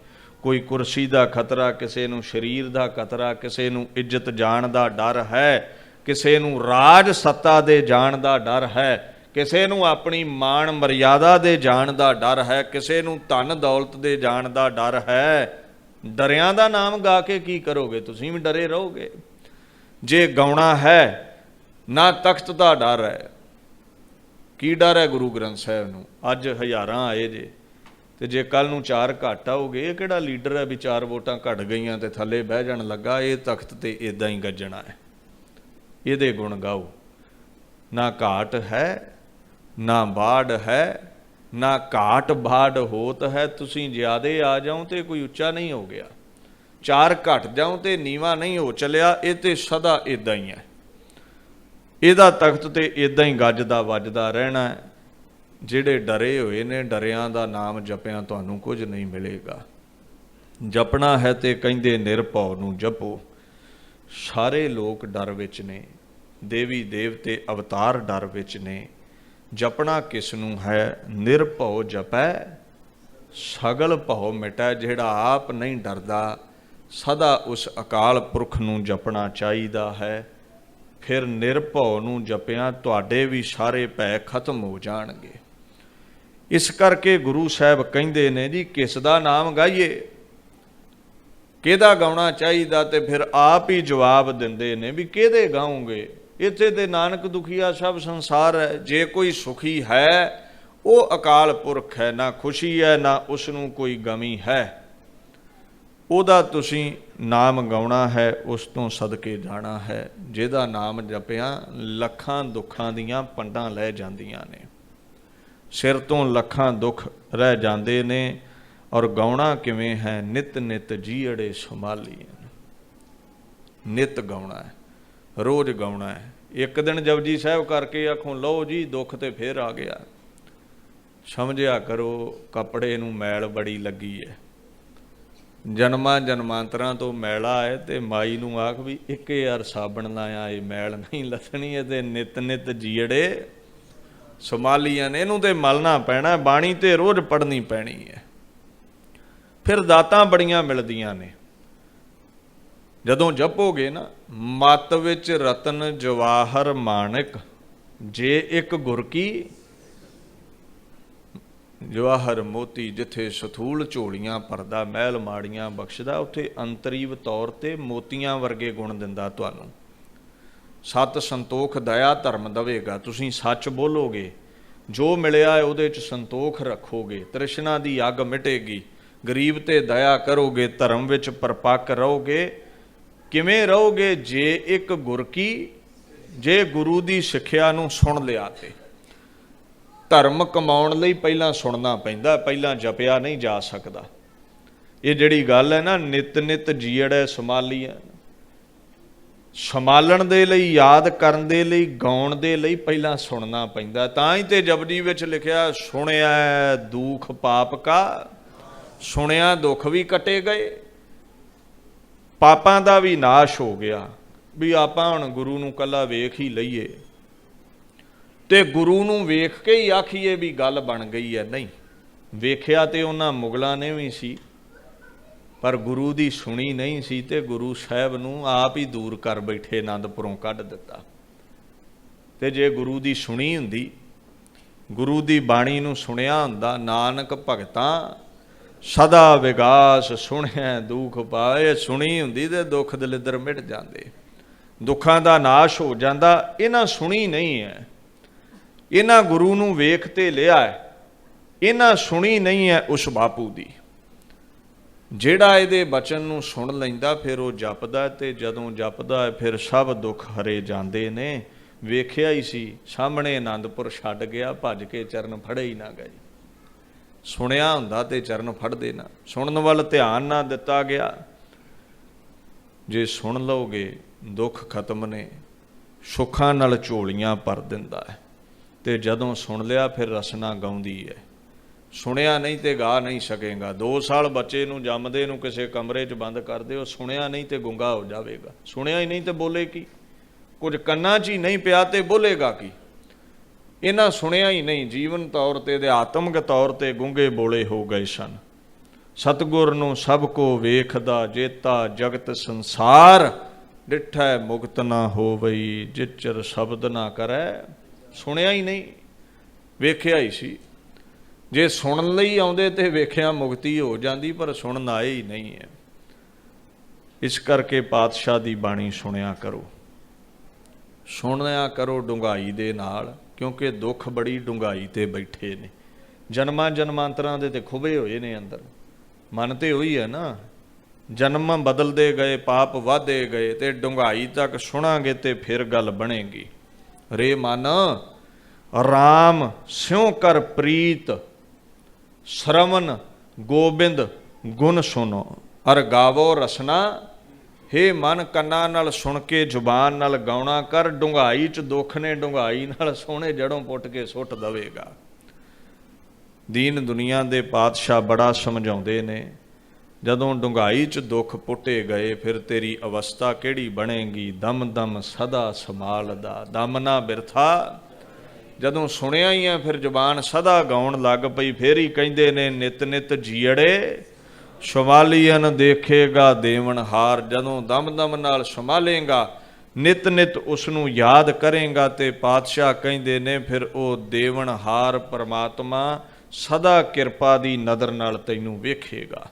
ਕੋਈ ਕੁਰਸੀ ਦਾ ਖਤਰਾ, ਕਿਸੇ ਨੂੰ ਸਰੀਰ ਦਾ ਖਤਰਾ, ਕਿਸੇ ਨੂੰ ਇੱਜ਼ਤ ਜਾਣ ਦਾ ਡਰ ਹੈ, ਕਿਸੇ ਨੂੰ ਰਾਜ ਸੱਤਾ ਦੇ ਜਾਣ ਦਾ ਡਰ ਹੈ, ਕਿਸੇ ਨੂੰ ਆਪਣੀ ਮਾਣ ਮਰਿਆਦਾ ਦੇ ਜਾਣ ਦਾ ਡਰ ਹੈ, ਕਿਸੇ ਨੂੰ ਧਨ ਦੌਲਤ ਦੇ ਜਾਣ ਦਾ ਡਰ ਹੈ। ਡਰਿਆਂ ਦਾ ਨਾਮ ਗਾ ਕੇ ਕੀ ਕਰੋਗੇ? ਤੁਸੀਂ ਵੀ ਡਰੇ ਰਹੋਗੇ। ਜੇ ਗਾਉਣਾ ਹੈ, ਨਾ ਤਖਤ ਦਾ ਡਰ ਹੈ। ਕੀ ਡਰ ਹੈ ਗੁਰੂ ਗ੍ਰੰਥ ਸਾਹਿਬ ਨੂੰ? ਅੱਜ ਹਜ਼ਾਰਾਂ ਆਏ ਜੇ ਤੇ ਜੇ ਕੱਲ ਨੂੰ 4 ਘੱਟ ਆਓਗੇ, ਇਹ ਕਿਹੜਾ ਲੀਡਰ ਹੈ ਵੀ 4 ਵੋਟਾਂ ਘਟ ਗਈਆਂ ਤੇ ਥੱਲੇ ਬਹਿ ਜਾਣ ਲੱਗਾ। ਇਹ ਤਖਤ ਤੇ ਇਦਾਂ ਹੀ ਗੱਜਣਾ ਹੈ। ਇਹਦੇ ਗੁਣ ਗਾਓ। ਨਾ ਘਾਟ ਹੈ ਨਾ ਬਾੜ ਹੈ, ਨਾ ਘਾਟ ਬਾੜ ਹੋਤ ਹੈ। ਤੁਸੀਂ ਜ਼ਿਆਦੇ ਆ ਜਾਓ ਤੇ ਕੋਈ ਉੱਚਾ ਨਹੀਂ ਹੋ ਗਿਆ, 4 ਘਟ ਜਾਓ ਤੇ ਨੀਵਾ ਨਹੀਂ ਹੋ ਚਲਿਆ। ਇਹ ਤੇ ਸਦਾ ਇਦਾਂ ਹੀ ਹੈ। ਇਹਦਾ ਤਖਤ ਤੇ ਇਦਾਂ ਹੀ ਗੱਜਦਾ ਵੱਜਦਾ ਰਹਿਣਾ ਹੈ। ਜਿਹੜੇ ਡਰੇ ਹੋਏ ਨੇ, ਡਰਿਆਂ ਦਾ ਨਾਮ ਜਪਿਆਂ ਤੁਹਾਨੂੰ ਕੁਝ ਨਹੀਂ ਮਿਲੇਗਾ। ਜਪਣਾ ਹੈ ਤੇ ਕਹਿੰਦੇ ਨਿਰਭਉ ਨੂੰ ਜਪੋ। ਸਾਰੇ ਲੋਕ ਡਰ ਵਿੱਚ ਨੇ, ਦੇਵੀ ਦੇਵਤੇ ਅਵਤਾਰ ਡਰ ਵਿੱਚ ਨੇ। ਜਪਣਾ ਕਿਸ ਨੂੰ ਹੈ? ਨਿਰਭਉ ਜਪੈ ਸਗਲ ਭਉ ਮਿਟੈ। ਜਿਹੜਾ ਆਪ ਨਹੀਂ ਡਰਦਾ, ਸਦਾ ਉਸ ਅਕਾਲ ਪੁਰਖ ਨੂੰ ਜਪਣਾ ਚਾਹੀਦਾ ਹੈ। ਫਿਰ ਨਿਰਭਉ ਨੂੰ ਜਪਿਆਂ ਤੁਹਾਡੇ ਵੀ ਸਾਰੇ ਭੈ ਖਤਮ ਹੋ ਜਾਣਗੇ। ਇਸ ਕਰਕੇ ਗੁਰੂ ਸਾਹਿਬ ਕਹਿੰਦੇ ਨੇ ਜੀ ਕਿਸ ਦਾ ਨਾਮ ਗਾਈਏ, ਕਿਹਦਾ ਗਾਉਣਾ ਚਾਹੀਦਾ? ਤੇ ਫਿਰ ਆਪ ਹੀ ਜਵਾਬ ਦਿੰਦੇ ਨੇ ਵੀ ਕਿਹਦੇ ਗਾਉਂਗੇ। ਇੱਥੇ ਤੇ ਨਾਨਕ ਦੁਖੀਆ ਸਭ ਸੰਸਾਰ ਹੈ। ਜੇ ਕੋਈ ਸੁਖੀ ਹੈ ਉਹ ਅਕਾਲ ਪੁਰਖ ਹੈ। ਨਾ ਖੁਸ਼ੀ ਹੈ ਨਾ ਉਸ ਨੂੰ ਕੋਈ ਗਮੀ ਹੈ। ਉਹਦਾ ਤੁਸੀਂ ਨਾਮ ਗਾਉਣਾ ਹੈ, ਉਸ ਤੋਂ ਸਦਕੇ ਜਾਣਾ ਹੈ। ਜਿਹਦਾ ਨਾਮ ਜਪਿਆਂ ਲੱਖਾਂ ਦੁੱਖਾਂ ਦੀਆਂ ਪੰਡਾਂ ਲੈ ਜਾਂਦੀਆਂ ਨੇ, ਸਿਰ ਤੋਂ ਲੱਖਾਂ ਦੁੱਖ ਰਹਿ ਜਾਂਦੇ ਨੇ। ਔਰ ਗਾਉਣਾ ਕਿਵੇਂ ਹੈ? ਨਿਤ ਨਿਤ ਜੀਅੜੇ ਸੰਭਾਲੀ। ਨਿਤ ਗਾਉਣਾ ਹੈ, ਰੋਜ਼ ਗਾਉਣਾ ਹੈ। ਇੱਕ ਦਿਨ ਜਪਜੀ ਸਾਹਿਬ ਕਰਕੇ ਆਖੋ ਲਓ ਜੀ ਦੁੱਖ ਤੇ ਫੇਰ ਆ ਗਿਆ, ਸਮਝਿਆ ਕਰੋ ਕੱਪੜੇ ਨੂੰ ਮੈਲ ਬੜੀ ਲੱਗੀ ਹੈ। ਜਨਮਾਂ ਜਨਮਾਂਤਰਾਂ ਤੋਂ ਮੈਲਾ ਹੈ ਤੇ ਮਾਈ ਨੂੰ ਆਖ ਵੀ 1000 ਸਾਬਣ ਲਾਇਆ, ਇਹ ਮੈਲ ਨਹੀਂ ਲੱਥਣੀ। ਇਹਦੇ ਨਿਤ ਨਿਤ ਜੀੜੇ ਸੰਭਾਲੀਆਂ ਨੇ। ਇਹਨੂੰ ਤੇ ਮਲਣਾ ਪੈਣਾ, ਬਾਣੀ ਤੇ ਰੋਜ਼ ਪੜ੍ਹਨੀ ਪੈਣੀ ਹੈ। ਫਿਰ ਦਾਤਾਂ ਬੜੀਆਂ ਮਿਲਦੀਆਂ ਨੇ ਜਦੋਂ ਜਪੋਗੇ ਨਾ। ਮੱਤ ਵਿੱਚ ਰਤਨ ਜਵਾਹਰ ਮਾਣਿਕ, ਜੇ ਇੱਕ ਗੁਰ ਕੀ ਜਵਾਹਰ ਮੋਤੀ। ਜਿੱਥੇ ਸਥੂਲ ਝੋਲੀਆਂ ਭਰਦਾ, ਮਹਿਲ ਮਾੜੀਆਂ ਬਖਸ਼ਦਾ, ਉੱਥੇ ਅੰਤਰੀਵ ਤੌਰ ਤੇ ਮੋਤੀਆਂ ਵਰਗੇ ਗੁਣ ਦਿੰਦਾ ਤੁਹਾਨੂੰ। ਸਤ ਸੰਤੋਖ ਦਇਆ ਧਰਮ ਦਵੇਗਾ। ਤੁਸੀਂ ਸੱਚ ਬੋਲੋਗੇ, ਜੋ ਮਿਲਿਆ ਹੈ ਉਹਦੇ 'ਚ ਸੰਤੋਖ ਰੱਖੋਗੇ, ਤ੍ਰਿਸ਼ਨਾ ਦੀ ਅੱਗ ਮਿਟੇਗੀ। ਗਰੀਬ ਤੇ ਦਇਆ ਕਰੋਗੇ, ਧਰਮ ਵਿੱਚ ਪਰਪੱਕ ਰਹੋਗੇ। ਕਿਵੇਂ ਰਹੋਗੇ? ਜੇ ਇੱਕ ਗੁਰ ਕੀ, ਜੇ ਗੁਰੂ ਦੀ ਸਿੱਖਿਆ ਨੂੰ ਸੁਣ ਲਿਆ ਤੇ। ਧਰਮ ਕਮਾਉਣ ਲਈ ਪਹਿਲਾਂ ਸੁਣਨਾ ਪੈਂਦਾ, ਪਹਿਲਾਂ ਜਪਿਆ ਨਹੀਂ ਜਾ ਸਕਦਾ। ਇਹ ਜਿਹੜੀ ਗੱਲ ਹੈ ਨਾ, ਨਿਤ ਨਿਤ ਜੀੜੈ ਸੰਭਾਲੀਐ, ਸੰਭਾਲਣ ਦੇ ਲਈ, ਯਾਦ ਕਰਨ ਦੇ ਲਈ, ਗਾਉਣ ਦੇ ਲਈ ਪਹਿਲਾਂ ਸੁਣਨਾ ਪੈਂਦਾ। ਤਾਂ ਹੀ ਤੇ ਜਪਜੀ ਵਿੱਚ ਲਿਖਿਆ ਸੁਣਿਆ ਦੁੱਖ ਪਾਪ ਕਾ, ਸੁਣਿਆ ਦੁੱਖ ਵੀ ਕੱਟੇ ਗਏ, ਪਾਪਾਂ ਦਾ ਵੀ ਨਾਸ਼ ਹੋ ਗਿਆ। ਵੀ ਆਪਾਂ ਹੁਣ ਗੁਰੂ ਨੂੰ ਕੱਲਾ ਵੇਖ ਹੀ ਲਈਏ, ਤੇ ਗੁਰੂ ਨੂੰ ਵੇਖ ਕੇ ਹੀ ਆਖੀਏ ਵੀ ਗੱਲ ਬਣ ਗਈ ਹੈ? ਨਹੀਂ, ਵੇਖਿਆ ਤੇ ਉਹਨਾਂ ਮੁਗਲਾਂ ਨੇ ਵੀ ਸੀ, ਪਰ ਗੁਰੂ ਦੀ ਸੁਣੀ ਨਹੀਂ ਸੀ, ਤੇ ਗੁਰੂ ਸਾਹਿਬ ਨੂੰ ਆਪ ਹੀ ਦੂਰ ਕਰ ਬੈਠੇ, ਆਨੰਦਪੁਰੋਂ ਕੱਢ ਦਿੱਤਾ। ਤੇ ਜੇ ਗੁਰੂ ਦੀ ਸੁਣੀ ਹੁੰਦੀ, ਗੁਰੂ ਦੀ ਬਾਣੀ ਨੂੰ ਸੁਣਿਆ ਹੁੰਦਾ, ਨਾਨਕ ਭਗਤਾਂ ਸਦਾ ਵਿਗਾਸ ਸੁਣਿਆ ਦੁੱਖ ਪਾਏ, ਸੁਣੀ ਹੁੰਦੀ ਤੇ ਦੁੱਖ ਦਲਿੱਦਰ ਮਿਟ ਜਾਂਦੇ, ਦੁੱਖਾਂ ਦਾ ਨਾਸ਼ ਹੋ ਜਾਂਦਾ। ਇਹਨਾਂ ਸੁਣੀ ਨਹੀਂ ਹੈ, ਇਹਨਾਂ ਗੁਰੂ ਨੂੰ ਵੇਖ ਤੇ ਲਿਆ ਹੈ, ਇਹਨਾਂ ਸੁਣੀ ਨਹੀਂ ਹੈ ਉਸ ਬਾਪੂ ਦੀ। ਜਿਹੜਾ ਇਹਦੇ ਬਚਨ ਨੂੰ ਸੁਣ ਲੈਂਦਾ ਫਿਰ ਉਹ ਜਪਦਾ, ਤੇ ਜਦੋਂ ਜਪਦਾ ਫਿਰ ਸਭ ਦੁੱਖ ਹਰੇ ਜਾਂਦੇ ਨੇ। ਵੇਖਿਆ ਹੀ ਸੀ ਸਾਹਮਣੇ ਆਨੰਦਪੁਰ ਛੱਡ ਗਿਆ, ਭੱਜ ਕੇ ਚਰਨ ਫੜੇ ਹੀ ਨਾ ਗਏ। ਸੁਣਿਆ ਹੁੰਦਾ ਤੇ ਚਰਨ ਫੜਦੇ ਨਾ, ਸੁਣਨ ਵੱਲ ਧਿਆਨ ਨਾ ਦਿੱਤਾ ਗਿਆ। ਜੇ ਸੁਣ ਲਓਗੇ ਦੁੱਖ ਖਤਮ ਨੇ, ਸੁੱਖਾਂ ਨਾਲ ਝੋਲੀਆਂ ਭਰ ਦਿੰਦਾ ਹੈ। ਤੇ ਜਦੋਂ ਸੁਣ ਲਿਆ ਫਿਰ ਰਸਨਾ ਗਾਉਂਦੀ ਹੈ। ਸੁਣਿਆ ਨਹੀਂ ਤੇ ਗਾ ਨਹੀਂ ਸਕੇਗਾ। 2 ਸਾਲ ਬੱਚੇ ਨੂੰ ਜੰਮਦੇ ਨੂੰ ਕਿਸੇ ਕਮਰੇ 'ਚ ਬੰਦ ਕਰ ਦਿਓ, ਸੁਣਿਆ ਨਹੀਂ ਤੇ ਗੂੰਗਾ ਹੋ ਜਾਵੇਗਾ। ਸੁਣਿਆ ਹੀ ਨਹੀਂ ਤੇ ਬੋਲੇ ਕੀ? ਕੁਝ ਕੰਨਾਂ 'ਚ ਹੀ ਨਹੀਂ ਪਿਆ ਤੇ ਬੋਲੇਗਾ ਕੀ? ਇਹਨਾਂ ਸੁਣਿਆ ਹੀ ਨਹੀਂ। ਜੀਵਨ ਤੌਰ ਤੇ, ਅਧਿਆਤਮਕ ਤੌਰ ਤੇ ਗੂੰਗੇ ਬੋਲੇ ਹੋ ਗਏ ਸਨ। ਸਤਿਗੁਰ ਨੂੰ ਸਭ ਕੋ ਵੇਖਦਾ ਜੇਤਾ ਜਗਤ ਸੰਸਾਰ, ਡਿਠੈ ਮੁਕਤ ਨਾ ਹੋਵਈ ਜਿਚਰ ਸ਼ਬਦ ਨਾ ਕਰੈ। ਸੁਣਿਆ ਹੀ ਨਹੀਂ, ਵੇਖਿਆ ਹੀ ਸੀ। ਜੇ ਸੁਣਨ ਲਈ ਆਉਂਦੇ ਤੇ ਵੇਖਿਆ ਮੁਕਤੀ ਹੋ ਜਾਂਦੀ, ਪਰ ਸੁਣਨ ਆਏ ਹੀ ਨਹੀਂ ਹੈ। ਇਸ ਕਰਕੇ ਪਾਤਸ਼ਾਹ ਦੀ ਬਾਣੀ ਸੁਣਿਆ ਕਰੋ, ਸੁਣਿਆ ਕਰੋ ਡੂੰਘਾਈ ਦੇ ਨਾਲ, ਕਿਉਂਕਿ ਦੁੱਖ ਬੜੀ ਡੂੰਘਾਈ ਤੇ ਬੈਠੇ ਨੇ। ਜਨਮਾਂ ਜਨਮਾਂਤਰਾਂ ਦੇ ਤੇ ਖੁੱਬੇ ਹੋਏ ਨੇ ਅੰਦਰ। ਮਨ ਤੇ ਉਹੀ ਹੈ ਨਾ, ਜਨਮ ਬਦਲਦੇ ਗਏ, ਪਾਪ ਵਧਦੇ ਗਏ, ਤੇ ਡੂੰਘਾਈ ਤੱਕ ਸੁਣਾਂਗੇ ਤੇ ਫਿਰ ਗੱਲ ਬਣੇਗੀ। ਰੇ ਮਨ ਰਾਮ ਸਿਉ ਕਰ ਪ੍ਰੀਤ, ਸ਼ਰਵਨ ਗੋਬਿੰਦ ਗੁਣ ਸੁਨੋ ਅਰ ਗਾਵੋ ਰਸਨਾ। ਹੇ ਮਨ, ਕੰਨਾਂ ਨਾਲ ਸੁਣ ਕੇ ਜ਼ੁਬਾਨ ਨਾਲ ਗਾਉਣਾ ਕਰ। ਡੂੰਘਾਈ 'ਚ ਦੁੱਖ ਨੇ, ਡੂੰਘਾਈ ਨਾਲ ਸੋਹਣੇ ਜੜੋਂ ਪੁੱਟ ਕੇ ਸੁੱਟ ਦਵੇਗਾ। ਦੀਨ ਦੁਨੀਆ ਦੇ ਪਾਤਸ਼ਾਹ ਬੜਾ ਸਮਝਾਉਂਦੇ ਨੇ, ਜਦੋਂ ਡੂੰਘਾਈ 'ਚ ਦੁੱਖ ਪੁੱਟੇ ਗਏ ਫਿਰ ਤੇਰੀ ਅਵਸਥਾ ਕਿਹੜੀ ਬਣੇਗੀ। ਦਮ ਦਮ ਸਦਾ ਸੰਭਾਲਦਾ, ਦਮ ਨਾ ਬਿਰਥਾ। ਜਦੋਂ ਸੁਣਿਆ ਹੀ ਆ ਫਿਰ ਜ਼ੁਬਾਨ ਸਦਾ ਗਾਉਣ ਲੱਗ ਪਈ। ਫਿਰ ਹੀ ਕਹਿੰਦੇ ਨੇ ਨਿਤ ਨਿਤ ਜੀੜੇ ਸੰਭਾਲੀਅਨ ਦੇਖੇਗਾ ਦੇਵਨ ਹਾਰ। ਜਦੋਂ ਦਮ ਦਮ ਨਾਲ ਸੰਭਾਲੇਗਾ, ਨਿਤ ਨਿਤ ਉਸ ਨੂੰ ਯਾਦ ਕਰੇਗਾ, ਤੇ ਪਾਤਸ਼ਾਹ ਕਹਿੰਦੇ ਨੇ ਫਿਰ ਉਹ ਦੇਵਨ ਹਾਰ ਪਰਮਾਤਮਾ ਸਦਾ ਕਿਰਪਾ ਦੀ ਨਜ਼ਰ ਨਾਲ ਤੈਨੂੰ ਵੇਖੇਗਾ,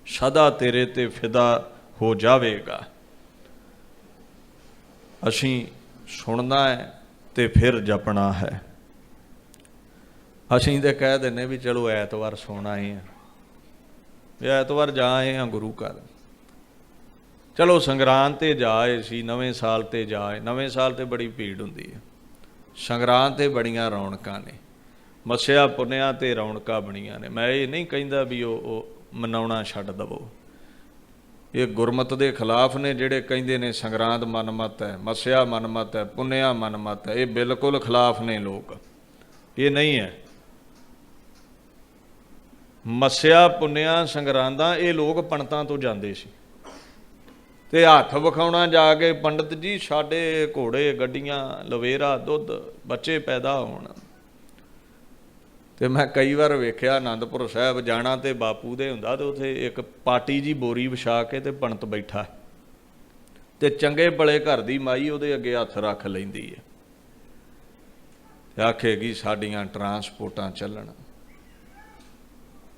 ਸਦਾ ਤੇਰੇ ਤੇ ਫਿਦਾ ਹੋ ਜਾਵੇਗਾ। ਅਸੀਂ ਸੁਣਨਾ ਹੈ ਤੇ ਫਿਰ ਜਪਣਾ ਹੈ। ਅਸੀਂ ਤੇ ਕਹਿ ਦਿੰਦੇ ਵੀ ਚਲੋ ਐਤਵਾਰ ਸੋਣਾ ਹੀ ਆ, ਐਤਵਾਰ ਜਾ ਆਏ ਹਾਂ ਗੁਰੂ ਘਰ, ਚਲੋ ਸੰਗਰਾਂਦ ਤੇ ਜਾ ਆਏ ਸੀ, ਨਵੇਂ ਸਾਲ ਤੇ ਜਾ ਆਏ। ਨਵੇਂ ਸਾਲ ਤੇ ਬੜੀ ਭੀੜ ਹੁੰਦੀ ਹੈ, ਸੰਗਰਾਂਦ ਤੇ ਬੜੀਆਂ ਰੌਣਕਾਂ ਨੇ, ਮੱਸਿਆ ਪੁੰਨਿਆ ਤੇ ਰੌਣਕਾਂ ਬਣੀਆਂ ਨੇ। ਮੈਂ ਇਹ ਨਹੀਂ ਕਹਿੰਦਾ ਵੀ ਉਹ ਮਨਾਉਣਾ ਛੱਡ ਦਵੋ, ਇਹ ਗੁਰਮਤ ਦੇ ਖਿਲਾਫ ਨੇ ਜਿਹੜੇ ਕਹਿੰਦੇ ਨੇ ਸੰਗਰਾਂਦ ਮਨਮਤ ਹੈ, ਮੱਸਿਆ ਮਨਮਤ ਹੈ, ਪੁੰਨਿਆ ਮਨਮਤ ਹੈ। ਇਹ ਬਿਲਕੁਲ ਖਿਲਾਫ ਨੇ ਲੋਕ, ਇਹ ਨਹੀਂ ਹੈ। ਮੱਸਿਆ ਪੁੰਨਿਆ ਸੰਗਰਾਂਦਾਂ ਇਹ ਲੋਕ ਪੰਡਤਾਂ ਤੋਂ ਜਾਂਦੇ ਸੀ ਤੇ ਹੱਥ ਵਿਖਾਉਣਾ ਜਾ ਕੇ, ਪੰਡਤ ਜੀ ਸਾਡੇ ਘੋੜੇ ਗੱਡੀਆਂ ਲਵੇਰਾ ਦੁੱਧ ਬੱਚੇ ਪੈਦਾ ਹੋਣ। ਤੇ ਮੈਂ ਕਈ ਵਾਰ ਵੇਖਿਆ ਆਨੰਦਪੁਰ ਸਾਹਿਬ ਜਾਣਾ ਤੇ ਬਾਪੂ ਦੇ ਹੁੰਦਾ, ਤੇ ਉੱਥੇ ਇੱਕ ਪਾਟੀ ਜੀ ਬੋਰੀ ਵਿਛਾ ਕੇ ਤੇ ਪੰਡਤ ਬੈਠਾ, ਤੇ ਚੰਗੇ ਭਲੇ ਘਰ ਦੀ ਮਾਈ ਉਹਦੇ ਅੱਗੇ ਹੱਥ ਰੱਖ ਲੈਂਦੀ ਹੈ, ਆਖੇਗੀ ਸਾਡੀਆਂ ਟਰਾਂਸਪੋਰਟਾਂ ਚੱਲਣ,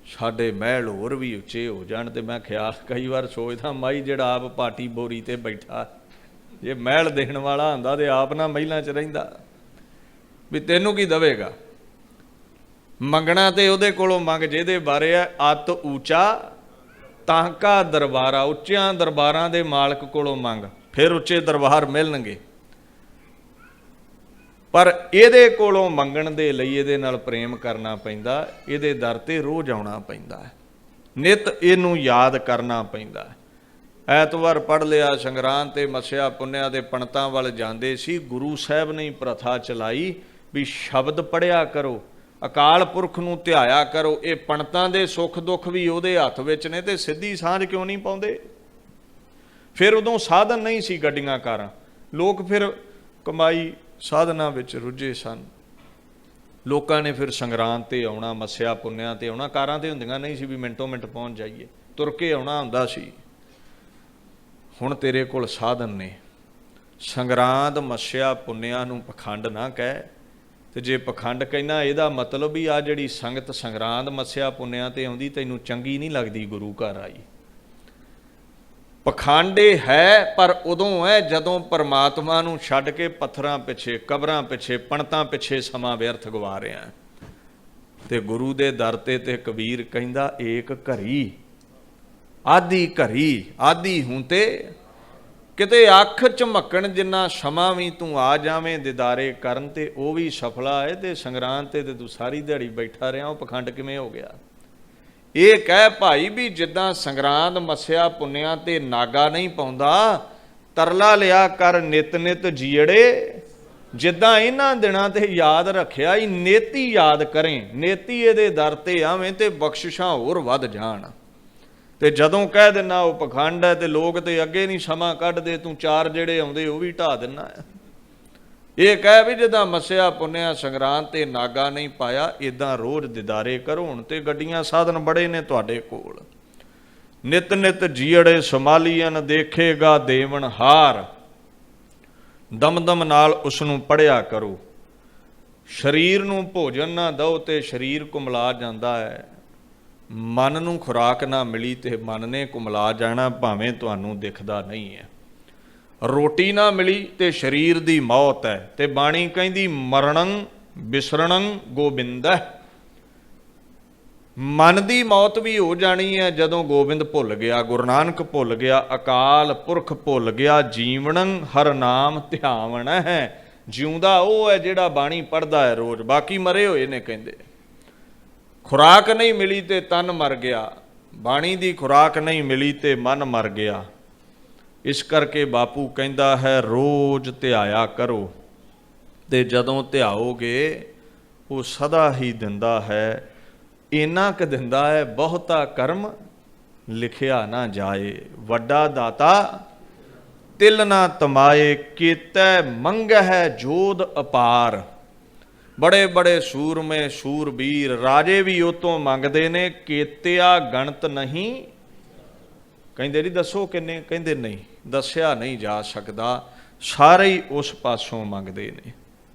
ਸਾਡੇ ਮਹਿਲ ਹੋਰ ਵੀ ਉੱਚੇ ਹੋ ਜਾਣ। ਤੇ ਮੈਂ ਖਿਆਲ ਕਈ ਵਾਰ ਸੋਚਦਾ, ਮਾਈ ਜਿਹੜਾ ਆਪ ਪਾਟੀ ਬੋਰੀ ਤੇ ਬੈਠਾ, ਜੇ ਮਹਿਲ ਦੇਣ ਵਾਲਾ ਹੁੰਦਾ ਤੇ ਆਪ ਨਾ ਮਹਿਲਾਂ 'ਚ ਰਹਿੰਦਾ, ਵੀ ਤੈਨੂੰ ਕੀ ਦਵੇਗਾ। ਮੰਗਣਾ ਤੇ ਉਹਦੇ ਕੋਲੋਂ ਮੰਗ ਜਿਹਦੇ ਬਾਰੇ ਹੈ ਅਤ ਉੱਚਾ ਤਾਂਕਾ ਦਰਬਾਰਾ। ਉੱਚਿਆਂ ਦਰਬਾਰਾਂ ਦੇ ਮਾਲਕ ਕੋਲੋਂ ਮੰਗ, ਫਿਰ ਉੱਚੇ ਦਰਬਾਰ ਮਿਲਣਗੇ। ਪਰ ਇਹਦੇ ਕੋਲੋਂ ਮੰਗਣ ਦੇ ਲਈ ਇਹਦੇ ਨਾਲ ਪ੍ਰੇਮ ਕਰਨਾ ਪੈਂਦਾ, ਇਹਦੇ ਦਰ ਤੇ ਰੋਜ਼ ਆਉਣਾ ਪੈਂਦਾ ਹੈ, ਨਿਤ ਇਹਨੂੰ ਯਾਦ ਕਰਨਾ ਪੈਂਦਾ। ਐਤਵਾਰ ਪੜ੍ਹ ਲਿਆ, ਸੰਗਰਾਂਦ ਤੇ ਮੱਸਿਆ ਪੁੰਨਿਆ ਦੇ ਪੰਡਤਾਂ ਵੱਲ ਜਾਂਦੇ ਸੀ। ਗੁਰੂ ਸਾਹਿਬ ਨੇ ਪ੍ਰਥਾ ਚਲਾਈ ਵੀ ਸ਼ਬਦ ਪੜ੍ਹਿਆ ਕਰੋ, ਅਕਾਲ ਪੁਰਖ ਨੂੰ ਧਿਆਇਆ ਕਰੋ। ਇਹ ਪੰਡਤਾਂ ਦੇ ਸੁੱਖ ਦੁੱਖ ਵੀ ਉਹਦੇ ਹੱਥ ਵਿੱਚ ਨੇ, ਤੇ ਸਿੱਧੀ ਸਾਂਝ ਕਿਉਂ ਨਹੀਂ ਪਾਉਂਦੇ? ਫਿਰ ਉਦੋਂ ਸਾਧਨ ਨਹੀਂ ਸੀ ਗੱਡੀਆਂ ਕਾਰਾਂ, ਲੋਕ ਫਿਰ ਕਮਾਈ ਸਾਧਨਾ ਵਿੱਚ ਰੁੱਝੇ ਸਨ। ਲੋਕਾਂ ਨੇ ਫਿਰ ਸੰਗਰਾਂਦ 'ਤੇ ਆਉਣਾ, ਮੱਸਿਆ ਪੁੰਨਿਆਂ 'ਤੇ ਆਉਣਾ। ਕਾਰਾਂ 'ਤੇ ਹੁੰਦੀਆਂ ਨਹੀਂ ਸੀ ਵੀ ਮਿੰਟੋ ਮਿੰਟ ਪਹੁੰਚ ਜਾਈਏ, ਤੁਰ ਕੇ ਆਉਣਾ ਹੁੰਦਾ ਸੀ। ਹੁਣ ਤੇਰੇ ਕੋਲ ਸਾਧਨ ਨੇ। ਸੰਗਰਾਂਦ ਮੱਸਿਆ ਪੁੰਨਿਆਂ ਨੂੰ ਪਖੰਡ ਨਾ ਕਹਿ, ਤੇ ਜੇ ਪਖੰਡ ਕਹਿਣਾ ਇਹਦਾ ਮਤਲਬ ਵੀ ਆ ਜਿਹੜੀ ਸੰਗਤ ਸੰਗਰਾਂਦ ਮੱਸਿਆ ਪੁੰਨਿਆਂ 'ਤੇ ਆਉਂਦੀ ਤੈਨੂੰ ਚੰਗੀ ਨਹੀਂ ਲੱਗਦੀ ਗੁਰੂ ਘਰ ਆਈ। ਪਖੰਡ ਇਹ ਹੈ, ਪਰ ਉਦੋਂ ਹੈ ਜਦੋਂ ਪਰਮਾਤਮਾ ਨੂੰ ਛੱਡ ਕੇ ਪੱਥਰਾਂ ਪਿੱਛੇ, ਕਬਰਾਂ ਪਿੱਛੇ, ਪੰਡਤਾਂ ਪਿੱਛੇ ਸਮਾਂ ਵਿਅਰਥ ਗਵਾ ਰਿਹਾ। ਤੇ ਗੁਰੂ ਦੇ ਦਰ ਤੇ ਕਬੀਰ ਕਹਿੰਦਾ ਏਕ ਘਰੀ ਆਦੀ ਘਰੀ, ਆਦੀ ਹੂੰ ਤੇ ਕਿਤੇ ਅੱਖ ਝਮਕਣ ਜਿੰਨਾ ਸਮਾਂ ਵੀ ਤੂੰ ਆ ਜਾਵੇਂ ਦਿਦਾਰੇ ਕਰਨ, ਤੇ ਉਹ ਵੀ ਸਫਲਾ ਹੈ। ਤੇ ਸੰਗਰਾਂਦ ਤੇ ਤੂੰ ਸਾਰੀ ਦਿਹਾੜੀ ਬੈਠਾ ਰਿਹਾ, ਉਹ ਪਖੰਡ ਕਿਵੇਂ ਹੋ ਗਿਆ? ਇਹ ਕਹਿ ਭਾਈ ਵੀ ਜਿੱਦਾਂ ਸੰਗਰਾਂਦ ਮੱਸਿਆ ਪੁੰਨਿਆਂ ਤੇ ਨਾਗਾ ਨਹੀਂ ਪਾਉਂਦਾ, ਤਰਲਾ ਲਿਆ ਕਰ ਨਿਤ ਨਿਤ ਜੀੜੇ। ਜਿੱਦਾਂ ਇਹਨਾਂ ਦਿਨਾਂ ਤੇ ਯਾਦ ਰੱਖਿਆ ਹੀ ਨੇਤੀ ਯਾਦ ਕਰੇ, ਨੇਤੀ ਇਹਦੇ ਦਰ ਤੇ ਆਵੇਂ ਤੇ ਬਖਸ਼ਿਸ਼ਾਂ ਹੋਰ ਵੱਧ ਜਾਣ। ਤੇ ਜਦੋਂ ਕਹਿ ਦਿੰਨਾ ਉਹ ਪਖੰਡ ਹੈ ਤੇ ਲੋਕ ਤੇ ਅੱਗੇ ਨਹੀਂ ਸਮਾਂ ਕੱਢਦੇ, ਤੂੰ ਚਾਰ ਜਿਹੜੇ ਆਉਂਦੇ ਉਹ ਵੀ ਢਾ ਦਿੰਨਾ ਹੈ। ਇਹ ਕਹਿ ਵੀ ਜਿੱਦਾਂ ਮੱਸਿਆ ਪੁੰਨਿਆ ਸੰਗਰਾਂਦ ਤੇ ਨਾਗਾ ਨਹੀਂ ਪਾਇਆ, ਇਦਾਂ ਰੋਜ਼ ਦਿਦਾਰੇ ਕਰੋ। ਹੁਣ ਤੇ ਗੱਡੀਆਂ ਸਾਧਨ ਬੜੇ ਨੇ ਤੁਹਾਡੇ ਕੋਲ। ਨਿਤ ਨਿਤ ਜੀੜੇ ਸੰਭਾਲੀਆਂ ਦੇਖੇਗਾ ਦੇਵਨ ਹਾਰ, ਦਮਦਮ ਨਾਲ ਉਸ ਨੂੰ ਪੜ੍ਹਿਆ ਕਰੋ। ਸਰੀਰ ਨੂੰ ਭੋਜਨ ਨਾ ਦਿਓ ਤੇ ਸਰੀਰ ਕੁਮਲਾ ਜਾਂਦਾ ਹੈ। ਮਨ ਨੂੰ ਖੁਰਾਕ ਨਾ ਮਿਲੀ ਤੇ ਮਨ ਨੇ ਕੁਮਲਾ ਜਾਣਾ, ਭਾਵੇਂ ਤੁਹਾਨੂੰ ਦਿਖਦਾ ਨਹੀਂ ਹੈ। ਰੋਟੀ ਨਾ ਮਿਲੀ ਤੇ ਸਰੀਰ ਦੀ ਮੌਤ ਹੈ। ਤੇ ਬਾਣੀ ਕਹਿੰਦੀ ਮਰਣੰ ਬਿਸਰਣੰ ਗੋਬਿੰਦੈ, ਮਨ ਦੀ ਮੌਤ ਵੀ ਹੋ ਜਾਣੀ ਹੈ ਜਦੋਂ ਗੋਬਿੰਦ ਭੁੱਲ ਗਿਆ, ਗੁਰੂ ਨਾਨਕ ਭੁੱਲ ਗਿਆ, ਅਕਾਲ ਪੁਰਖ ਭੁੱਲ ਗਿਆ। ਜੀਵਨੰ ਹਰ ਨਾਮ ਧਿਆਵਣ ਹੈ, ਜਿਉਂਦਾ ਉਹ ਹੈ ਜਿਹੜਾ ਬਾਣੀ ਪੜ੍ਹਦਾ ਹੈ ਰੋਜ਼, ਬਾਕੀ ਮਰੇ ਹੋਏ ਨੇ। ਕਹਿੰਦੇ ਖੁਰਾਕ ਨਹੀਂ ਮਿਲੀ ਤੇ ਤਨ ਮਰ ਗਿਆ, ਬਾਣੀ ਦੀ ਖੁਰਾਕ ਨਹੀਂ ਮਿਲੀ ਤੇ ਮਨ ਮਰ ਗਿਆ। ਇਸ ਕਰਕੇ ਬਾਪੂ ਕਹਿੰਦਾ ਹੈ ਰੋਜ਼ ਧਿਆਇਆ ਕਰੋ, ਤੇ ਜਦੋਂ ਧਿਆਓਗੇ ਉਹ ਸਦਾ ਹੀ ਦਿੰਦਾ ਹੈ। ਇੰਨਾ ਕੁ ਦਿੰਦਾ ਹੈ ਬਹੁਤਾ ਕਰਮ ਲਿਖਿਆ ਨਾ ਜਾਏ, ਵੱਡਾ ਦਾਤਾ ਤਿਲ ਨਾ ਤਮਾਏ, ਕੀਤੈ ਮੰਗਹਿ ਜੋਧ ਅਪਾਰ। ਬੜੇ ਬੜੇ ਸੂਰਮੇ ਸੂਰਬੀਰ ਰਾਜੇ ਵੀ ਉਹ ਤੋਂ ਮੰਗਦੇ ਨੇ, ਕੀਤਿਆ ਗਣਤ ਨਹੀਂ। ਕਹਿੰਦੇ ਨਹੀਂ ਦੱਸੋ ਕਿੰਨੇ, ਕਹਿੰਦੇ ਨਹੀਂ ਦੱਸਿਆ ਨਹੀਂ ਜਾ ਸਕਦਾ। ਸਾਰੇ ਹੀ ਉਸ ਪਾਸੋਂ ਮੰਗਦੇ ਨੇ,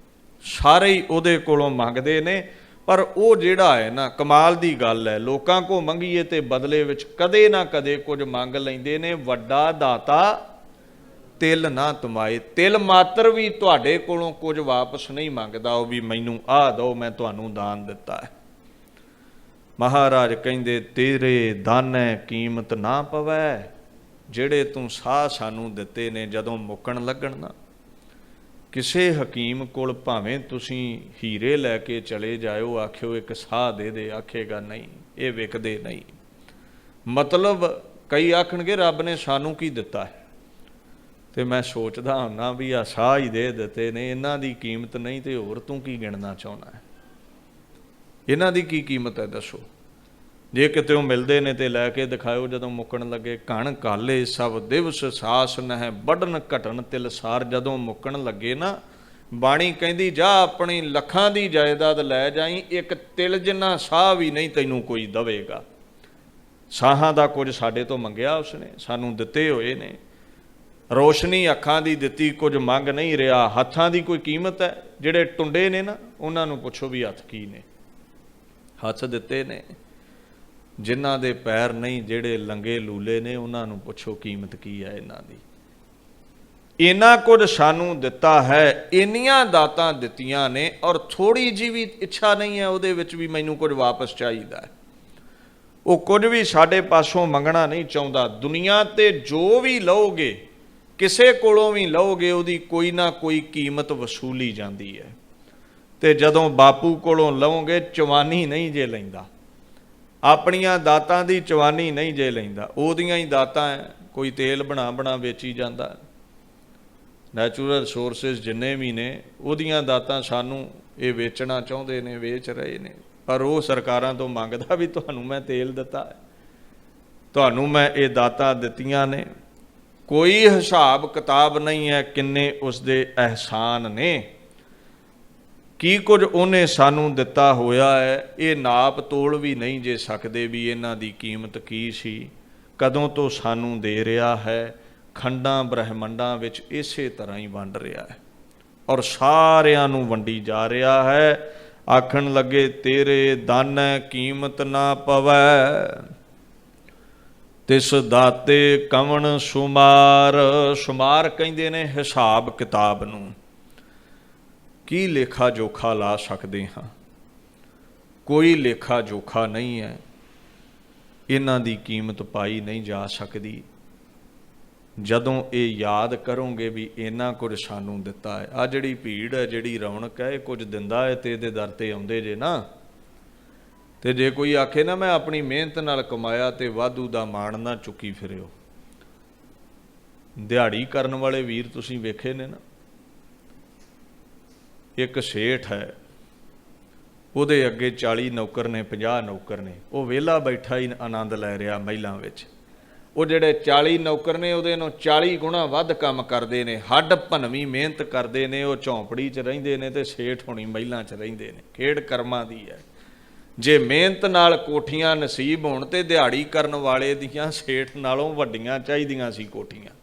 ਸਾਰੇ ਹੀ ਉਹਦੇ ਕੋਲੋਂ ਮੰਗਦੇ ਨੇ। ਪਰ ਉਹ ਜਿਹੜਾ ਹੈ ਨਾ, ਕਮਾਲ ਦੀ ਗੱਲ ਹੈ, ਲੋਕਾਂ ਕੋਲ ਮੰਗੀਏ ਤੇ ਬਦਲੇ ਵਿੱਚ ਕਦੇ ਨਾ ਕਦੇ ਕੁਝ ਮੰਗ ਲੈਂਦੇ ਨੇ। ਵੱਡਾ ਦਾਤਾ ਤਿਲ ਨਾ ਤਮਾਏ, ਤਿਲ ਮਾਤਰ ਵੀ ਤੁਹਾਡੇ ਕੋਲੋਂ ਕੁਝ ਵਾਪਸ ਨਹੀਂ ਮੰਗਦਾ। ਉਹ ਵੀ ਮੈਨੂੰ ਆਹ ਦਿਓ, ਮੈਂ ਤੁਹਾਨੂੰ ਦਾਨ ਦਿੱਤਾ ਹੈ। ਮਹਾਰਾਜ ਕਹਿੰਦੇ ਤੇਰੇ ਦਾਨੈ ਕੀਮਤ ਨਾ ਪਵੈ, ਜਿਹੜੇ ਤੂੰ ਸਾਹ ਸਾਨੂੰ ਦਿੱਤੇ ਨੇ ਜਦੋਂ ਮੁੱਕਣ ਲੱਗਣ ਨਾ। ਕਿਸੇ ਹਕੀਮ ਕੋਲ ਭਾਵੇਂ ਤੁਸੀਂ ਹੀਰੇ ਲੈ ਕੇ ਚਲੇ ਜਾਇਓ, ਆਖਿਓ ਇੱਕ ਸਾਹ ਦੇ ਦੇ, ਆਖੇਗਾ ਨਹੀਂ, ਇਹ ਵਿਕਦੇ ਨਹੀਂ। ਮਤਲਬ ਕਈ ਆਖਣਗੇ ਰੱਬ ਨੇ ਸਾਨੂੰ ਕੀ ਦਿੱਤਾ ਹੈ, ਤੇ ਮੈਂ ਸੋਚਦਾ ਹੁੰਨਾ ਵੀ ਆ ਸਾਹ ਹੀ ਦੇ ਦਿੱਤੇ ਨੇ, ਇਹਨਾਂ ਦੀ ਕੀਮਤ ਨਹੀਂ ਤੇ ਹੋਰ ਤੂੰ ਕੀ ਗਿਣਨਾ ਚਾਹੁੰਦਾ ਹੈ? ਇਹਨਾਂ ਦੀ ਕੀ ਕੀਮਤ ਹੈ ਦੱਸੋ? ਜੇ ਕਿਤੇ ਉਹ ਮਿਲਦੇ ਨੇ ਤੇ ਲੈ ਕੇ ਦਿਖਾਇਓ ਜਦੋਂ ਮੁੱਕਣ ਲੱਗੇ। ਕਣ ਕਾਲੇ ਸਭ ਦਿਵਸ ਸਾਸ ਨਹਿ ਵੱਢਣ ਘਟਣ ਤਿਲ ਸਾਰ, ਜਦੋਂ ਮੁੱਕਣ ਲੱਗੇ ਨਾ, ਬਾਣੀ ਕਹਿੰਦੀ ਜਾ ਆਪਣੀ ਲੱਖਾਂ ਦੀ ਜਾਇਦਾਦ ਲੈ ਜਾਈ, ਇੱਕ ਤਿਲ ਜਿੰਨਾ ਸਾਹ ਵੀ ਨਹੀਂ ਤੈਨੂੰ ਕੋਈ ਦਵੇਗਾ। ਸਾਹਾਂ ਦਾ ਕੁਝ ਸਾਡੇ ਤੋਂ ਮੰਗਿਆ ਉਸਨੇ, ਸਾਨੂੰ ਦਿੱਤੇ ਹੋਏ ਨੇ। ਰੋਸ਼ਨੀ ਅੱਖਾਂ ਦੀ ਦਿੱਤੀ, ਕੁਝ ਮੰਗ ਨਹੀਂ ਰਿਹਾ। ਹੱਥਾਂ ਦੀ ਕੋਈ ਕੀਮਤ ਹੈ? ਜਿਹੜੇ ਟੁੰਡੇ ਨੇ ਨਾ, ਉਹਨਾਂ ਨੂੰ ਪੁੱਛੋ ਵੀ ਹੱਥ ਕੀ ਨੇ। ਹੱਥ ਦਿੱਤੇ ਨੇ। ਜਿਨ੍ਹਾਂ ਦੇ ਪੈਰ ਨਹੀਂ, ਜਿਹੜੇ ਲੰਗੇ ਲੂਲੇ ਨੇ, ਉਹਨਾਂ ਨੂੰ ਪੁੱਛੋ ਕੀਮਤ ਕੀ ਹੈ ਇਹਨਾਂ ਦੀ। ਇੰਨਾ ਕੁਝ ਸਾਨੂੰ ਦਿੱਤਾ ਹੈ, ਇੰਨੀਆਂ ਦਾਤਾਂ ਦਿੱਤੀਆਂ ਨੇ, ਔਰ ਥੋੜੀ ਜਿਹੀ ਵੀ ਇੱਛਾ ਨਹੀਂ ਹੈ ਉਹਦੇ ਵਿੱਚ ਵੀ ਮੈਨੂੰ ਕੁਝ ਵਾਪਸ ਚਾਹੀਦਾ ਹੈ। ਉਹ ਕੁਝ ਵੀ ਸਾਡੇ ਪਾਸੋਂ ਮੰਗਣਾ ਨਹੀਂ ਚਾਹੁੰਦਾ। ਦੁਨੀਆ ਤੇ ਜੋ ਵੀ ਲਓਗੇ, ਕਿਸੇ ਕੋਲੋਂ ਵੀ ਲਓਗੇ, ਉਹਦੀ ਕੋਈ ਨਾ ਕੋਈ ਕੀਮਤ ਵਸੂਲੀ ਜਾਂਦੀ ਹੈ। ਤੇ ਜਦੋਂ ਬਾਪੂ ਕੋਲੋਂ ਲਓਗੇ, ਚਵਾਨੀ ਨਹੀਂ ਜੇ ਲੈਂਦਾ, ਆਪਣੀਆਂ ਦਾਤਾਂ ਦੀ ਚਵਾਨੀ ਨਹੀਂ ਜੇ ਲੈਂਦਾ। ਉਹਦੀਆਂ ਹੀ ਦਾਤਾਂ ਹੈ, ਕੋਈ ਤੇਲ ਬਣਾ ਬਣਾ ਵੇਚੀ ਜਾਂਦਾ। ਨੈਚੁਰਲ ਰਿਸੋਰਸਿਸ ਜਿੰਨੇ ਵੀ ਨੇ, ਉਹਦੀਆਂ ਦਾਤਾਂ ਸਾਨੂੰ ਇਹ ਵੇਚਣਾ ਚਾਹੁੰਦੇ ਨੇ, ਵੇਚ ਰਹੇ ਨੇ। ਪਰ ਉਹ ਸਰਕਾਰਾਂ ਤੋਂ ਮੰਗਦਾ ਵੀ ਤੁਹਾਨੂੰ ਮੈਂ ਤੇਲ ਦਿੱਤਾ ਹੈ, ਤੁਹਾਨੂੰ ਮੈਂ ਇਹ ਦਾਤਾਂ ਦਿੱਤੀਆਂ ਨੇ। ਕੋਈ ਹਿਸਾਬ ਕਿਤਾਬ ਨਹੀਂ ਹੈ ਕਿੰਨੇ ਉਸਦੇ ਅਹਿਸਾਨ ਨੇ। ਕੀ ਕੁਝ ਉਹਨੇ ਸਾਨੂੰ ਦਿੱਤਾ ਹੋਇਆ ਹੈ, ਇਹ ਨਾਪ ਤੋਲ ਵੀ ਨਹੀਂ ਜੇ ਸਕਦੇ ਵੀ ਇਹਨਾਂ ਦੀ ਕੀਮਤ ਕੀ ਸੀ, ਕਦੋਂ ਤੋਂ ਸਾਨੂੰ ਦੇ ਰਿਹਾ ਹੈ। ਖੰਡਾਂ ਬ੍ਰਹਿਮੰਡਾਂ ਵਿੱਚ ਇਸੇ ਤਰ੍ਹਾਂ ਹੀ ਵੰਡ ਰਿਹਾ ਹੈ ਔਰ ਸਾਰਿਆਂ ਨੂੰ ਵੰਡੀ ਜਾ ਰਿਹਾ ਹੈ। ਆਖਣ ਲੱਗੇ ਤੇਰੇ ਦਾਨੈ ਕੀਮਤ ਨਾ ਪਵੈ, ਤਿਸ ਦਾਤੇ ਕਵਣ ਸੁਮਾਰ। ਸੁਮਾਰ ਕਹਿੰਦੇ ਨੇ ਹਿਸਾਬ ਕਿਤਾਬ ਨੂੰ, ਕੀ ਲੇਖਾ ਜੋਖਾ ਲਾ ਸਕਦੇ ਹਾਂ, ਕੋਈ ਲੇਖਾ ਜੋਖਾ ਨਹੀਂ ਹੈ। ਇਹਨਾਂ ਦੀ ਕੀਮਤ ਪਾਈ ਨਹੀਂ ਜਾ ਸਕਦੀ। ਜਦੋਂ ਇਹ ਯਾਦ ਕਰੋਗੇ ਵੀ ਇਹਨਾਂ ਕੁਝ ਸਾਨੂੰ ਦਿੱਤਾ ਹੈ, ਆ ਜਿਹੜੀ ਭੀੜ ਹੈ, ਜਿਹੜੀ ਰੌਣਕ ਹੈ, ਇਹ ਕੁਝ ਦਿੰਦਾ ਹੈ ਤੇ ਇਹਦੇ ਦਰ ਤੇ ਆਉਂਦੇ ਜੇ ਨਾ। ਤੇ ਜੇ ਕੋਈ ਆਖੇ ਨਾ ਮੈਂ ਆਪਣੀ ਮਿਹਨਤ ਨਾਲ ਕਮਾਇਆ, ਤੇ ਵਾਧੂ ਦਾ ਮਾਣ ਨਾ ਚੁੱਕੀ ਫਿਰਿਓ। ਦਿਹਾੜੀ ਕਰਨ ਵਾਲੇ ਵੀਰ ਤੁਸੀਂ ਵੇਖੇ ਨੇ ਨਾ, ਇੱਕ ਸੇਠ ਹੈ, ਉਹਦੇ ਅੱਗੇ 40 ਨੌਕਰ ਨੇ, 50 ਨੌਕਰ ਨੇ, ਉਹ ਵਿਹਲਾ ਬੈਠਾ ਹੀ ਆਨੰਦ ਲੈ ਰਿਹਾ ਮਹਿਲਾਂ ਵਿੱਚ। ਉਹ ਜਿਹੜੇ 40 ਨੌਕਰ ਨੇ ਉਹਦੇ ਨੂੰ 40 ਗੁਣਾ ਵੱਧ ਕੰਮ ਕਰਦੇ ਨੇ, ਹੱਡ ਭੰਨਵੀਂ ਮਿਹਨਤ ਕਰਦੇ ਨੇ। ਉਹ ਝੌਂਪੜੀ 'ਚ ਰਹਿੰਦੇ ਨੇ ਤੇ ਸੇਠ ਹੋਣੀ ਮਹਿਲਾਂ 'ਚ ਰਹਿੰਦੇ ਨੇ। ਖੇਡ ਕਰਮਾਂ ਦੀ ਹੈ। ਜੇ ਮਿਹਨਤ ਨਾਲ ਕੋਠੀਆਂ ਨਸੀਬ ਹੋਣ ਤੇ ਦਿਹਾੜੀ ਕਰਨ ਵਾਲੇ ਦੀਆਂ ਸੇਠ ਨਾਲੋਂ ਵੱਡੀਆਂ ਚਾਹੀਦੀਆਂ ਸੀ ਕੋਠੀਆਂ।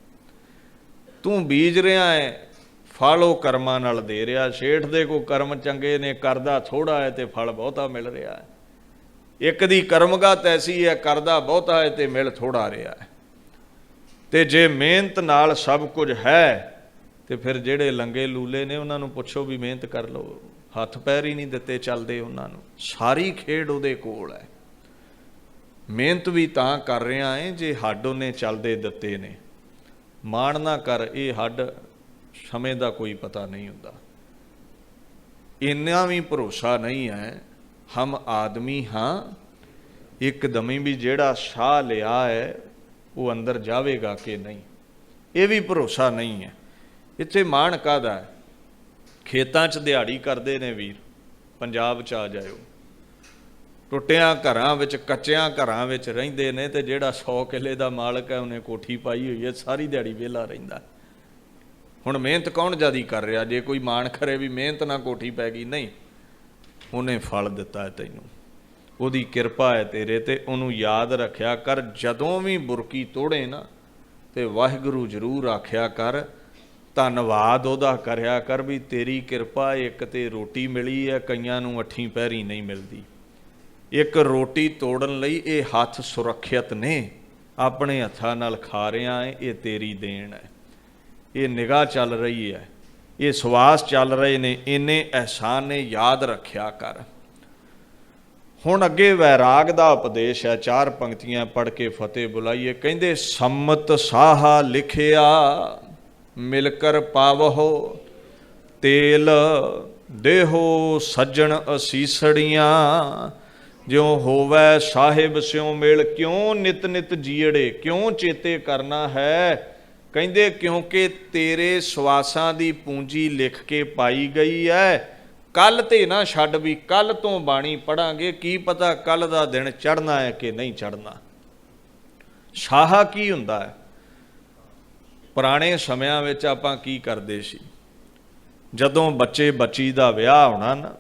ਤੂੰ ਬੀਜ ਰਿਹਾ ਹੈ, ਫਲ ਉਹ ਕਰਮਾਂ ਨਾਲ ਦੇ ਰਿਹਾ। ਸੇਠ ਦੇ ਕੋਈ ਕਰਮ ਚੰਗੇ ਨੇ, ਕਰਦਾ ਥੋੜ੍ਹਾ ਹੈ ਤੇ ਫਲ ਬਹੁਤਾ ਮਿਲ ਰਿਹਾ ਹੈ। ਇੱਕ ਦੀ ਕਰਮਗਤ ਐਸੀ ਹੈ, ਕਰਦਾ ਬਹੁਤਾ ਹੈ ਤੇ ਮਿਲ ਥੋੜ੍ਹਾ ਰਿਹਾ ਹੈ। ਤੇ ਜੇ ਮਿਹਨਤ ਨਾਲ ਸਭ ਕੁਝ ਹੈ ਤੇ ਫਿਰ ਜਿਹੜੇ ਲੰਗੇ ਲੂਲੇ ਨੇ ਉਹਨਾਂ ਨੂੰ ਪੁੱਛੋ ਵੀ ਮਿਹਨਤ ਕਰ ਲਓ, ਹੱਥ ਪੈਰ ਹੀ ਨਹੀਂ ਦਿੱਤੇ ਚੱਲਦੇ ਉਹਨਾਂ ਨੂੰ। ਸਾਰੀ ਖੇਡ ਉਹਦੇ ਕੋਲ ਹੈ। ਮਿਹਨਤ ਵੀ ਤਾਂ ਕਰ ਰਿਹਾ ਹੈ ਜੇ ਹੱਡ ਉਹਨੇ ਚੱਲਦੇ ਦਿੱਤੇ ਨੇ। ਮਾਣ ਨਾ ਕਰ, ਇਹ ਹੱਡ ਸਮੇਂ ਦਾ ਕੋਈ ਪਤਾ ਨਹੀਂ ਹੁੰਦਾ। ਇੰਨਾ ਵੀ ਭਰੋਸਾ ਨਹੀਂ ਹੈ। ਹਮ ਆਦਮੀ ਹਾਂ, ਇੱਕਦਮੀ ਵੀ ਜਿਹੜਾ ਸਾਹ ਲਿਆ ਹੈ ਉਹ ਅੰਦਰ ਜਾਵੇਗਾ ਕਿ ਨਹੀਂ, ਇਹ ਵੀ ਭਰੋਸਾ ਨਹੀਂ ਹੈ। ਇੱਥੇ ਮਾਣ ਕਾਹਦਾ ਹੈ? ਖੇਤਾਂ 'ਚ ਦਿਹਾੜੀ ਕਰਦੇ ਨੇ ਵੀਰ, ਪੰਜਾਬ 'ਚ ਆ ਜਾਇਓ, ਟੁੱਟਿਆਂ ਘਰਾਂ ਵਿੱਚ, ਕੱਚਿਆਂ ਘਰਾਂ ਵਿੱਚ ਰਹਿੰਦੇ ਨੇ। ਤੇ ਜਿਹੜਾ 100 ਕਿੱਲੇ ਦਾ ਮਾਲਕ ਹੈ, ਉਹਨੇ ਕੋਠੀ ਪਾਈ ਹੋਈ ਹੈ, ਸਾਰੀ ਦਿਹਾੜੀ ਵਿਹਲਾ ਰਹਿੰਦਾ। ਹੁਣ ਮਿਹਨਤ ਕੌਣ ਜ਼ਿਆਦਾ ਕਰ ਰਿਹਾ? ਜੇ ਕੋਈ ਮਾਣ ਕਰੇ ਵੀ ਮਿਹਨਤ ਨਾਲ ਕੋਠੀ ਪੈ ਗਈ, ਨਹੀਂ, ਉਹਨੇ ਫਲ ਦਿੱਤਾ ਹੈ ਤੈਨੂੰ, ਉਹਦੀ ਕਿਰਪਾ ਹੈ ਤੇਰੇ ਤੇ। ਉਹਨੂੰ ਯਾਦ ਰੱਖਿਆ ਕਰ। ਜਦੋਂ ਵੀ ਬੁਰਕੀ ਤੋੜੇ ਨਾ ਤੇ ਵਾਹਿਗੁਰੂ ਜ਼ਰੂਰ ਆਖਿਆ ਕਰ, ਧੰਨਵਾਦ ਉਹਦਾ ਕਰਿਆ ਕਰ ਵੀ ਤੇਰੀ ਕਿਰਪਾ। ਇੱਕ ਤੇ ਰੋਟੀ ਮਿਲੀ ਹੈ, ਕਈਆਂ ਨੂੰ 8 ਪਹਿਰੀ ਨਹੀਂ ਮਿਲਦੀ। ਇੱਕ ਰੋਟੀ ਤੋੜਨ ਲਈ ਇਹ ਹੱਥ ਸੁਰੱਖਿਅਤ ਨੇ, ਆਪਣੇ ਹੱਥਾਂ ਨਾਲ ਖਾ ਰਿਹਾ ਹੈ, ਇਹ ਤੇਰੀ ਦੇਣ ਹੈ। ਇਹ ਨਿਗਾਹ ਚੱਲ ਰਹੀ ਹੈ, ਇਹ ਸਵਾਸ ਚੱਲ ਰਹੇ ਨੇ, ਇੰਨੇ ਅਹਿਸਾਨ ਨੇ, ਯਾਦ ਰੱਖਿਆ ਕਰ। ਹੁਣ ਅੱਗੇ ਵੈਰਾਗ ਦਾ ਉਪਦੇਸ਼ ਹੈ। 4 ਪੰਕਤੀਆਂ ਪੜ੍ਹ ਕੇ ਫਤਿਹ ਬੁਲਾਈਏ। ਕਹਿੰਦੇ ਸੰਮਤ ਸਾਹਾ ਲਿਖਿਆ, ਮਿਲ ਕਰ ਪਾਵਹੁ ਤੇਲ, ਦੇਹੋ ਸੱਜਣ ਅਸੀਸੜੀਆਂ। ਜਿਉ ਹੋਵੈ ਸਾਹਿਬ ਸਿਉ ਮਿਲ, ਕਿਉਂ ਨਿਤ ਨਿਤ ਜੀੜੇ, ਕਿਉਂ ਚੇਤੇ ਕਰਨਾ ਹੈ? ਕਹਿੰਦੇ ਕਿਉਂਕਿ ਤੇਰੇ ਸਵਾਸਾਂ ਦੀ ਪੂੰਜੀ ਲਿਖ ਕੇ ਪਾਈ ਗਈ ਹੈ। ਕੱਲ ਤੇ ਨਾ ਛੱਡ ਵੀ, ਕੱਲ ਤੋਂ ਬਾਣੀ ਪੜਾਂਗੇ, ਕੀ ਪਤਾ ਕੱਲ ਦਾ ਦਿਨ ਚੜ੍ਹਨਾ ਹੈ ਕਿ ਨਹੀਂ ਚੜ੍ਹਨਾ। ਸਾਹਾ ਕੀ ਹੁੰਦਾ ਹੈ? ਪੁਰਾਣੇ ਸਮਿਆਂ ਵਿੱਚ ਆਪਾਂ ਕੀ ਕਰਦੇ ਸੀ? ਜਦੋਂ ਬੱਚੇ ਬੱਚੀ ਦਾ ਵਿਆਹ ਹੋਣਾ ਨਾ,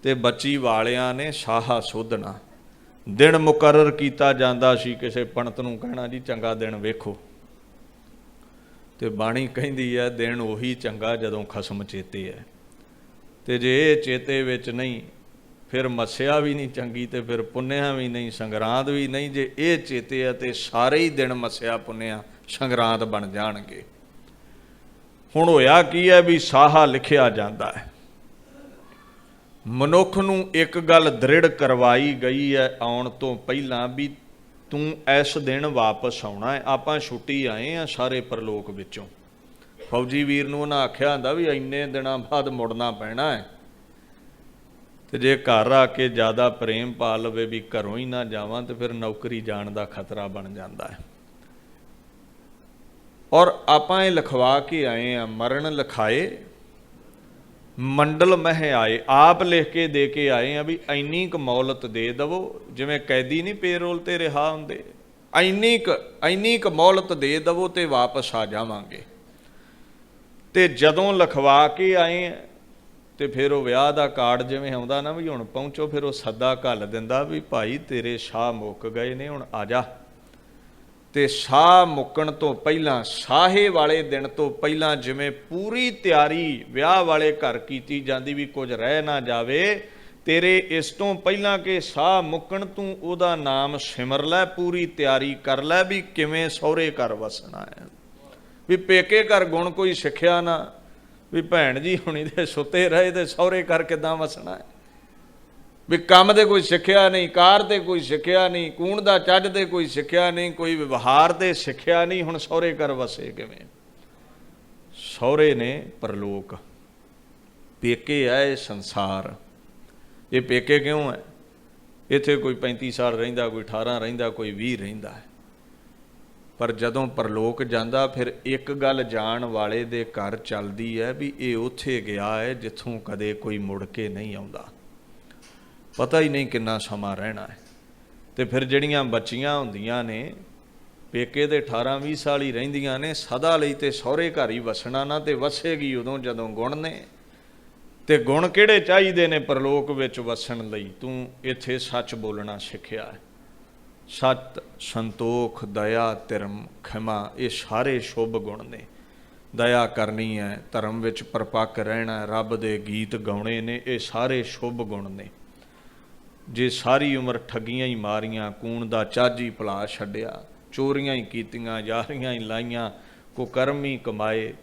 ਤੇ ਬੱਚੀ ਵਾਲਿਆਂ ਨੇ ਸਾਹਾ ਸੋਧਣਾ। ਦਿਨ ਮੁਕਰਰ ਕੀਤਾ ਜਾਂਦਾ ਸੀ, ਕਿਸੇ ਪੰਡਤ ਨੂੰ ਕਹਿਣਾ ਜੀ ਚੰਗਾ ਦਿਨ ਵੇਖੋ। ਤੇ ਬਾਣੀ ਕਹਿੰਦੀ ਹੈ ਦਿਨ ਉਹੀ ਚੰਗਾ ਜਦੋਂ ਖਸਮ ਚੇਤੇ ਹੈ। ਤੇ ਜੇ ਇਹ ਚੇਤੇ ਵਿੱਚ ਨਹੀਂ, ਫਿਰ ਮੱਸਿਆ ਵੀ ਨਹੀਂ ਚੰਗੀ, ਤੇ ਫਿਰ ਪੁੰਨਿਆ ਵੀ ਨਹੀਂ, ਸੰਗਰਾਂਦ ਵੀ ਨਹੀਂ। ਜੇ ਇਹ ਚੇਤੇ ਹੈ ਤੇ ਸਾਰੇ ਹੀ ਦਿਨ ਮੱਸਿਆ ਪੁੰਨਿਆ ਸੰਗਰਾਂਦ ਬਣ ਜਾਣਗੇ। ਹੁਣ ਹੋਇਆ ਕੀ ਹੈ ਵੀ ਸਾਹਾ ਲਿਖਿਆ ਜਾਂਦਾ ਹੈ। ਮਨੁੱਖ ਨੂੰ ਇੱਕ ਗੱਲ ਦ੍ਰਿੜ ਕਰਵਾਈ ਗਈ ਹੈ ਆਉਣ ਤੋਂ ਪਹਿਲਾਂ ਵੀ ਤੂੰ ਇਸ ਦਿਨ ਵਾਪਸ ਆਉਣਾ ਹੈ। ਆਪਾਂ ਛੁੱਟੀ ਆਏ ਆ ਸਾਰੇ ਪਰਲੋਕ ਵਿੱਚੋਂ। ਫੌਜੀ ਵੀਰ ਨੂੰ ਉਹਨਾਂ ਆਖਿਆ ਹੁੰਦਾ ਵੀ ਇੰਨੇ ਦਿਨਾਂ ਬਾਅਦ ਮੁੜਨਾ ਪੈਣਾ ਹੈ। ਤੇ ਜੇ ਘਰ ਆ ਕੇ ਜ਼ਿਆਦਾ ਪ੍ਰੇਮ ਪਾ ਲਵੇ ਵੀ ਘਰੋਂ ਹੀ ਨਾ ਜਾਵਾਂ, ਤੇ ਫਿਰ ਨੌਕਰੀ ਜਾਣ ਦਾ ਖਤਰਾ ਬਣ ਜਾਂਦਾ ਹੈ। ਔਰ ਆਪਾਂ ਇਹ ਲਿਖਵਾ ਕੇ ਆਏ ਆ, ਮਰਨ ਲਿਖਾਏ ਮੰਡਲ ਮਹਿ ਆਏ। ਆਪ ਲਿਖ ਕੇ ਦੇ ਕੇ ਆਏ ਆ ਵੀ ਇੰਨੀ ਕੁ ਮੌਲਤ ਦੇ ਦਵੋ, ਜਿਵੇਂ ਕੈਦੀ ਨਹੀਂ ਪੇਰੋਲ ਤੇ ਰਿਹਾ ਹੁੰਦੇ, ਇੰਨੀ ਕੁ ਮੌਲਤ ਦੇ ਦਵੋ ਤੇ ਵਾਪਸ ਆ ਜਾਵਾਂਗੇ। ਤੇ ਜਦੋਂ ਲਿਖਵਾ ਕੇ ਆਏ ਤੇ ਫਿਰ ਉਹ ਵਿਆਹ ਦਾ ਕਾਰਡ ਜਿਵੇਂ ਆਉਂਦਾ ਨਾ ਵੀ ਹੁਣ ਪਹੁੰਚੋ, ਫਿਰ ਉਹ ਸੱਦਾ ਘੱਲ ਦਿੰਦਾ ਵੀ ਭਾਈ ਤੇਰੇ ਸ਼ਾਹ ਮੁੱਕ ਗਏ ਨੇ, ਹੁਣ ਆ ਜਾ। ਤੇ ਸ਼ਾਹ ਮੁੱਕਣ ਤੋਂ ਪਹਿਲਾਂ, ਸ਼ਾਹੇ ਵਾਲੇ ਦਿਨ ਤੋਂ ਪਹਿਲਾਂ ਜਿਵੇਂ ਪੂਰੀ ਤਿਆਰੀ ਵਿਆਹ ਵਾਲੇ ਘਰ ਕੀਤੀ ਜਾਂਦੀ ਵੀ ਕੁਝ ਰਹਿ ਨਾ ਜਾਵੇ, ਤੇਰੇ ਇਸ ਤੋਂ ਪਹਿਲਾਂ ਕਿ ਸ਼ਾਹ ਮੁੱਕਣ ਤੂੰ ਉਹਦਾ ਨਾਮ ਸਿਮਰ ਲੈ, ਪੂਰੀ ਤਿਆਰੀ ਕਰ ਲੈ ਵੀ ਕਿਵੇਂ ਸਹੁਰੇ ਘਰ ਵਸਣਾ ਹੈ। ਵੀ ਪੇਕੇ ਘਰ ਗੁਣ ਕੋਈ ਸਿੱਖਿਆ ਨਾ, ਵੀ ਭੈਣ ਜੀ ਹੁਣੀ ਦੇ ਸੁੱਤੇ ਰਹੇ ਤੇ ਸਹੁਰੇ ਘਰ ਕਿੱਦਾਂ ਵਸਣਾ ਹੈ। ਵੀ ਕੰਮ ਤੇ ਕੋਈ ਸਿੱਖਿਆ ਨਹੀਂ, ਕਾਰ ਤੇ ਕੋਈ ਸਿੱਖਿਆ ਨਹੀਂ, ਕੂਣ ਦਾ ਚੱਜ ਤੇ ਕੋਈ ਸਿੱਖਿਆ ਨਹੀਂ, ਕੋਈ ਵਿਵਹਾਰ ਤੇ ਸਿੱਖਿਆ ਨਹੀਂ, ਹੁਣ ਸਹੁਰੇ ਘਰ ਵਸੇ ਕਿਵੇਂ। ਸਹੁਰੇ ਨੇ ਪਰਲੋਕ, ਪੇਕੇ ਹੈ ਇਹ ਸੰਸਾਰ। ਇਹ ਪੇਕੇ ਕਿਉਂ ਹੈ? ਇੱਥੇ ਕੋਈ 35 ਸਾਲ ਰਹਿੰਦਾ, ਕੋਈ 18 ਰਹਿੰਦਾ, ਕੋਈ 20 ਰਹਿੰਦਾ ਹੈ। ਪਰ ਜਦੋਂ ਪਰਲੋਕ ਜਾਂਦਾ ਫਿਰ ਇੱਕ ਗੱਲ ਜਾਣ ਵਾਲੇ ਦੇ ਘਰ ਚੱਲਦੀ ਹੈ ਵੀ ਇਹ ਉੱਥੇ ਗਿਆ ਹੈ ਜਿੱਥੋਂ ਕਦੇ ਕੋਈ ਮੁੜ ਕੇ ਨਹੀਂ ਆਉਂਦਾ, ਪਤਾ ਹੀ ਨਹੀਂ ਕਿੰਨਾ ਸਮਾਂ ਰਹਿਣਾ ਹੈ। ਤੇ ਫਿਰ ਜਿਹੜੀਆਂ ਬੱਚੀਆਂ ਹੁੰਦੀਆਂ ਨੇ ਪੇਕੇ ਦੇ 18-20 ਸਾਲ ਹੀ ਰਹਿੰਦੀਆਂ ਨੇ, ਸਦਾ ਲਈ ਤੇ ਸਹੁਰੇ ਘਰ ਹੀ ਵਸਣਾ ਨਾ, ਤੇ ਵਸੇਗੀ ਉਦੋਂ ਜਦੋਂ ਗੁਣ ਨੇ। ਤੇ ਗੁਣ ਕਿਹੜੇ ਚਾਹੀਦੇ ਨੇ ਪਰਲੋਕ ਵਿੱਚ ਵਸਣ ਲਈ? ਤੂੰ ਇੱਥੇ ਸੱਚ ਬੋਲਣਾ ਸਿੱਖਿਆ ਹੈ। ਸਤ, ਸੰਤੋਖ, ਦਇਆ, ਧਰਮ, ਖਿਮਾ, ਇਹ ਸਾਰੇ ਸ਼ੁਭ ਗੁਣ ਨੇ। ਦਇਆ ਕਰਨੀ ਹੈ, ਧਰਮ ਵਿੱਚ ਪਰਪੱਕ ਰਹਿਣਾ, ਰੱਬ ਦੇ ਗੀਤ ਗਾਉਣੇ ਨੇ, ਇਹ ਸਾਰੇ ਸ਼ੁਭ ਗੁਣ ਨੇ। ਜੇ ਸਾਰੀ ਉਮਰ ਠੱਗੀਆਂ ਹੀ ਮਾਰੀਆਂ, ਕੂਣ ਦਾ ਚੱਜ ਹੀ ਭੁਲਾ ਛੱਡਿਆ, ਚੋਰੀਆਂ ਹੀ ਕੀਤੀਆਂ, ਯਾਰੀਆਂ ਹੀ ਲਾਈਆਂ, ਕੁਕਰਮ ਹੀ ਕਮਾਏ,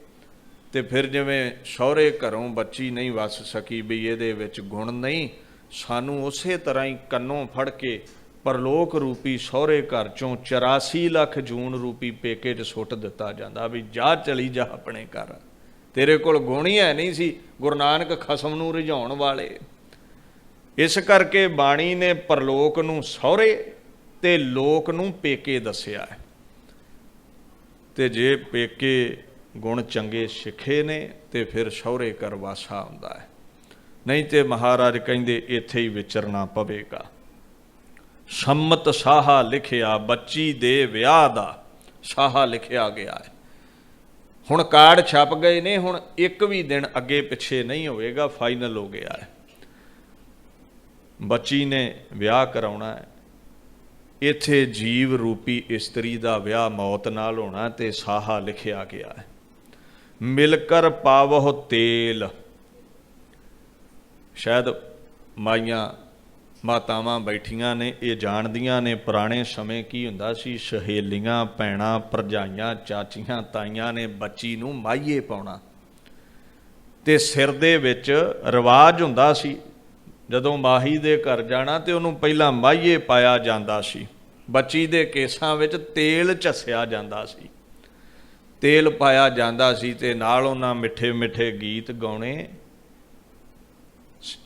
ਤੇ ਫਿਰ ਜਿਵੇਂ ਸਹੁਰੇ ਘਰੋਂ ਬੱਚੀ ਨਹੀਂ ਵਸ ਸਕੀ ਵੀ ਇਹਦੇ ਵਿੱਚ ਗੁਣ ਨਹੀਂ, ਸਾਨੂੰ ਉਸੇ ਤਰ੍ਹਾਂ ਹੀ ਕੰਨੋਂ ਫੜ ਕੇ ਪਰਲੋਕ ਰੂਪੀ ਸਹੁਰੇ ਘਰ ਚੋਂ 84 ਲੱਖ ਜੂਨ ਰੂਪੀ ਪੇਕੇ 'ਚ ਸੁੱਟ ਦਿੱਤਾ ਜਾਂਦਾ ਵੀ ਜਾ ਚਲੀ ਜਾ ਆਪਣੇ ਘਰ, ਤੇਰੇ ਕੋਲ ਗੁਣ ਹੀ ਹੈ ਨਹੀਂ ਸੀ। ਗੁਰੂ ਨਾਨਕ ਖਸਮ ਨੂੰ ਰਿਝਾਉਣ ਵਾਲੇ। ਇਸ ਕਰਕੇ ਬਾਣੀ ਨੇ ਪਰਲੋਕ ਨੂੰ ਸਹੁਰੇ ਤੇ ਲੋਕ ਨੂੰ ਪੇਕੇ ਦੱਸਿਆ ਹੈ। ਤੇ ਜੇ ਪੇਕੇ ਗੁਣ ਚੰਗੇ ਸਿੱਖੇ ਨੇ ਤੇ ਫਿਰ ਸਹੁਰੇ ਘਰ ਵਾਸਾ ਹੁੰਦਾ ਹੈ, ਨਹੀਂ ਤੇ ਮਹਾਰਾਜ ਕਹਿੰਦੇ ਇੱਥੇ ਹੀ ਵਿਚਰਨਾ ਪਵੇਗਾ। ਸੰਮਤ ਸਾਹਾ ਲਿਖਿਆ, ਬੱਚੀ ਦੇ ਵਿਆਹ ਦਾ ਸਾਹਾ ਲਿਖਿਆ ਗਿਆ ਹੈ। ਹੁਣ ਕਾਰਡ ਛਪ ਗਏ ਨੇ, ਹੁਣ ਇੱਕ ਵੀ ਦਿਨ ਅੱਗੇ ਪਿੱਛੇ ਨਹੀਂ ਹੋਵੇਗਾ, ਫਾਈਨਲ ਹੋ ਗਿਆ ਹੈ। ਬੱਚੀ ਨੇ ਵਿਆਹ ਕਰਾਉਣਾ ਹੈ। ਇੱਥੇ ਜੀਵ ਰੂਪੀ ਇਸਤਰੀ ਦਾ ਵਿਆਹ ਮੌਤ ਨਾਲ ਹੋਣਾ ਤੇ ਸਾਹਾ ਲਿਖਿਆ ਗਿਆ ਹੈ। ਮਿਲ ਕਰ ਪਾਵਹੁ ਤੇਲ, ਸ਼ਾਇਦ ਮਾਈਆਂ ਮਾਤਾਵਾਂ ਬੈਠੀਆਂ ਨੇ, ਇਹ ਜਾਣਦੀਆਂ ਨੇ ਪੁਰਾਣੇ ਸਮੇਂ ਕੀ ਹੁੰਦਾ ਸੀ। ਸਹੇਲੀਆਂ, ਭੈਣਾਂ, ਭਰਜਾਈਆਂ, ਚਾਚੀਆਂ, ਤਾਈਆਂ ਨੇ ਬੱਚੀ ਨੂੰ ਮਾਹੀਏ ਪਾਉਣਾ, ਤੇ ਸਿਰ ਦੇ ਵਿੱਚ ਰਿਵਾਜ ਹੁੰਦਾ ਸੀ ਜਦੋਂ ਮਾਹੀ ਦੇ ਘਰ ਜਾਣਾ ਤੇ ਉਹਨੂੰ ਪਹਿਲਾਂ ਮਾਹੀਏ ਪਾਇਆ ਜਾਂਦਾ ਸੀ। ਬੱਚੀ ਦੇ ਕੇਸਾਂ ਵਿੱਚ ਤੇਲ ਝੱਸਿਆ ਜਾਂਦਾ ਸੀ, ਤੇਲ ਪਾਇਆ ਜਾਂਦਾ ਸੀ, ਤੇ ਨਾਲ ਉਹਨਾਂ ਮਿੱਠੇ ਮਿੱਠੇ ਗੀਤ ਗਾਉਣੇ,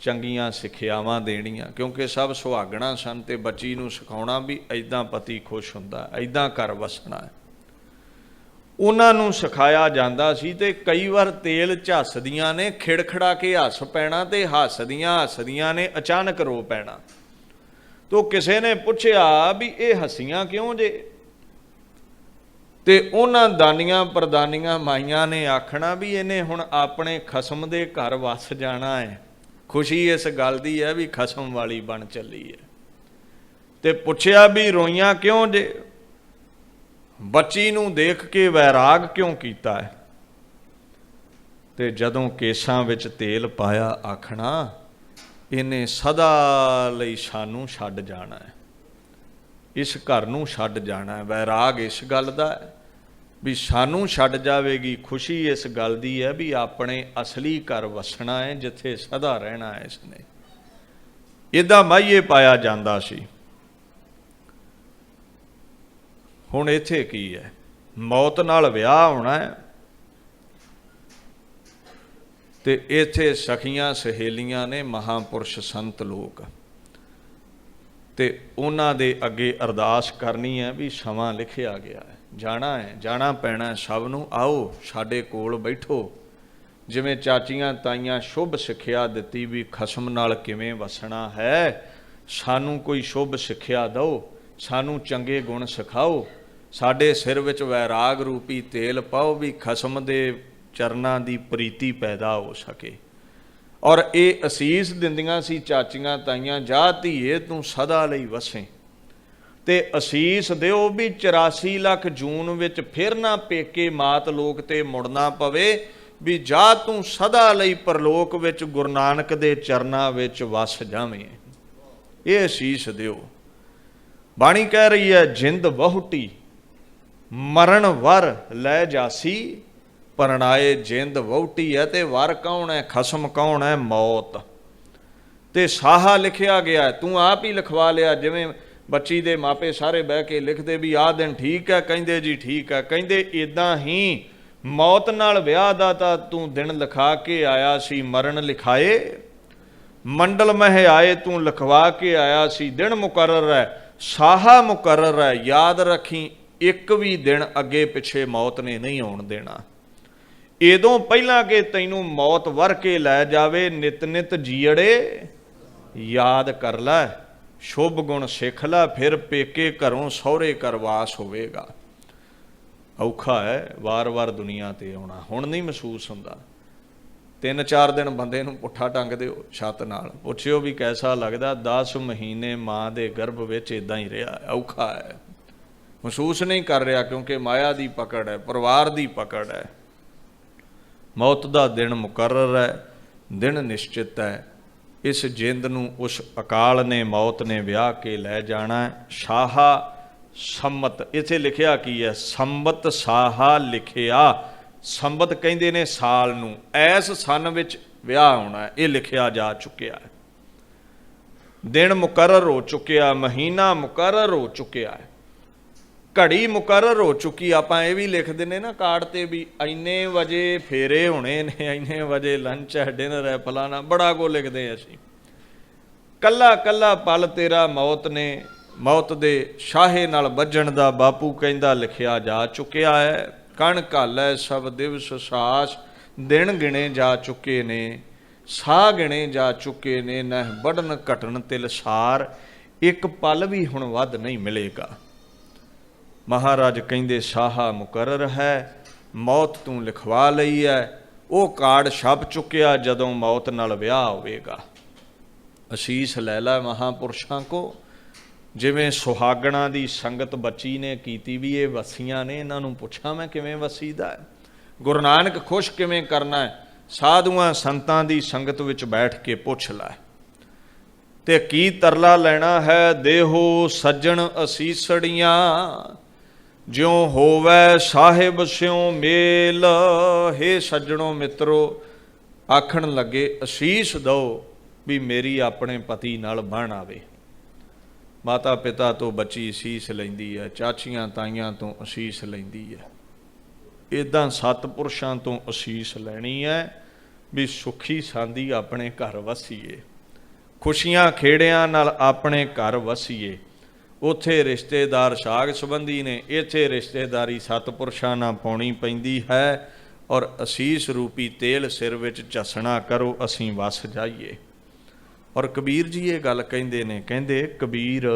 ਚੰਗੀਆਂ ਸਿੱਖਿਆਵਾਂ ਦੇਣੀਆਂ, ਕਿਉਂਕਿ ਸਭ ਸੁਹਾਗਣਾ ਸਨ ਤੇ ਬੱਚੀ ਨੂੰ ਸਿਖਾਉਣਾ ਵੀ ਇੱਦਾਂ ਪਤੀ ਖੁਸ਼ ਹੁੰਦਾ, ਇੱਦਾਂ ਘਰ ਵਸਣਾ ਹੈ। ਉਹਨਾਂ ਨੂੰ ਸਿਖਾਇਆ ਜਾਂਦਾ ਸੀ। ਤੇ ਕਈ ਵਾਰ ਤੇਲ ਝੱਸਦੀਆਂ ਨੇ ਖਿੜਖੜਾ ਕੇ ਹੱਸ ਪੈਣਾ, ਤੇ ਹੱਸਦੀਆਂ ਨੇ ਅਚਾਨਕ ਰੋ ਪੈਣਾ। ਤੋ ਕਿਸੇ ਨੇ ਪੁੱਛਿਆ ਵੀ ਇਹ ਹੱਸੀਆਂ ਕਿਉਂ ਜੇ? ਤੇ ਉਹਨਾਂ ਦਾਨੀਆਂ ਪ੍ਰਦਾਨੀਆਂ ਮਾਈਆਂ ਨੇ ਆਖਣਾ ਵੀ ਇਹਨੇ ਹੁਣ ਆਪਣੇ ਖਸਮ ਦੇ ਘਰ ਵਸ ਜਾਣਾ ਹੈ। ਖੁਸ਼ੀ ਇਸ ਗੱਲ ਦੀ ਹੈ ਵੀ ਖਸਮ ਵਾਲੀ ਬਣ ਚੱਲੀ ਹੈ। ਤੇ ਪੁੱਛਿਆ ਵੀ ਰੋਈਆਂ ਕਿਉਂ ਜੇ? ਬੱਚੀ ਨੂੰ ਦੇਖ ਕੇ ਵੈਰਾਗ ਕਿਉਂ ਕੀਤਾ ਹੈ? ਤੇ ਜਦੋਂ ਕੇਸਾਂ ਵਿੱਚ ਤੇਲ ਪਾਇਆ ਆਖਣਾ ਇਹਨੇ ਸਦਾ ਲਈ ਸਾਨੂੰ ਛੱਡ ਜਾਣਾ ਹੈ, ਇਸ ਘਰ ਨੂੰ ਛੱਡ ਜਾਣਾ ਹੈ। ਵੈਰਾਗ ਇਸ ਗੱਲ ਦਾ ਹੈ ਵੀ ਸਾਨੂੰ ਛੱਡ ਜਾਵੇਗੀ। ਖੁਸ਼ੀ ਇਸ ਗੱਲ ਦੀ ਹੈ ਵੀ ਆਪਣੇ ਅਸਲੀ ਘਰ ਵਸਣਾ ਹੈ, ਜਿੱਥੇ ਸਦਾ ਰਹਿਣਾ ਹੈ ਇਸਨੇ। ਇੱਦਾਂ ਮਾਹੀਏ ਪਾਇਆ ਜਾਂਦਾ ਸੀ। ਹੁਣ ਇੱਥੇ ਕੀ ਹੈ? ਮੌਤ ਨਾਲ ਵਿਆਹ ਹੋਣਾ ਹੈ, ਤੇ ਇੱਥੇ ਸਖੀਆਂ ਸਹੇਲੀਆਂ ਨੇ, ਮਹਾਂਪੁਰਸ਼ ਸੰਤ ਲੋਕ, ਤੇ ਉਹਨਾਂ ਦੇ ਅੱਗੇ ਅਰਦਾਸ ਕਰਨੀ ਹੈ ਵੀ ਸਮਾਂ ਲਿਖਿਆ ਗਿਆ ਹੈ, ਜਾਣਾ ਹੈ, ਜਾਣਾ ਪੈਣਾ ਸਭ ਨੂੰ। ਆਓ ਸਾਡੇ ਕੋਲ ਬੈਠੋ। ਜਿਵੇਂ ਚਾਚੀਆਂ ਤਾਈਆਂ ਸ਼ੁਭ ਸਿੱਖਿਆ ਦਿੱਤੀ ਵੀ ਖਸਮ ਨਾਲ ਕਿਵੇਂ ਵਸਣਾ ਹੈ, ਸਾਨੂੰ ਕੋਈ ਸ਼ੁਭ ਸਿੱਖਿਆ ਦਿਓ, ਸਾਨੂੰ ਚੰਗੇ ਗੁਣ ਸਿਖਾਓ, ਸਾਡੇ ਸਿਰ ਵਿੱਚ ਵੈਰਾਗ ਰੂਪੀ ਤੇਲ ਪਾਓ ਵੀ ਖਸਮ ਦੇ ਚਰਨਾਂ ਦੀ ਪ੍ਰੀਤੀ ਪੈਦਾ ਹੋ ਸਕੇ। ਔਰ ਇਹ ਅਸੀਸ ਦਿੰਦੀਆਂ ਸੀ ਚਾਚੀਆਂ ਤਾਈਆਂ, ਜਾ ਧੀਏ ਤੂੰ ਸਦਾ ਲਈ ਵਸੇ। ਤੇ ਅਸੀਸ ਦਿਓ ਵੀ 84 ਲੱਖ ਜੂਨ ਵਿੱਚ ਫਿਰ ਨਾ ਪੇਕੇ ਮਾਤ ਲੋਕ ਤੇ ਮੁੜਨਾ ਪਵੇ, ਵੀ ਜਾ ਤੂੰ ਸਦਾ ਲਈ ਪਰਲੋਕ ਵਿੱਚ ਗੁਰੂ ਨਾਨਕ ਦੇ ਚਰਨਾਂ ਵਿੱਚ ਵਸ ਜਾਵੇਂ। ਇਹ ਅਸੀਸ ਦਿਓ। ਬਾਣੀ ਕਹਿ ਰਹੀ ਹੈ, ਜਿੰਦ ਬਹੁਟੀ ਮਰਨ ਵਰ ਲੈ ਜਾਸੀ, ਪਰਣਾਏ ਜਿੰਦ ਵਹੁਟੀ ਹੈ। ਤੇ ਵਰ ਕੌਣ ਹੈ? ਖਸਮ ਕੌਣ ਹੈ? ਮੌਤ। ਤੇ ਸਾਹਾ ਲਿਖਿਆ ਗਿਆ, ਤੂੰ ਆਪ ਹੀ ਲਿਖਵਾ ਲਿਆ। ਜਿਵੇਂ ਬੱਚੀ ਦੇ ਮਾਪੇ ਸਾਰੇ ਬਹਿ ਕੇ ਲਿਖਦੇ ਵੀ ਆਹ ਦਿਨ ਠੀਕ ਹੈ, ਕਹਿੰਦੇ ਜੀ ਠੀਕ ਹੈ। ਕਹਿੰਦੇ ਇਦਾਂ ਹੀ ਮੌਤ ਨਾਲ ਵਿਆਹ ਦਾ ਤਾਂ ਤੂੰ ਦਿਨ ਲਿਖਾ ਕੇ ਆਇਆ ਸੀ, ਮਰਨ ਲਿਖਾਏ ਮੰਡਲ ਮਹਿ ਆਏ, ਤੂੰ ਲਿਖਵਾ ਕੇ ਆਇਆ ਸੀ। ਦਿਨ ਮੁਕਰਰ ਹੈ, ਸਾਹਾ ਮੁਕਰਰ ਹੈ। ਯਾਦ ਰੱਖੀ, ਇੱਕ ਵੀ ਦਿਨ ਅੱਗੇ ਪਿੱਛੇ ਮੌਤ ਨੇ ਨਹੀਂ ਆਉਣ ਦੇਣਾ। ਇਦੋਂ ਪਹਿਲਾਂ ਕਿ ਤੈਨੂੰ ਮੌਤ ਵਰ ਕੇ ਲੈ ਜਾਵੇ, ਨਿਤ ਨਿਤ ਜੀੜੇ ਯਾਦ ਕਰ ਲੈ, ਸ਼ੁਭ ਗੁਣ ਸਿੱਖ ਲੈ, ਫਿਰ ਪੇਕੇ ਘਰੋਂ ਸਹੁਰੇ ਕਰਵਾਸ ਹੋਵੇਗਾ। ਔਖਾ ਹੈ ਵਾਰ-ਵਾਰ ਦੁਨੀਆ ਤੇ ਆਉਣਾ, ਹੁਣ ਨਹੀਂ ਮਹਿਸੂਸ ਹੁੰਦਾ। 3-4 ਦਿਨ ਬੰਦੇ ਨੂੰ ਪੁੱਠਾ ਟੰਗ ਦਿਓ ਛੱਤ ਨਾਲ, ਪੁੱਛਿਓ ਵੀ ਕੈਸਾ ਲੱਗਦਾ। 10 ਮਹੀਨੇ ਮਾਂ ਦੇ ਗਰਭ ਵਿੱਚ ਇਦਾਂ ਹੀ ਰਿਹਾ। ਔਖਾ ਹੈ, ਮਹਿਸੂਸ ਨਹੀਂ ਕਰ ਰਿਹਾ, ਕਿਉਂਕਿ ਮਾਇਆ ਦੀ ਪਕੜ ਹੈ, ਪਰਿਵਾਰ ਦੀ ਪਕੜ ਹੈ। ਮੌਤ ਦਾ ਦਿਨ ਮੁਕਰਰ ਹੈ, ਦਿਨ ਨਿਸ਼ਚਿਤ ਹੈ। ਇਸ ਜਿੰਦ ਨੂੰ ਉਸ ਅਕਾਲ ਨੇ, ਮੌਤ ਨੇ ਵਿਆਹ ਕੇ ਲੈ ਜਾਣਾ। ਸਾਹਾ ਸੰਮਤ, ਇੱਥੇ ਲਿਖਿਆ ਕੀ ਹੈ? ਸੰਮਤ ਸਾਹਾ ਲਿਖਿਆ। ਸੰਮਤ ਕਹਿੰਦੇ ਨੇ ਸਾਲ ਨੂੰ, ਐਸ ਸੰਨ ਵਿੱਚ ਵਿਆਹ ਹੋਣਾ, ਇਹ ਲਿਖਿਆ ਜਾ ਚੁੱਕਿਆ ਹੈ। ਦਿਨ ਮੁਕਰਰ ਹੋ ਚੁੱਕਿਆ, ਮਹੀਨਾ ਮੁਕਰਰ ਹੋ ਚੁੱਕਿਆ ਹੈ, ਘੜੀ ਮੁਕਰਰ ਹੋ ਚੁੱਕੀ। ਆਪਾਂ ਇਹ ਵੀ ਲਿਖ ਦਿੰਦੇ ਨਾ ਕਾਰਡ ਤੇ ਵੀ ਇੰਨੇ ਵਜੇ ਫੇਰੇ ਹੋਣੇ ਨੇ, ਇੰਨੇ ਵਜੇ ਲੰਚ ਹੈ, ਡਿਨਰ ਹੈ, ਫਲਾਣਾ, ਬੜਾ ਕੋ ਲਿਖਦੇ ਅਸੀਂ। ਕੱਲਾ ਕੱਲਾ ਪਲ ਤੇਰਾ ਮੌਤ ਨੇ, ਮੌਤ ਦੇ ਸ਼ਾਹੇ ਨਾਲ ਵੱਜਣ ਦਾ ਬਾਪੂ ਕਹਿੰਦਾ ਲਿਖਿਆ ਜਾ ਚੁੱਕਿਆ ਹੈ। ਕਣ ਘਾਲੈ ਸਭ ਦਿਵਸ ਸਾਸ, ਦਿਨ ਗਿਣੇ ਜਾ ਚੁੱਕੇ ਨੇ, ਸਾਹ ਗਿਣੇ ਜਾ ਚੁੱਕੇ ਨੇ, ਨਹਿ ਵੱਢਣ ਘਟਣ ਤਿਲ ਸਾਰ, ਇੱਕ ਪਲ ਵੀ ਹੁਣ ਵੱਧ ਨਹੀਂ ਮਿਲੇਗਾ। ਮਹਾਰਾਜ ਕਹਿੰਦੇ ਸਾਹਾ ਮੁਕਰਰ ਹੈ, ਮੌਤ ਤੂੰ ਲਿਖਵਾ ਲਈ ਹੈ। ਉਹ ਕਾਰਡ ਛਪ ਚੁੱਕਿਆ, ਜਦੋਂ ਮੌਤ ਨਾਲ ਵਿਆਹ ਹੋਵੇਗਾ। ਅਸੀਸ ਲੈ ਲੈ ਮਹਾਂਪੁਰਸ਼ਾਂ ਕੋ, ਜਿਵੇਂ ਸੁਹਾਗਣਾ ਦੀ ਸੰਗਤ ਬੱਚੀ ਨੇ ਕੀਤੀ ਵੀ ਇਹ ਵਸੀਆਂ ਨੇ, ਇਹਨਾਂ ਨੂੰ ਪੁੱਛਾਂ ਮੈਂ ਕਿਵੇਂ ਵਸੀਦਾ ਹੈ? ਗੁਰੂ ਨਾਨਕ ਖੁਸ਼ ਕਿਵੇਂ ਕਰਨਾ ਹੈ? ਸਾਧੂਆਂ ਸੰਤਾਂ ਦੀ ਸੰਗਤ ਵਿੱਚ ਬੈਠ ਕੇ ਪੁੱਛ ਲੈ। ਤੇ ਕੀ ਤਰਲਾ ਲੈਣਾ ਹੈ? ਦੇਹੋ ਸੱਜਣ ਅਸੀਸੜੀਆਂ, ਜਿਉ ਹੋਵੈ ਸਾਹਿਬ ਸਿਉ ਮੇਲ। ਹੇ ਸੱਜਣੋ ਮਿੱਤਰੋ, ਆਖਣ ਲੱਗੇ ਅਸੀਸ ਦਓ ਵੀ ਮੇਰੀ ਆਪਣੇ ਪਤੀ ਨਾਲ ਬਣ ਆਵੇ। ਮਾਤਾ ਪਿਤਾ ਤੋਂ ਬੱਚੀ ਅਸੀਸ ਲੈਂਦੀ ਹੈ, ਚਾਚੀਆਂ ਤਾਈਆਂ ਤੋਂ ਅਸੀਸ ਲੈਂਦੀ ਹੈ। ਇੱਦਾਂ ਸਤਿਪੁਰਸ਼ਾਂ ਤੋਂ ਅਸੀਸ ਲੈਣੀ ਹੈ ਵੀ ਸੁਖੀ ਸਾਂਦੀ ਆਪਣੇ ਘਰ ਵਸੀਏ, ਖੁਸ਼ੀਆਂ ਖੇੜਿਆਂ ਨਾਲ ਆਪਣੇ ਘਰ ਵਸੀਏ। ਉੱਥੇ ਰਿਸ਼ਤੇਦਾਰ ਸਾਗ ਸੰਬੰਧੀ ਨੇ, ਇੱਥੇ ਰਿਸ਼ਤੇਦਾਰੀ ਸਤਿਪੁਰਸ਼ਾਂ ਨਾਲ ਪਾਉਣੀ ਪੈਂਦੀ ਹੈ। ਔਰ ਅਸੀਸ ਰੂਪੀ ਤੇਲ ਸਿਰ ਵਿੱਚ ਝੱਸਣਾ ਕਰੋ, ਅਸੀਂ ਵਸ ਜਾਈਏ। ਔਰ ਕਬੀਰ ਜੀ ਇਹ ਗੱਲ ਕਹਿੰਦੇ ਨੇ, ਕਹਿੰਦੇ ਕਬੀਰ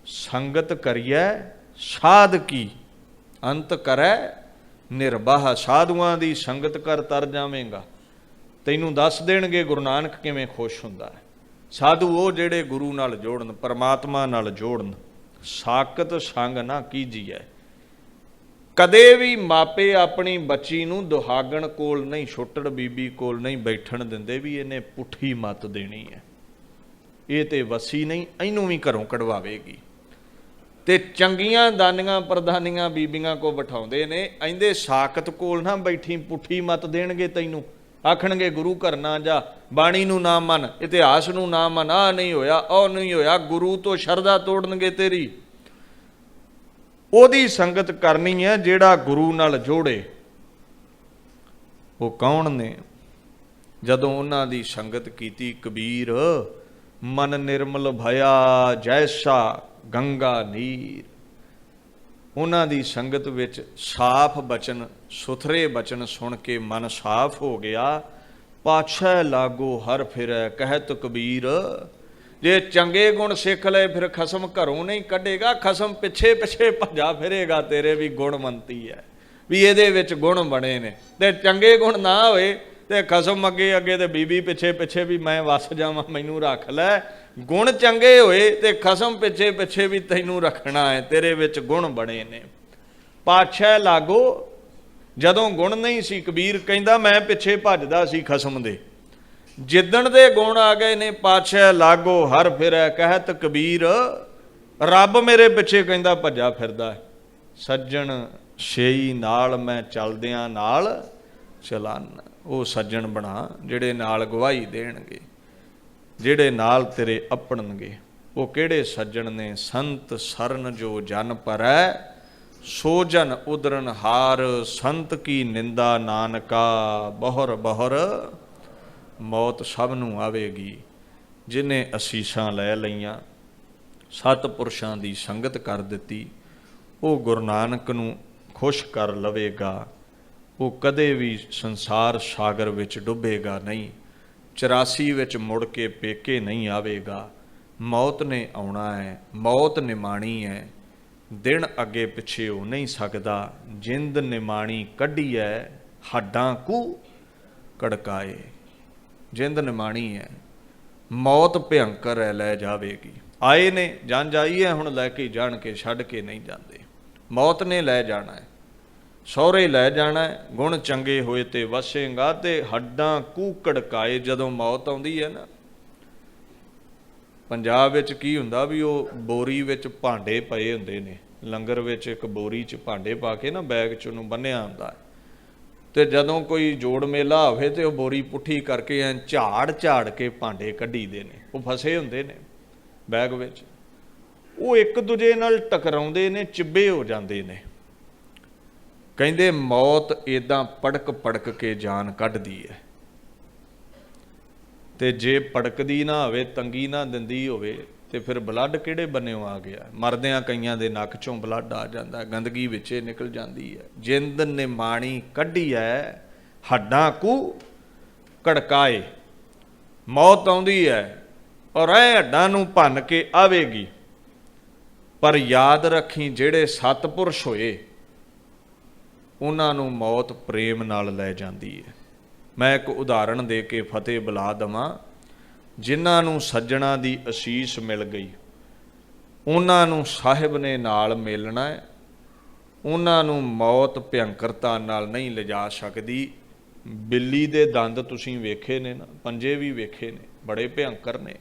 ਸੰਗਤ ਕਰੀਐ ਸਾਧ ਕੀ, ਅੰਤ ਕਰੈ ਨਿਰਬਾਹ। ਸਾਧੂਆਂ ਦੀ ਸੰਗਤ ਕਰ ਤਰ ਜਾਵੇਂਗਾ। ਤੈਨੂੰ ਦੱਸ ਦੇਣਗੇ ਗੁਰੂ ਨਾਨਕ ਕਿਵੇਂ ਖੁਸ਼ ਹੁੰਦਾ ਹੈ। ਸਾਧੂ ਉਹ ਜਿਹੜੇ ਗੁਰੂ ਨਾਲ ਜੋੜਨ, ਪਰਮਾਤਮਾ ਨਾਲ ਜੋੜਨ। ਸਾਕਤ ਸੰਗ ਨਾ ਕੀਜੀਐ। ਕਦੇ ਵੀ ਮਾਪੇ ਆਪਣੀ ਬੱਚੀ ਨੂੰ ਦੁਹਾਗਣ ਕੋਲ ਨਹੀਂ, ਛੁੱਟੜ ਬੀਬੀ ਕੋਲ ਨਹੀਂ ਬੈਠਣ ਦਿੰਦੇ ਵੀ ਇਹਨੇ ਪੁੱਠੀ ਮੱਤ ਦੇਣੀ ਹੈ, ਇਹ ਤੇ ਵਸੀ ਨਹੀਂ, ਇਹਨੂੰ ਵੀ ਘਰੋਂ ਕਢਵਾਵੇਗੀ। ਤੇ ਚੰਗੀਆਂ ਦਾਨੀਆਂ ਪ੍ਰਧਾਨੀਆਂ ਬੀਬੀਆਂ ਕੋ ਬਿਠਾਉਂਦੇ ਨੇ, ਇਹਦੇ ਸਾਕਤ ਕੋਲ ਨਾ ਬੈਠੀ, ਪੁੱਠੀ ਮੱਤ ਦੇਣਗੇ ਤੈਨੂੰ। ਆਖਣਗੇ ਗੁਰੂ ਘਰ ਨਾ ਜਾ, ਬਾਣੀ ਨੂੰ ਨਾ ਮੰਨ, ਇਤਿਹਾਸ ਨੂੰ ਨਾ ਮੰਨ, ਆਹ ਨਹੀਂ ਹੋਇਆ, ਉਹ ਨਹੀਂ ਹੋਇਆ। ਗੁਰੂ ਤੋਂ ਸ਼ਰਧਾ ਤੋੜਨਗੇ ਤੇਰੀ। ਉਹਦੀ ਸੰਗਤ ਕਰਨੀ ਹੈ ਜਿਹੜਾ ਗੁਰੂ ਨਾਲ ਜੋੜੇ। ਉਹ ਕੌਣ ਨੇ? ਜਦੋਂ ਉਹਨਾਂ ਦੀ ਸੰਗਤ ਕੀਤੀ, ਕਬੀਰ ਮਨ ਨਿਰਮਲ ਭਇਆ ਜੈਸਾ ਗੰਗਾ ਨੀਰ। ਉਹਨਾਂ ਦੀ ਸੰਗਤ ਵਿੱਚ ਸਾਫ਼ ਬਚਨ, ਸੁਥਰੇ ਬਚਨ ਸੁਣ ਕੇ ਮਨ ਸਾਫ਼ ਹੋ ਗਿਆ। ਪਾਛੈ ਲਾਗੋ ਹਰ ਫਿਰੈ ਕਹਿਤ ਕਬੀਰ। ਜੇ ਚੰਗੇ ਗੁਣ ਸਿੱਖ ਲਏ ਫਿਰ ਖਸਮ ਘਰੋਂ ਨਹੀਂ ਕੱਢੇਗਾ, ਖਸਮ ਪਿੱਛੇ ਪਿੱਛੇ ਭੱਜਾ ਫਿਰੇਗਾ ਤੇਰੇ ਵੀ ਗੁਣਵੰਤੀ ਹੈ, ਵੀ ਇਹਦੇ ਵਿੱਚ ਗੁਣ ਬਣੇ ਨੇ। ਤੇ ਚੰਗੇ ਗੁਣ ਨਾ ਹੋਏ ਤੇ ਖਸਮ ਅੱਗੇ ਅੱਗੇ ਤੇ ਬੀਬੀ ਪਿੱਛੇ ਪਿੱਛੇ ਵੀ ਮੈਂ ਵਸ ਜਾਵਾਂ, ਮੈਨੂੰ ਰੱਖ ਲੈ। ਗੁਣ ਚੰਗੇ ਹੋਏ ਤੇ ਖਸਮ ਪਿੱਛੇ ਪਿੱਛੇ ਵੀ ਤੈਨੂੰ ਰੱਖਣਾ ਹੈ, ਤੇਰੇ ਵਿੱਚ ਗੁਣ ਬਣੇ ਨੇ। ਪਾਤਸ਼ਾਹ ਲਾਗੋ ਜਦੋਂ ਗੁਣ ਨਹੀਂ ਸੀ, ਕਬੀਰ ਕਹਿੰਦਾ ਮੈਂ ਪਿੱਛੇ ਭੱਜਦਾ ਸੀ ਖਸਮ ਦੇ, ਜਿੱਦਣ ਦੇ ਗੁਣ ਆ ਗਏ ਨੇ ਪਾਤਸ਼ਾਹ ਲਾਗੋ ਹਰ ਫਿਰੈ ਕਹਿਤ ਕਬੀਰ, ਰੱਬ ਮੇਰੇ ਪਿੱਛੇ ਕਹਿੰਦਾ ਭੱਜਾ ਫਿਰਦਾ। ਸੱਜਣ ਛੇਈ ਨਾਲ ਮੈਂ ਚੱਲਦਿਆਂ ਨਾਲ ਚਲਾਨ। ਉਹ ਸੱਜਣ ਬਣਾ ਜਿਹੜੇ ਨਾਲ ਗਵਾਹੀ ਦੇਣਗੇ, ਜਿਹੜੇ ਨਾਲ ਤੇਰੇ ਆਪਣਨਗੇ। ਉਹ ਕਿਹੜੇ ਸੱਜਣ ਨੇ? ਸੰਤ ਸਰਨ ਜੋ ਜਨ ਪਰੈ, ਸੋ ਜਨ ਉਦਰਨ ਹਾਰ। ਸੰਤ ਕੀ ਨਿੰਦਾ ਨਾਨਕਾ, ਬਹੁਰ ਬਹੁਰ ਮੌਤ ਸਭ ਨੂੰ ਆਵੇਗੀ। ਜਿਹਨੇ ਅਸੀਸਾਂ ਲੈ ਲਈਆਂ, ਸਤਿਪੁਰਸ਼ਾਂ ਦੀ ਸੰਗਤ ਕਰ ਦਿੱਤੀ, ਉਹ ਗੁਰੂ ਨਾਨਕ ਨੂੰ ਖੁਸ਼ ਕਰ ਲਵੇਗਾ। ਉਹ ਕਦੇ ਵੀ ਸੰਸਾਰ ਸਾਗਰ ਵਿੱਚ ਡੁੱਬੇਗਾ ਨਹੀਂ, 84 ਵਿੱਚ ਮੁੜ ਕੇ ਪੇਕੇ ਨਹੀਂ ਆਵੇਗਾ। ਮੌਤ ਨੇ ਆਉਣਾ ਹੈ, ਮੌਤ ਨਿਮਾਣੀ ਹੈ, ਦਿਨ ਅੱਗੇ ਪਿੱਛੇ ਹੋ ਨਹੀਂ ਸਕਦਾ। ਜਿੰਦ ਨਿਮਾਣੀ ਕੱਢੀ ਹੈ, ਹੱਡਾਂ ਕੂ ਕੜਕਾਏ। ਜਿੰਦ ਨਿਮਾਣੀ ਹੈ, ਮੌਤ ਭਿਅੰਕਰ ਹੈ, ਲੈ ਜਾਵੇਗੀ। ਆਏ ਨੇ ਜਾਣ ਜਾਈਏ, ਹੁਣ ਲੈ ਕੇ ਜਾਣ ਕੇ ਛੱਡ ਕੇ ਨਹੀਂ ਜਾਂਦੇ। ਮੌਤ ਨੇ ਲੈ ਜਾਣਾ ਹੈ, ਸਹੁਰੇ ਲੈ ਜਾਣਾ ਹੈ। ਗੁਣ ਚੰਗੇ ਹੋਏ ਤੇ ਵਸੇਗਾ, ਤੇ ਹੱਡਾਂ ਕੂ ਕੜਕਾਏ। ਜਦੋਂ ਮੌਤ ਆਉਂਦੀ ਹੈ ਨਾ, ਪੰਜਾਬ ਵਿੱਚ ਕੀ ਹੁੰਦਾ ਵੀ ਉਹ ਬੋਰੀ ਵਿੱਚ ਭਾਂਡੇ ਪਏ ਹੁੰਦੇ ਨੇ, ਲੰਗਰ ਵਿੱਚ ਇੱਕ ਬੋਰੀ 'ਚ ਭਾਂਡੇ ਪਾ ਕੇ ਨਾ ਬੈਗ 'ਚ ਉਹਨੂੰ ਬੰਨ੍ਹਿਆ ਹੁੰਦਾ। ਤੇ ਜਦੋਂ ਕੋਈ ਜੋੜ ਮੇਲਾ ਹੋਵੇ ਤੇ ਉਹ ਬੋਰੀ ਪੁੱਠੀ ਕਰਕੇ ਐ ਝਾੜ ਝਾੜ ਕੇ ਭਾਂਡੇ ਕੱਢੀਦੇ ਨੇ, ਉਹ ਫਸੇ ਹੁੰਦੇ ਨੇ ਬੈਗ ਵਿੱਚ। ਉਹ ਇੱਕ ਦੂਜੇ ਨਾਲ ਟਕਰਾਉਂਦੇ ਨੇ, ਚਿੱਬੇ ਹੋ ਜਾਂਦੇ ਨੇ। ਕਹਿੰਦੇ ਮੌਤ ਇੱਦਾਂ ਪੜਕ ਪੜਕ ਕੇ ਜਾਨ ਕੱਢਦੀ ਹੈ। ਤੇ ਜੇ ਪੜਕਦੀ ਨਾ ਹੋਵੇ, ਤੰਗੀ ਨਾ ਦਿੰਦੀ ਹੋਵੇ, ਤੇ ਫਿਰ ਬਲੱਡ ਕਿਹੜੇ ਬੰਨਿਓ ਆ ਗਿਆ? ਮਰਦਿਆਂ ਕਈਆਂ ਦੇ ਨੱਕ ਚੋਂ ਬਲੱਡ ਆ ਜਾਂਦਾ, ਗੰਦਗੀ ਵਿੱਚੇ ਨਿਕਲ ਜਾਂਦੀ ਹੈ। ਜਿੰਦ ਨਿਮਾਣੀ ਕੱਢੀ ਹੈ, ਹੱਡਾਂ ਕੂ ਕੜਕਾਏ। ਮੌਤ ਆਉਂਦੀ ਹੈ ਔਰ ਇਹ ਹੱਡਾਂ ਨੂੰ ਭੰਨ ਕੇ ਆਵੇਗੀ। ਪਰ ਯਾਦ ਰੱਖੀ, ਜਿਹੜੇ ਸਤਿਪੁਰਸ਼ ਹੋਏ ਉਹਨਾਂ ਨੂੰ ਮੌਤ ਪ੍ਰੇਮ ਨਾਲ ਲੈ ਜਾਂਦੀ ਹੈ। ਮੈਂ ਇੱਕ ਉਦਾਹਰਣ ਦੇ ਕੇ ਫਤਿਹ ਬੁਲਾ ਦੇਵਾਂ। ਜਿਨ੍ਹਾਂ ਨੂੰ ਸੱਜਣਾ ਦੀ ਅਸੀਸ ਮਿਲ ਗਈ, ਉਹਨਾਂ ਨੂੰ ਸਾਹਿਬ ਨੇ ਨਾਲ ਮਿਲਣਾ ਹੈ। ਉਹਨਾਂ ਨੂੰ ਮੌਤ ਭਿਅੰਕਰਤਾ ਨਾਲ ਨਹੀਂ ਲਿਜਾ ਸਕਦੀ। ਬਿੱਲੀ ਦੇ ਦੰਦ ਤੁਸੀਂ ਵੇਖੇ ਨੇ ਨਾ, ਪੰਜੇ ਵੀ ਵੇਖੇ ਨੇ, ਬੜੇ ਭਿਅੰਕਰ ਨੇ।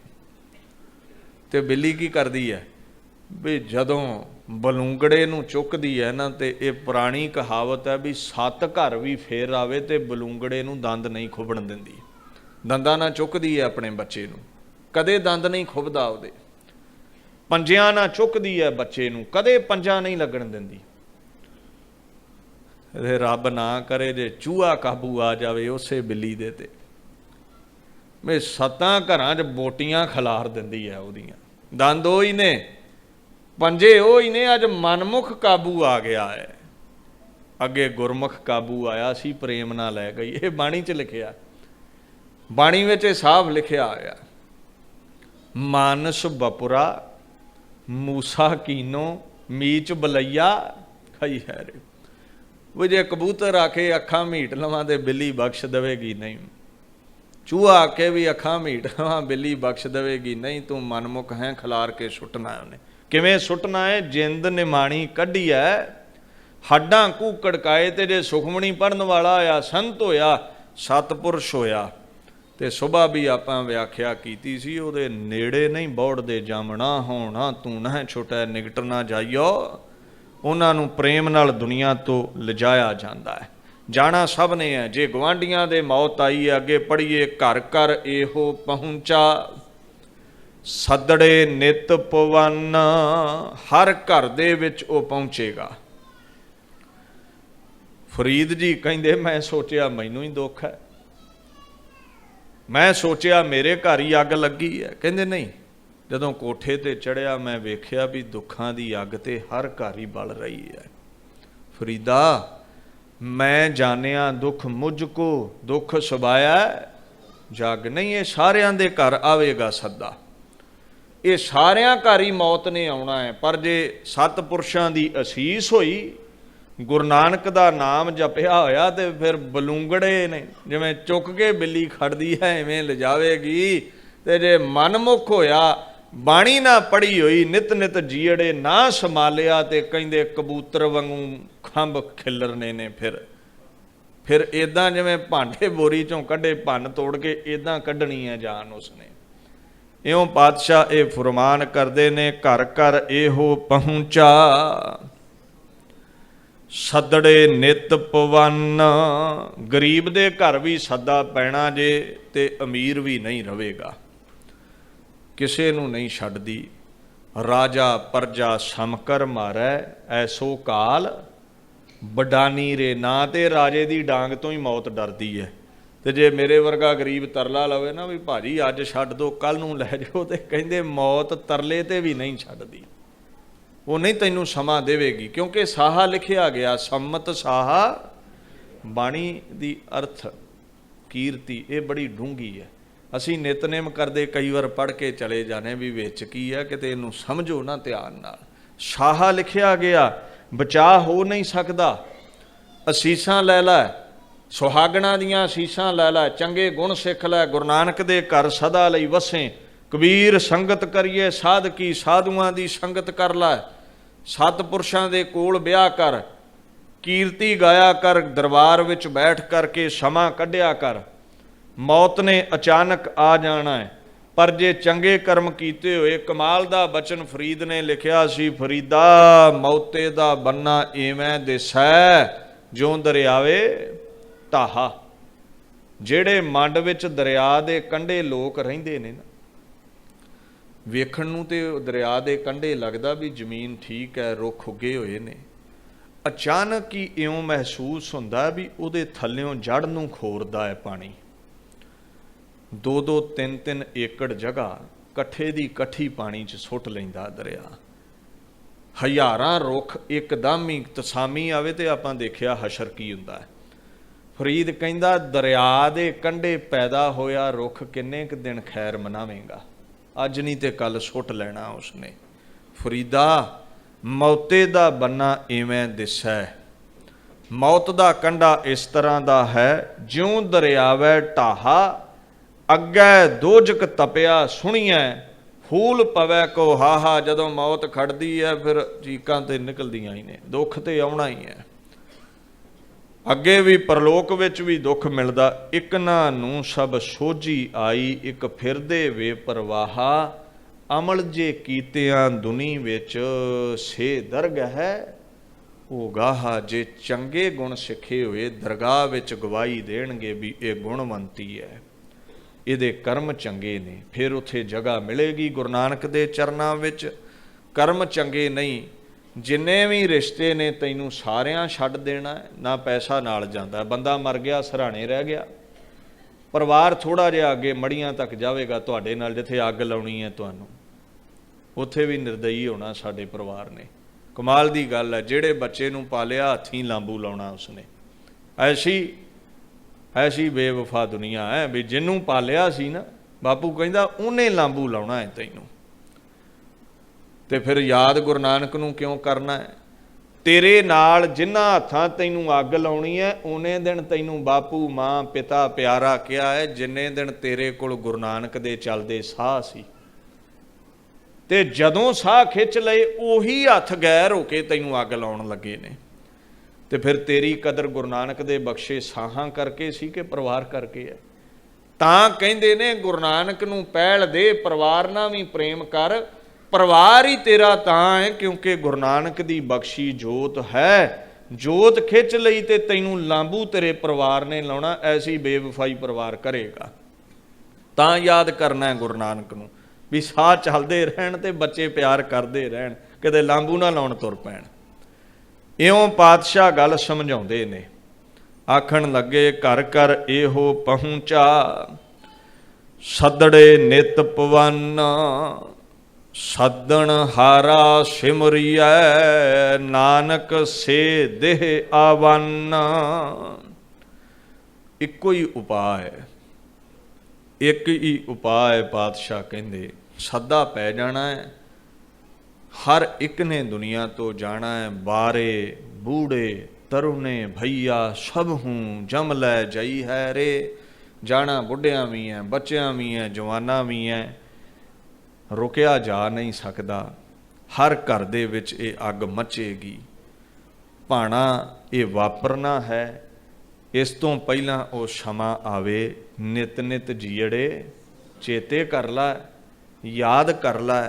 ਤੇ ਬਿੱਲੀ ਕੀ ਕਰਦੀ ਹੈ ਵੀ ਜਦੋਂ ਬਲੂੰਗੜੇ ਨੂੰ ਚੁੱਕਦੀ ਹੈ ਨਾ, ਤੇ ਇਹ ਪੁਰਾਣੀ ਕਹਾਵਤ ਹੈ ਵੀ 7 ਘਰ ਵੀ ਫੇਰ ਆਵੇ ਤੇ ਬਲੂੰਗੜੇ ਨੂੰ ਦੰਦ ਨਹੀਂ ਖੁੱਬਣ ਦਿੰਦੀ। ਦੰਦਾਂ ਨਾਲ ਚੁੱਕਦੀ ਹੈ ਆਪਣੇ ਬੱਚੇ ਨੂੰ, ਕਦੇ ਦੰਦ ਨਹੀਂ ਖੁੱਬਦਾ ਉਹਦੇ। ਪੰਜਿਆਂ ਨਾਲ ਚੁੱਕਦੀ ਹੈ ਬੱਚੇ ਨੂੰ, ਕਦੇ ਪੰਜਾ ਨਹੀਂ ਲੱਗਣ ਦਿੰਦੀ। ਇਹ ਰੱਬ ਨਾ ਕਰੇ ਜੇ ਚੂਹਾ ਕਾਬੂ ਆ ਜਾਵੇ ਉਸੇ ਬਿੱਲੀ ਦੇ ਤੇ, ਵੀ 7 ਘਰਾਂ 'ਚ ਬੋਟੀਆਂ ਖਿਲਾਰ ਦਿੰਦੀ ਹੈ ਉਹਦੀਆਂ। ਦੰਦ ਉਹ ਹੀ ਨੇ, ਪੰਜੇ ਉਹ ਹੀ ਨੇ। ਅੱਜ ਮਨਮੁਖ ਕਾਬੂ ਆ ਗਿਆ ਹੈ, ਅੱਗੇ ਗੁਰਮੁਖ ਕਾਬੂ ਆਇਆ ਸੀ, ਪ੍ਰੇਮ ਨਾਲ ਲੈ ਗਈ। ਇਹ ਬਾਣੀ 'ਚ ਲਿਖਿਆ, ਬਾਣੀ ਵਿੱਚ ਇਹ ਸਾਫ਼ ਲਿਖਿਆ ਹੋਇਆ। ਮਾਨਸ ਬਪੁਰਾ ਮੂਸਾ ਕੀਨੋ, ਮੀਚ ਬਲਈਆ ਖਾਈ ਹੈ ਰੇ। ਉਹ ਜੇ ਕਬੂਤਰ ਆਖੇ ਅੱਖਾਂ ਮੀਟ ਲਵਾਂ ਤੇ ਬਿੱਲੀ ਬਖਸ਼ ਦੇਵੇਗੀ ਨਹੀਂ। ਚੂਹਾ ਆਖੇ ਵੀ ਅੱਖਾਂ ਮੀਟ ਲਵਾਂ, ਬਿੱਲੀ ਬਖਸ਼ ਦੇਵੇਗੀ ਨਹੀਂ। ਤੂੰ ਮਨਮੁਖ ਹੈ, ਖਿਲਾਰ ਕੇ ਸੁੱਟਣਾ ਉਹਨੇ। ਕਿਵੇਂ ਸੁੱਟਣਾ ਹੈ? ਜਿੰਦ ਨਿਮਾਣੀ ਕੱਢੀ ਹੈ, ਹੱਡਾਂ ਕੂ ਕੜਕਾਏ। ਤੇ ਜੇ ਸੁਖਮਣੀ ਪੜ੍ਹਨ ਵਾਲਾ ਹੋਇਆ, ਸੰਤ ਹੋਇਆ, ਸਤਿਪੁਰਸ਼ ਹੋਇਆ, ਤੇ ਸੁਭਾ ਵੀ ਆਪਾਂ ਵਿਆਖਿਆ ਕੀਤੀ ਸੀ, ਉਹਦੇ ਨੇੜੇ ਨਹੀਂ ਬੌੜਦੇ ਜਾਮਣਾ ਹੋਣਾ, ਤੂੰ ਨਾ ਛੋਟਾ ਨਿਕਟ ਨਾ ਜਾਈਓ। ਉਹਨਾਂ ਨੂੰ ਪ੍ਰੇਮ ਨਾਲ ਦੁਨੀਆ ਤੋਂ ਲਿਜਾਇਆ ਜਾਂਦਾ ਹੈ। ਜਾਣਾ ਸਭ ਨੇ ਹੈ। ਜੇ ਗੁਆਂਢੀਆਂ ਦੇ ਮੌਤ ਆਈ ਹੈ, ਅੱਗੇ ਪੜ੍ਹੀਏ, ਘਰ ਘਰ ਇਹੋ ਪਹੁੰਚਾ, ਸੱਦੜੇ ਨਿਤ ਪਵਨ। ਹਰ ਘਰ ਦੇ ਵਿੱਚ ਉਹ ਪਹੁੰਚੇਗਾ। ਫਰੀਦ ਜੀ ਕਹਿੰਦੇ, ਮੈਂ ਸੋਚਿਆ ਮੈਨੂੰ ਹੀ ਦੁੱਖ ਹੈ, ਮੈਂ ਸੋਚਿਆ ਮੇਰੇ ਘਰ ਹੀ ਅੱਗ ਲੱਗੀ ਹੈ। ਕਹਿੰਦੇ ਨਹੀਂ, ਜਦੋਂ ਕੋਠੇ ਤੇ ਚੜ੍ਹਿਆ ਮੈਂ ਵੇਖਿਆ ਵੀ ਦੁੱਖਾਂ ਦੀ ਅੱਗ ਤੇ ਹਰ ਘਰ ਹੀ ਬਲ ਰਹੀ ਹੈ। ਫਰੀਦਾ ਮੈਂ ਜਾਣਿਆ ਦੁੱਖ ਮੁਝ ਕੋ, ਦੁੱਖ ਸੁਭਾਇਆ ਜਗ। ਨਹੀਂ, ਇਹ ਸਾਰਿਆਂ ਦੇ ਘਰ ਆਵੇਗਾ ਸੱਦਾ, ਇਹ ਸਾਰਿਆਂ ਘਰ ਹੀ ਮੌਤ ਨੇ ਆਉਣਾ ਹੈ। ਪਰ ਜੇ ਸਤਿਪੁਰਸ਼ਾਂ ਦੀ ਅਸੀਸ ਹੋਈ, ਗੁਰੂ ਨਾਨਕ ਦਾ ਨਾਮ ਜਪਿਆ ਹੋਇਆ ਤੇ ਫਿਰ ਬਲੂੰਗੜੇ ਨੇ ਜਿਵੇਂ ਚੁੱਕ ਕੇ ਬਿੱਲੀ ਖੜਦੀ ਹੈ ਐਵੇਂ ਲਿਜਾਵੇਗੀ। ਤੇ ਜੇ ਮਨਮੁਖ ਹੋਇਆ, ਬਾਣੀ ਨਾ ਪੜ੍ਹੀ ਹੋਈ, ਨਿਤ ਨਿਤ ਜੀੜੇ ਨਾ ਸੰਭਾਲਿਆ, ਤੇ ਕਹਿੰਦੇ ਕਬੂਤਰ ਵਾਂਗੂ ਖੰਭ ਖਿਲਰਨੇ ਨੇ। ਫਿਰ ਇਦਾਂ ਜਿਵੇਂ ਭਾਂਡੇ ਬੋਰੀ ਚੋਂ ਕੱਢੇ ਭੰਨ ਤੋੜ ਕੇ ਇਦਾਂ ਕੱਢਣੀ ਹੈ ਜਾਨ ਉਸਨੇ। ਇਉਂ ਪਾਤਸ਼ਾਹ ਇਹ ਫੁਰਮਾਨ ਕਰਦੇ ਨੇ, ਘਰ ਘਰ ਇਹੋ ਪਹੁੰਚਾ, ਸੱਦੜੇ ਨਿਤ ਪਵਨ। ਗਰੀਬ ਦੇ ਘਰ ਵੀ ਸੱਦਾ ਪੈਣਾ ਜੇ, ਤੇ ਅਮੀਰ ਵੀ ਨਹੀਂ ਰਵੇਗਾ, ਕਿਸੇ ਨੂੰ ਨਹੀਂ ਛੱਡਦੀ। ਰਾਜਾ ਪਰਜਾ ਸਮਕਰ ਮਾਰੈ, ਐਸੋ ਕਾਲ ਬਡਾਨੀ ਰੇ। ਨਾ ਤੇ ਰਾਜੇ ਦੀ ਡਾਂਗ ਤੋਂ ਹੀ ਮੌਤ ਡਰਦੀ ਹੈ, ਤੇ ਜੇ ਮੇਰੇ ਵਰਗਾ ਗਰੀਬ ਤਰਲਾ ਲਵੇ ਨਾ ਵੀ ਭਾਜੀ ਅੱਜ ਛੱਡ ਦੋ ਕੱਲ ਨੂੰ ਲੈ ਜਾਓ, ਤੇ ਕਹਿੰਦੇ ਮੌਤ ਤਰਲੇ ਤੇ ਵੀ ਨਹੀਂ ਛੱਡਦੀ, ਉਹ ਨਹੀਂ ਤੈਨੂੰ ਸਮਾਂ ਦੇਵੇਗੀ। ਕਿਉਂਕਿ ਸਾਹਾ ਲਿਖਿਆ ਗਿਆ, ਸੰਮਤ ਸਾਹਾ। ਬਾਣੀ ਦੀ ਅਰਥ ਕੀਰਤੀ ਇਹ ਬੜੀ ਡੂੰਘੀ ਹੈ। ਅਸੀਂ ਨਿਤਨੇਮ ਕਰਦੇ ਕਈ ਵਾਰ ਪੜ੍ਹ ਕੇ ਚਲੇ ਜਾਣੇ ਵੀ ਵਿੱਚ ਕੀ ਹੈ, ਕਿਤੇ ਇਹਨੂੰ ਸਮਝੋ ਨਾ ਧਿਆਨ ਨਾਲ। ਸਾਹਾ ਲਿਖਿਆ ਗਿਆ, ਬਚਾ ਹੋ ਨਹੀਂ ਸਕਦਾ। ਅਸੀਸਾਂ ਲੈ ਲੈ, ਸੁਹਾਗਣਾ ਦੀਆਂ ਅਸੀਸਾਂ ਲੈ ਲੈ, ਚੰਗੇ ਗੁਣ ਸਿੱਖ ਲੈ, ਗੁਰੂ ਨਾਨਕ ਦੇ ਘਰ ਸਦਾ ਲਈ ਵਸੇ। ਕਬੀਰ ਸੰਗਤ ਕਰੀਏ ਸਾਧਕੀ, ਸਾਧੂਆਂ ਦੀ ਸੰਗਤ ਕਰ ਲੈ, ਸਤਿਪੁਰਸ਼ਾਂ ਦੇ ਕੋਲ ਵਿਆਹ ਕਰ, ਕੀਰਤੀ ਗਾਇਆ ਕਰ, ਦਰਬਾਰ ਵਿੱਚ ਬੈਠ ਕਰਕੇ ਸਮਾਂ ਕੱਢਿਆ ਕਰ। ਮੌਤ ਨੇ ਅਚਾਨਕ ਆ ਜਾਣਾ ਹੈ, ਪਰ ਜੇ ਚੰਗੇ ਕਰਮ ਕੀਤੇ ਹੋਏ। ਕਮਾਲ ਦਾ ਬਚਨ ਫਰੀਦ ਨੇ ਲਿਖਿਆ ਸੀ, ਫਰੀਦਾ ਮੌਤੇ ਦਾ ਬੰਨਾ ਇਵੇਂ ਦਿਸੈ, ਜਿਉਂ ਦਰਿਆਵੇ ਢਾਹਾ। ਜਿਹੜੇ ਮੰਡ ਵਿੱਚ ਦਰਿਆ ਦੇ ਕੰਢੇ ਲੋਕ ਰਹਿੰਦੇ ਨੇ ਨਾ, ਵੇਖਣ ਨੂੰ ਤੇ ਦਰਿਆ ਦੇ ਕੰਢੇ ਲੱਗਦਾ ਵੀ ਜ਼ਮੀਨ ਠੀਕ ਹੈ, ਰੁੱਖ ਉੱਗੇ ਹੋਏ ਨੇ। ਅਚਾਨਕ ਹੀ ਇਉਂ ਮਹਿਸੂਸ ਹੁੰਦਾ ਵੀ ਉਹਦੇ ਥੱਲਿਓਂ ਜੜ ਨੂੰ ਖੋਰਦਾ ਹੈ ਪਾਣੀ। 2-2 3-3 ਏਕੜ ਜਗ੍ਹਾ ਇਕੱਠੇ ਦੀ ਇਕੱਠੀ ਪਾਣੀ 'ਚ ਸੁੱਟ ਲੈਂਦਾ ਦਰਿਆ। ਹਜ਼ਾਰਾਂ ਰੁੱਖ ਇੱਕਦਮ ਹੀ ਤਸਾਮੀ ਆਵੇ ਤੇ ਆਪਾਂ ਦੇਖਿਆ ਹਸ਼ਰ ਕੀ ਹੁੰਦਾ ਹੈ। ਫਰੀਦ ਕਹਿੰਦਾ ਦਰਿਆ ਦੇ ਕੰਢੇ ਪੈਦਾ ਹੋਇਆ ਰੁੱਖ ਕਿੰਨੇ ਕੁ ਦਿਨ ਖੈਰ ਮਨਾਵੇਂਗਾ, ਅੱਜ ਨਹੀਂ ਤੇ ਕੱਲ ਸੁੱਟ ਲੈਣਾ ਉਸਨੇ। ਫਰੀਦਾ ਮੌਤੇ ਦਾ ਬੰਨਾ ਇਵੇਂ ਦਿਸੈ, ਮੌਤ ਦਾ ਕੰਢਾ ਇਸ ਤਰ੍ਹਾਂ ਦਾ ਹੈ, ਜਿਉਂ ਦਰਿਆਵੈ ਢਾਹਾ। ਅੱਗੇ ਦੋਜਕ ਤਪਿਆ ਸੁਣੀਐ, ਫੂਲ ਪਵੈ ਕੋ ਹਾਹਾ। ਜਦੋਂ ਮੌਤ ਖੜਦੀ ਹੈ ਫਿਰ ਚੀਕਾਂ ਤੇ ਨਿਕਲਦੀਆਂ ਹੀ ਨੇ, ਦੁੱਖ ਤੇ ਆਉਣਾ ਹੀ ਹੈ। ਅੱਗੇ ਵੀ ਪਰਲੋਕ ਵਿੱਚ ਵੀ ਦੁੱਖ ਮਿਲਦਾ। ਇੱਕ ਨਾ ਨੂੰ ਸਭ ਸੋਝੀ ਆਈ, ਇੱਕ ਫਿਰਦੇ ਵੇ ਪਰਵਾਹਾ। ਅਮਲ ਜੇ ਕੀਤਿਆਂ ਦੁਨੀ ਵਿੱਚ ਸੇ ਦਰਗਹ ਹੈ ਉਹ ਗਾਹਾ। ਜੇ ਚੰਗੇ ਗੁਣ ਸਿੱਖੇ ਹੋਏ ਦਰਗਾਹ ਵਿੱਚ ਗਵਾਹੀ ਦੇਣਗੇ ਵੀ ਇਹ ਗੁਣਵੰਤੀ ਹੈ, ਇਹਦੇ ਕਰਮ ਚੰਗੇ ਨੇ, ਫਿਰ ਉੱਥੇ ਜਗ੍ਹਾ ਮਿਲੇਗੀ ਗੁਰੂ ਨਾਨਕ ਦੇ ਚਰਨਾਂ ਵਿੱਚ। ਕਰਮ ਚੰਗੇ ਨਹੀਂ, ਜਿੰਨੇ ਵੀ ਰਿਸ਼ਤੇ ਨੇ ਤੈਨੂੰ ਸਾਰਿਆਂ ਛੱਡ ਦੇਣਾ। ਨਾ ਪੈਸਾ ਨਾਲ ਜਾਂਦਾ, ਬੰਦਾ ਮਰ ਗਿਆ ਸਰਾਣੇ ਰਹਿ ਗਿਆ, ਪਰਿਵਾਰ ਥੋੜ੍ਹਾ ਜਿਹਾ ਅੱਗੇ ਮੜੀਆਂ ਤੱਕ ਜਾਵੇਗਾ ਤੁਹਾਡੇ ਨਾਲ, ਜਿੱਥੇ ਅੱਗ ਲਾਉਣੀ ਹੈ ਤੁਹਾਨੂੰ ਉੱਥੇ ਵੀ ਨਿਰਦਈ ਹੋਣਾ ਸਾਡੇ ਪਰਿਵਾਰ ਨੇ। ਕਮਾਲ ਦੀ ਗੱਲ ਹੈ, ਜਿਹੜੇ ਬੱਚੇ ਨੂੰ ਪਾਲਿਆ ਹੱਥੀਂ ਲਾਂਬੂ ਲਾਉਣਾ ਉਸਨੇ। ਐਸੀ ਬੇਵਫਾ ਦੁਨੀਆ ਹੈ ਵੀ ਜਿਹਨੂੰ ਪਾਲਿਆ ਸੀ ਨਾ, ਬਾਪੂ ਕਹਿੰਦਾ ਉਹਨੇ ਲਾਂਬੂ ਲਾਉਣਾ ਹੈ ਤੈਨੂੰ। ਤੇ ਫਿਰ ਯਾਦ ਗੁਰੂ ਨਾਨਕ ਨੂੰ ਕਿਉਂ ਕਰਨਾ ਹੈ? ਤੇਰੇ ਨਾਲ ਜਿਨ੍ਹਾਂ ਹੱਥਾਂ ਤੈਨੂੰ ਅੱਗ ਲਾਉਣੀ ਹੈ, ਉਹਨੇ ਦਿਨ ਤੈਨੂੰ ਬਾਪੂ ਮਾਂ ਪਿਤਾ ਪਿਆਰਾ ਕਿਹਾ ਹੈ, ਜਿੰਨੇ ਦਿਨ ਤੇਰੇ ਕੋਲ ਗੁਰੂ ਨਾਨਕ ਦੇ ਚੱਲਦੇ ਸਾਹ ਸੀ। ਤੇ ਜਦੋਂ ਸਾਹ ਖਿੱਚ ਲਏ ਉਹੀ ਹੱਥ ਗੈਰ ਹੋ ਕੇ ਤੈਨੂੰ ਅੱਗ ਲਾਉਣ ਲੱਗੇ ਨੇ। ਤੇ ਫਿਰ ਤੇਰੀ ਕਦਰ ਗੁਰੂ ਨਾਨਕ ਦੇ ਬਖਸ਼ੇ ਸਾਹਾਂ ਕਰਕੇ ਸੀ ਕਿ ਪਰਿਵਾਰ ਕਰਕੇ ਹੈ? ਤਾਂ ਕਹਿੰਦੇ ਨੇ ਗੁਰੂ ਨਾਨਕ ਨੂੰ ਪਹਿਲ ਦੇ, ਪਰਿਵਾਰ ਨਾਲ ਵੀ ਪ੍ਰੇਮ ਕਰ। ਪਰਿਵਾਰ ਹੀ ਤੇਰਾ ਤਾਂ ਹੈ ਕਿਉਂਕਿ ਗੁਰੂ ਨਾਨਕ ਦੀ ਬਖਸ਼ੀ ਜੋਤ ਹੈ। ਜੋਤ ਖਿੱਚ ਲਈ ਤੇ ਤੈਨੂੰ ਲਾਂਬੂ ਤੇਰੇ ਪਰਿਵਾਰ ਨੇ ਲਾਉਣਾ। ਐਸੀ ਬੇਵਫਾਈ ਪਰਿਵਾਰ ਕਰੇਗਾ। ਤਾਂ ਯਾਦ ਕਰਨਾ ਹੈ ਗੁਰੂ ਨਾਨਕ ਨੂੰ ਵੀ ਸਾਹ ਚੱਲਦੇ ਰਹਿਣ ਤੇ ਬੱਚੇ ਪਿਆਰ ਕਰਦੇ ਰਹਿਣ, ਕਿਤੇ ਲਾਂਬੂ ਨਾ ਲਾਉਣ ਤੁਰ ਪੈਣ। ਇਉਂ ਪਾਤਸ਼ਾਹ ਗੱਲ ਸਮਝਾਉਂਦੇ ਨੇ। ਆਖਣ ਲੱਗੇ ਘਰ ਘਰ ਇਹੋ ਪਹੁੰਚਾ, ਸੱਦੜੇ ਨਿਤ ਪਵਨ। ਸੱਦਣ ਹਾਰਾ ਸਿਮਰਿਐ, ਨਾਨਕ ਸੇ ਦੇਹ ਆਵਨ। ਇੱਕੋ ਹੀ ਉਪਾਅ ਹੈ, ਇੱਕ ਹੀ ਉਪਾਅ ਹੈ। ਪਾਤਸ਼ਾਹ ਕਹਿੰਦੇ ਸੱਦਾ ਪੈ ਜਾਣਾ ਹੈ, हर एक ने दुनिया तो जाना है, बारे बूढ़े तरुणे भैया सब हूँ जम लै जई है रे। जाना बुढ़िया भी है, बच्चियां भी है, जवाना भी है, रुकिया जा नहीं सकता। हर घर दे विच ये अग मचेगी, भाणा ये वापरना है। इस तो पहला वो समा आवे, नित नित जीड़े चेते कर लै, याद कर लै।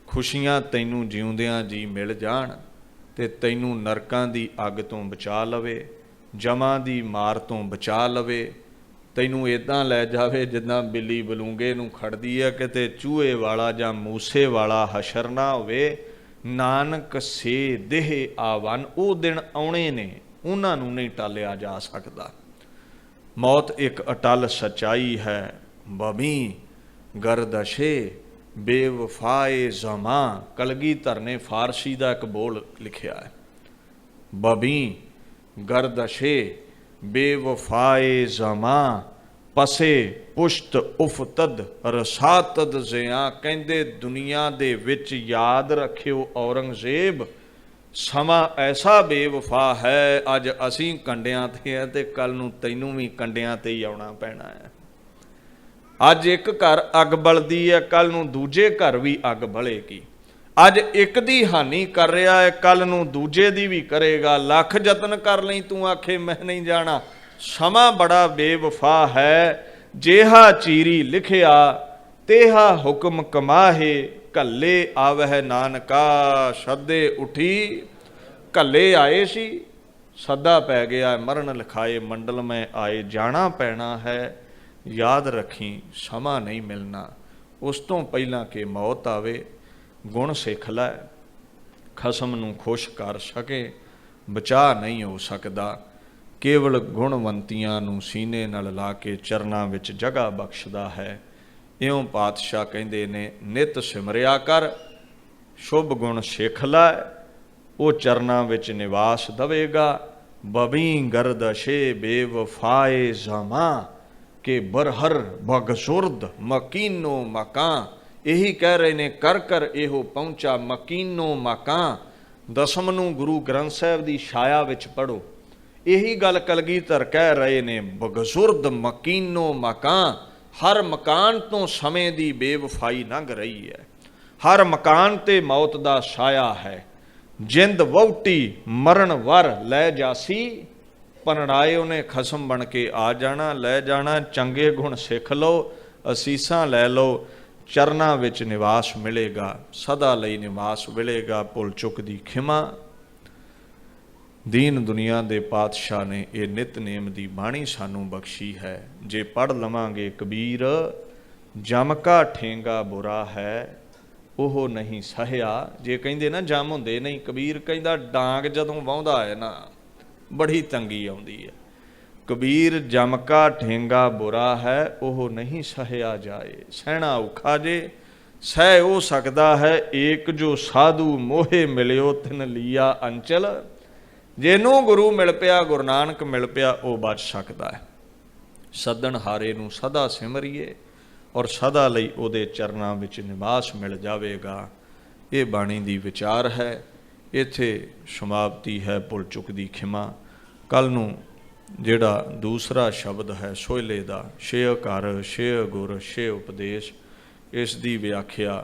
खुशियां तैनू जिउंदियां जी मिल जाण ते तैनू नरकां दी अग तो बचा लवे, जमां दी मार तो बचा लवे। तैनू इदां लै जावे जिद्दां बिल्ली बलूंगे नूं खड़दी है, किते चूहे वाला जां मूसे वाला हशर ना होवे। नानक से देह आवन, वो दिन आउणे ने, उन्हां नूं नहीं टालिया जा सकदा। मौत एक अटल सच्चाई है, बमी गर्दशे बेवफाए जमा। कलगीधर ने फारसी का एक बोल लिखिया है, बबी गर्दशे बेवफाए जमा पसे पुश्त उफतद रसातद जिया। कहंदे दुनिया दे विच याद रखियो औरंगजेब, समा ऐसा बेवफा है। अज असी कंडियां ते है ते कल नूं तैनूं भी कंडियां ते ही आउणा पैना है। अज एक घर अग बलदी है, कल नूं दूजे घर भी अग बलेगी। अज एक दी हानि कर रहा है, कल नूं दूजे दी भी करेगा। लख जतन कर लई तू आखे मैं नहीं जाना। समा बड़ा बेवफा है, जेहा चीरी लिखिया तेहा हुक्म कमाहे। कल्ले आवह नानका सदे उठी, कल्ले आए सी सदा पै गया, मरण लिखाए मंडल में आए। जाना पैना है, याद रखी समा नहीं मिलना। उस तो पहला कि मौत आवे, गुण सिख लै, खसम नूं खुश कर सके, बचा नहीं हो सकता। केवल गुणवंतियां नूं सीने नाल ला के चरनां विच जगह बख्शदा है। इउं पातशाह कहंदे ने, नित सिमरिया कर, शुभ गुण सिख लै, वो चरनां विच निवास दवेगा। बबी गर्दशे बेवफाए जमा के बरहर बगजुर्द मकीनो मकां। यही कह रहे ने, कर कर एहो पहुंचा मकीनो मकां। दसम नूं गुरु ग्रंथ साहिब दी छाया विच पढ़ो, यही गल कलगीधर कह रहे ने, बगजुर्द मकीनो मकां। हर मकान तो समय दी बेवफाई लंघ रही है, हर मकान ते मौत दा छाया है। जिंद वहुटी मरण वर लै जासी, पनड़ाए उन्हें खसम बन के आ जाना, लै जाना। चंगे गुण सिख लो, असीसां लै लो, चरना विच निवास मिलेगा, सदा लई निवास मिलेगा। भुल चुक दी खिमा। दीन दुनिया दे पातशाह ने ये नितनेम दी बाणी सानू बख्शी है। जे पढ़ लवांगे कबीर, जम का ठेंगा बुरा है ओह नहीं सहया। जे कहिंदे ना जम हुंदे नहीं, कबीर कहंदा डांग जदों वाहुंदा है ना, बड़ी तंगी आउंदी है। कबीर जम का ठेंगा बुरा है ओह नहीं सहया जाए। सहना औखा जे, सह हो सकता है एक जो साधु मोहे मिलियो तिन लिया अंचल। जेनू गुरु मिल पिया, गुरु नानक मिल पिया, वो बच सकता है। सदन हारे नू सदा सिमरिए और सदा लई उहदे चरनां विच निवास मिल जावेगा। ये बाणी दी विचार है। इत्थे समाप्ति है भुल चुक दी खिमा। कल नूं जिहड़ा दूसरा शब्द है सोहले दा, छे घर छे गुर छे उपदेश, इस दी व्याख्या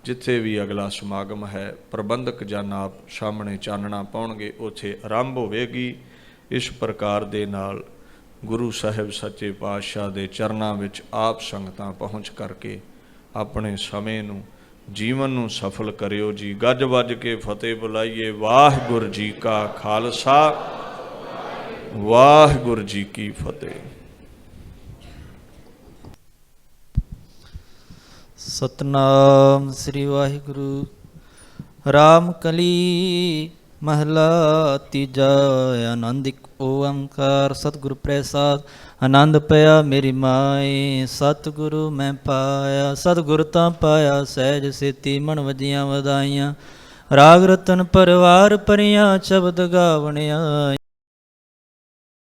जिथे भी अगला समागम है प्रबंधक जन आप सामने चानना पाउणगे उत्थे आरंभ होवेगी। इस प्रकार दे नाल गुरु साहिब सच्चे पातशाह दे चरनां विच आप संगतां पहुँच करके अपने समय नूं जीवन नूं सफल करियो जी। गज वज के फतेह बुलाइए। वाहिगुरू जी का खालसा, वाहिगुरू जी की फतेह। सतनाम श्री वाहिगुरु। राम कली महला तीजा। आनंद एक ओंकार सतगुरु प्रसाद। आनंद पया मेरी माए, सतगुरु मैं पाया। सतगुर तां पाया सहज सेती, मन वजियां वधाइयां। राग रतन परिवार परियां, शब्द गावण आए।